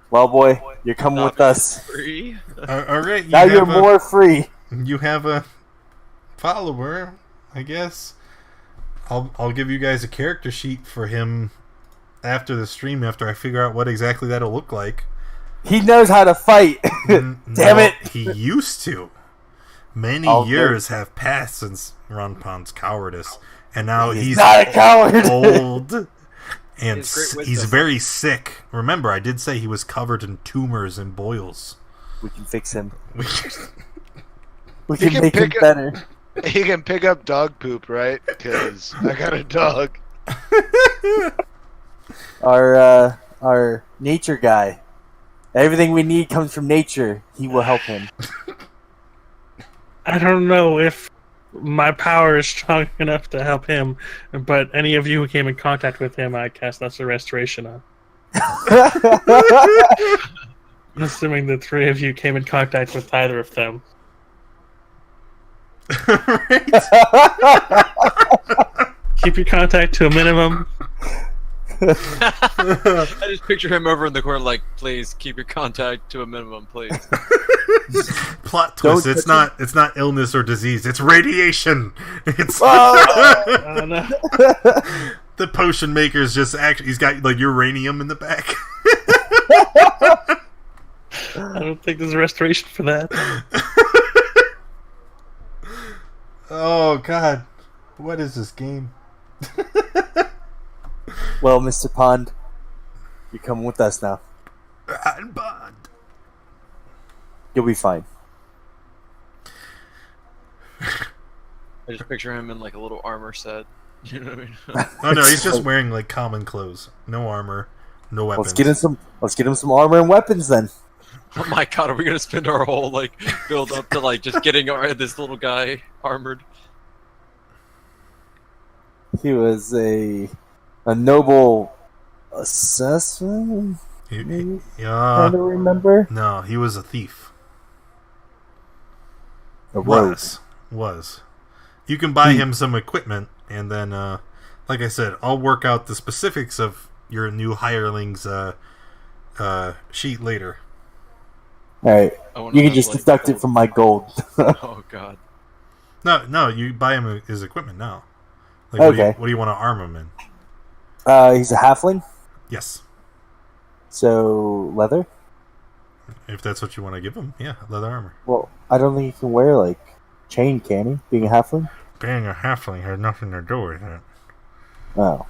Well, boy, you're coming with us. Free? All right, Now you're more free. You have a follower, I guess. I'll give you guys a character sheet for him after the stream, after I figure out what exactly that'll look like. He knows how to fight. Damn it. He used to. Many Oh, years have passed since Ron Pon's cowardice, and now he's not a coward. old, and He's great with he's them. very sick. Remember, I did say he was covered in tumors and boils. We can fix him. We We He can can make him pick better. He can pick up dog poop, right? Because I got a dog. Our nature guy. Everything we need comes from nature. He will help him. I don't know if my power is strong enough to help him, but any of you who came in contact with him, I cast Lesser Restoration on. I'm assuming the 3 of you came in contact with either of them. Keep your contact to a minimum. I just picture him over in the corner like, please keep your contact to a minimum, please. Plot Don't twist: touch it's not illness or disease. It's radiation. It's Oh, no. the potion maker's just actually he's got like uranium in the back. I don't think there's a restoration for that. Oh God, what is this game? Well, Mr. Pond, you're coming with us now. And Bond. You'll be fine. I just picture him in like a little armor set. You know what I mean? Oh no, he's just wearing like common clothes, no armor, no weapons. Let's get him some armor and weapons then. Oh my god, are we gonna spend our whole like build up to like just getting this little guy armored? He was a noble assassin. I don't remember. No, he was a thief. A rogue. Was. You can buy him some equipment, and then, like I said, I'll work out the specifics of your new hireling's sheet later. Alright. You can just deduct it from my gold. Oh god. No, you buy him his equipment now. Like, okay. What do you want to arm him in? He's a halfling? Yes. So, leather? If that's what you want to give him, yeah, leather armor. Well, I don't think he can wear, like, chain, can he? Being a halfling? Being a halfling had nothing to do with it. Oh.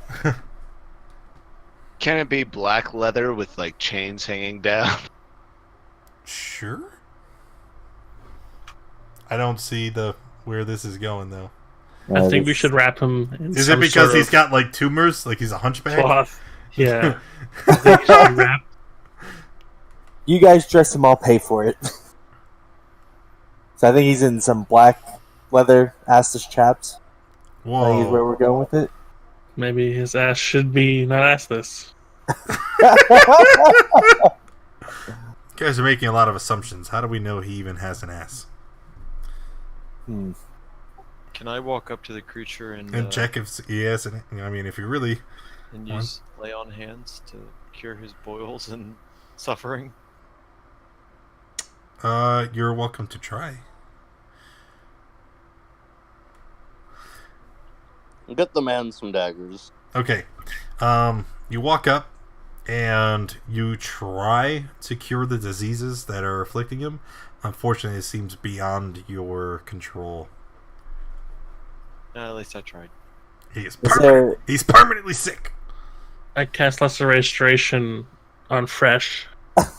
Can it be black leather with like chains hanging down? Sure. I don't see where this is going though. I think we should wrap him in Is some it because sort he's of got like tumors? Like he's a hunchback? cloth. Yeah. I think he should be wrapped. You guys dress him, I'll pay for it. So I think he's in some black leather assless chaps. Whoa. I think is where we're going with it. Maybe his ass should be not assless. You guys are making a lot of assumptions. How do we know he even has an ass? Hmm. Can I walk up to the creature And check if he has an. I mean, if you really. and use lay on hands to cure his boils and suffering? You're welcome to try. Get the man some daggers. Okay. You walk up and you try to cure the diseases that are afflicting him. Unfortunately, it seems beyond your control. At least I tried. He's permanently sick. I cast Lesser Restoration on Fresh.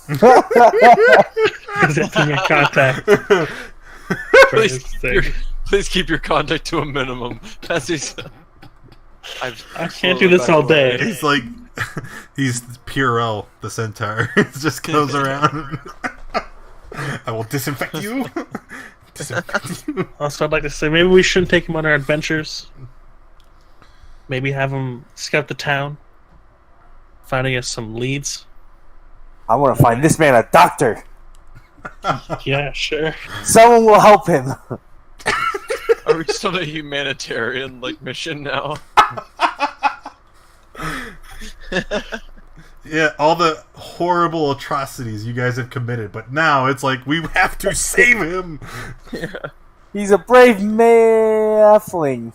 Because it's in your contact. Please keep your contact to a minimum. As he said. I can't do this all day. He's like, he's Purell, the centaur. It just goes around. I will disinfect you. Also, I'd like to say maybe we shouldn't take him on our adventures. Maybe have him scout the town, finding us some leads. I want to find this man a doctor. Yeah, sure. Someone will help him. Are we still a humanitarian mission now? Yeah, all the horrible atrocities you guys have committed, but now it's like we have to save him. Yeah. He's a brave halfling.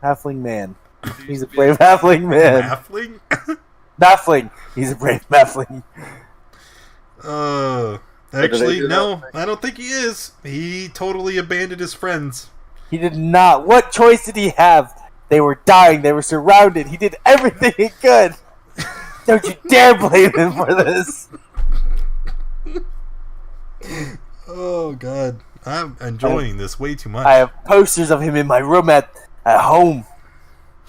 Halfling man. He's a brave halfling man. Halfling? Halfling. He's a brave halfling. Actually, no, I don't think he is. He totally abandoned his friends. He did not. What choice did he have? They were dying. They were surrounded. He did everything he could. Don't you dare blame him for this. Oh, God. I'm enjoying this way too much. I have posters of him in my room at home.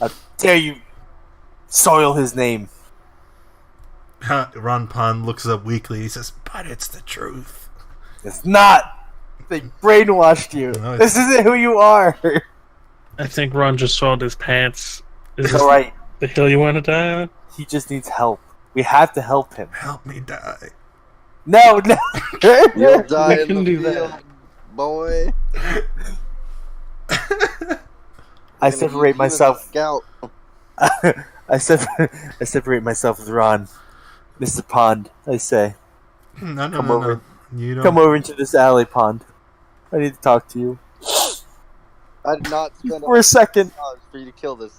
How dare you soil his name? Ron Pond looks up weakly. He says, but it's the truth. It's not. They brainwashed you. No, This isn't who you are. I think Ron just soiled his pants. Is this Alright. the hill you want to die on? He just needs help. We have to help him. Help me die. No. You'll die We in can the do field, that. boy. I separate myself. Scout. I separate myself with Ron. Mr. Pond, I say. No, Come over. No. You don't. Come over into this alley, Pond. I need to talk to you. I did not spend For a second. $100 for you to kill this.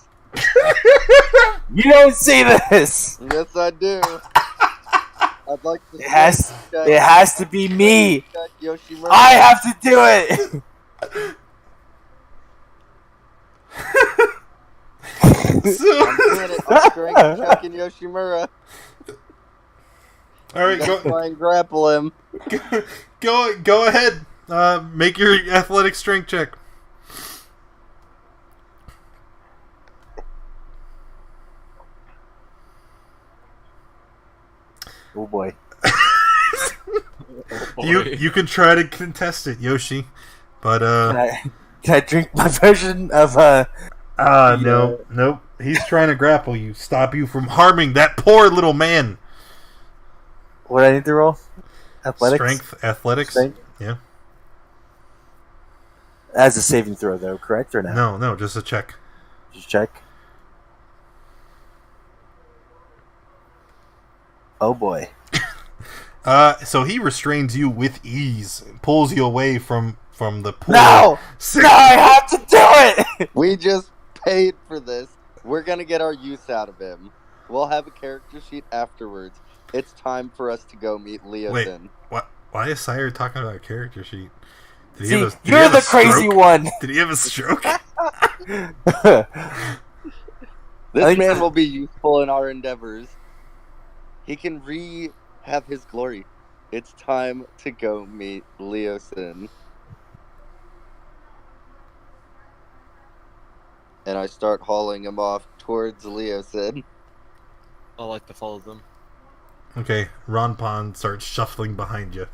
You don't see this! Yes, I do. I'd like to It has to be me. check Yoshimura. I have to do it. I'm doing it. I'm strength checking Yoshimura. All right, Try and grapple him. go ahead. Make your athletic strength check. Oh boy. You can try to contest it, Yoshi, but Can I drink my version of nope. He's trying to grapple you, stop you from harming that poor little man. What do I need to roll? Athletics? Strength, athletics. Strength? Yeah. As a saving throw, though, correct or no? No, just a check. Just check. Oh boy. So he restrains you with ease, pulls you away from the pool. No, I have to do it. We just paid for this. We're gonna get our use out of him. We'll have a character sheet afterwards. It's time for us to go meet Leosin. Wait, why is Sire talking about a character sheet? Did See, he have you're the crazy one. Did he have a stroke? This man will be useful in our endeavors. He can have his glory. It's time to go meet Leosin. And I start hauling him off towards Leosin. I like to follow them. Okay, Ron Pond starts shuffling behind you.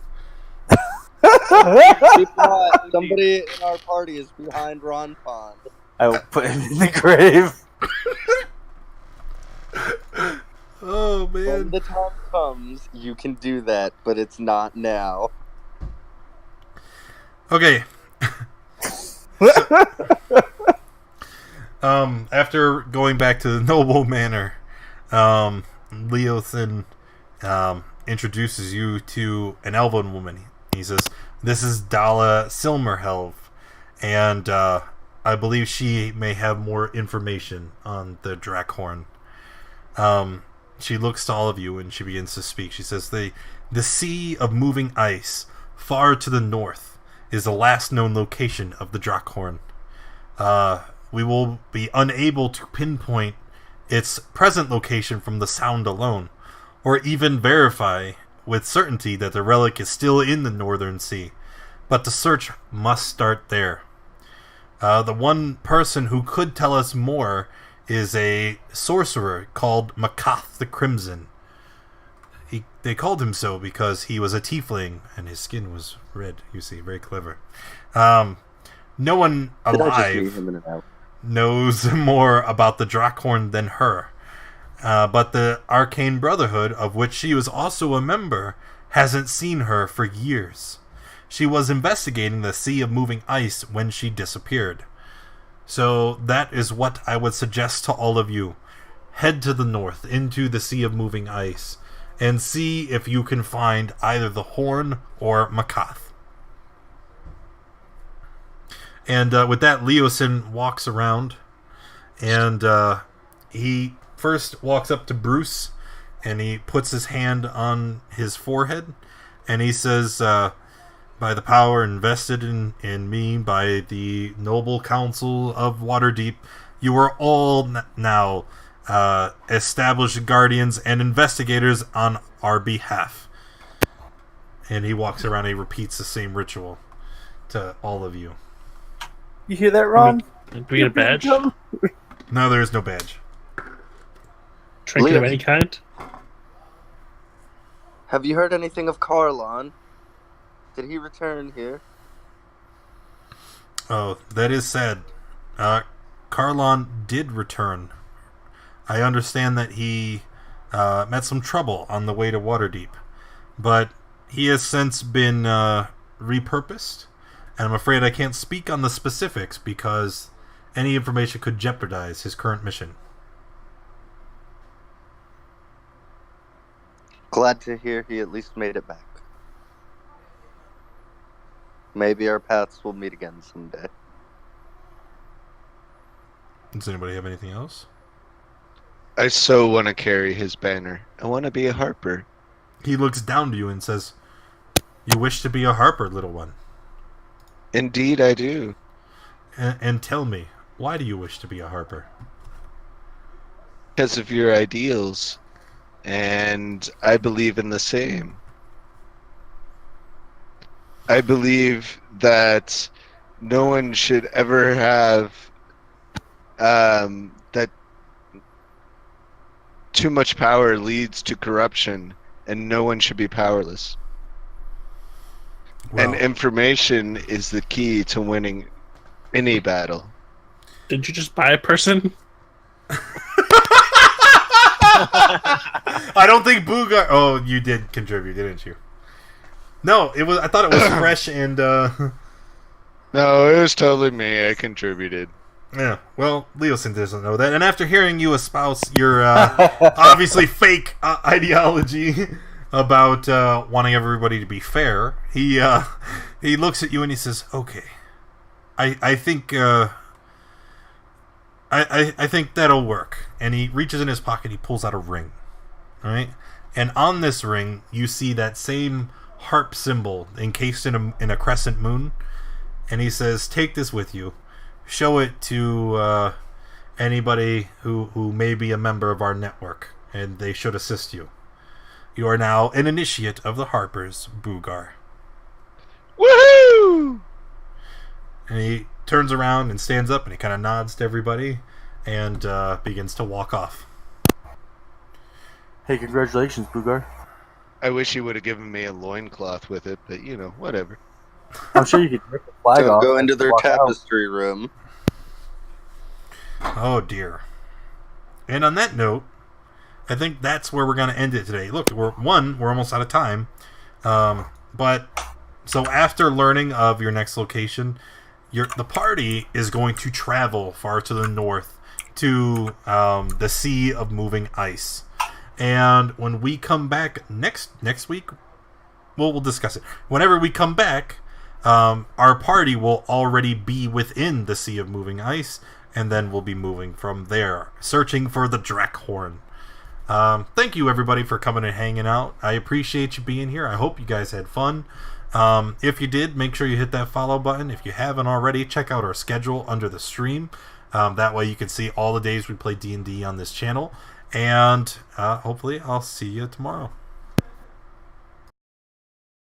Somebody in our party is behind Ron Pond. I will put him in the grave. Oh, man. When the time comes, you can do that, but it's not now. Okay. After going back to the noble manor, Leosin introduces you to an elven woman. He says, "This is Dala Silmerhelv, and I believe she may have more information on the Drakhorn." She looks to all of you and she begins to speak. She says, the Sea of Moving Ice, far to the north, is the last known location of the Drakhorn. We will be unable to pinpoint its present location from the sound alone, or even verify with certainty that the relic is still in the Northern Sea, but the search must start there. The one person who could tell us more is a sorcerer called Makath the Crimson. They called him so because he was a tiefling and his skin was red, you see, very clever. No one alive knows more about the Drakhorn than her. But the Arcane Brotherhood, of which she was also a member, hasn't seen her for years. She was investigating the Sea of Moving Ice when she disappeared. So that is what I would suggest to all of you. Head to the north, into the Sea of Moving Ice, and see if you can find either the Horn or Makath. And with that, Leosin walks around, and he first walks up to Bruce, and he puts his hand on his forehead, and he says, "By the power invested in me by the noble council of Waterdeep, you are all now established guardians and investigators on our behalf." And he walks around and he repeats the same ritual to all of you. You hear that, Ron? Do we get a badge? No, there is no badge. Trinket of any kind? Have you heard anything of Carlon? Did he return here? Oh, that is sad. Carlon did return. I understand that he met some trouble on the way to Waterdeep, but he has since been repurposed, and I'm afraid I can't speak on the specifics because any information could jeopardize his current mission. Glad to hear he at least made it back. Maybe our paths will meet again someday. Does anybody have anything else? I so want to carry his banner. I want to be a harper. he looks down to you and says, "You wish to be a harper, little one?" Indeed, I do. And tell me, why do you wish to be a harper? Because of your ideals, and I believe in the same. I believe that no one should ever have that too much power leads to corruption, and no one should be powerless. Well, And information is the key to winning any battle. Did you just buy a person? I don't think Boogar. Oh, you did contribute, didn't you? No, it was. I thought it was fresh and. No, it was totally me. I contributed. Yeah. Well, Leosin doesn't know that, and after hearing you espouse your obviously fake ideology about wanting everybody to be fair, he looks at you and he says, "Okay, I think I think that'll work." And he reaches in his pocket, he pulls out a ring. All right, and on this ring you see that same harp symbol encased in a crescent moon, and he says, "Take this with you. Show it to anybody who may be a member of our network, and they should assist you. You are now an initiate of the Harpers, Boogar." Woohoo! And he turns around and stands up and he kind of nods to everybody and begins to walk off. Hey, congratulations, Boogar. I wish he would have given me a loincloth with it, but whatever. I'm sure you could rip the flag So off. go into and their walk out. tapestry room. Oh dear. And on that note, I think that's where we're going to end it today. Look, we're almost out of time. But so after learning of your next location, the party is going to travel far to the north to the Sea of Moving Ice. And when we come back next week, we'll discuss it. Whenever we come back, our party will already be within the Sea of Moving Ice, and then we'll be moving from there, searching for the Dreckhorn. Thank you, everybody, for coming and hanging out. I appreciate you being here. I hope you guys had fun. If you did, make sure you hit that follow button. If you haven't already, check out our schedule under the stream. That way you can see all the days we play D&D on this channel. And hopefully I'll see you tomorrow.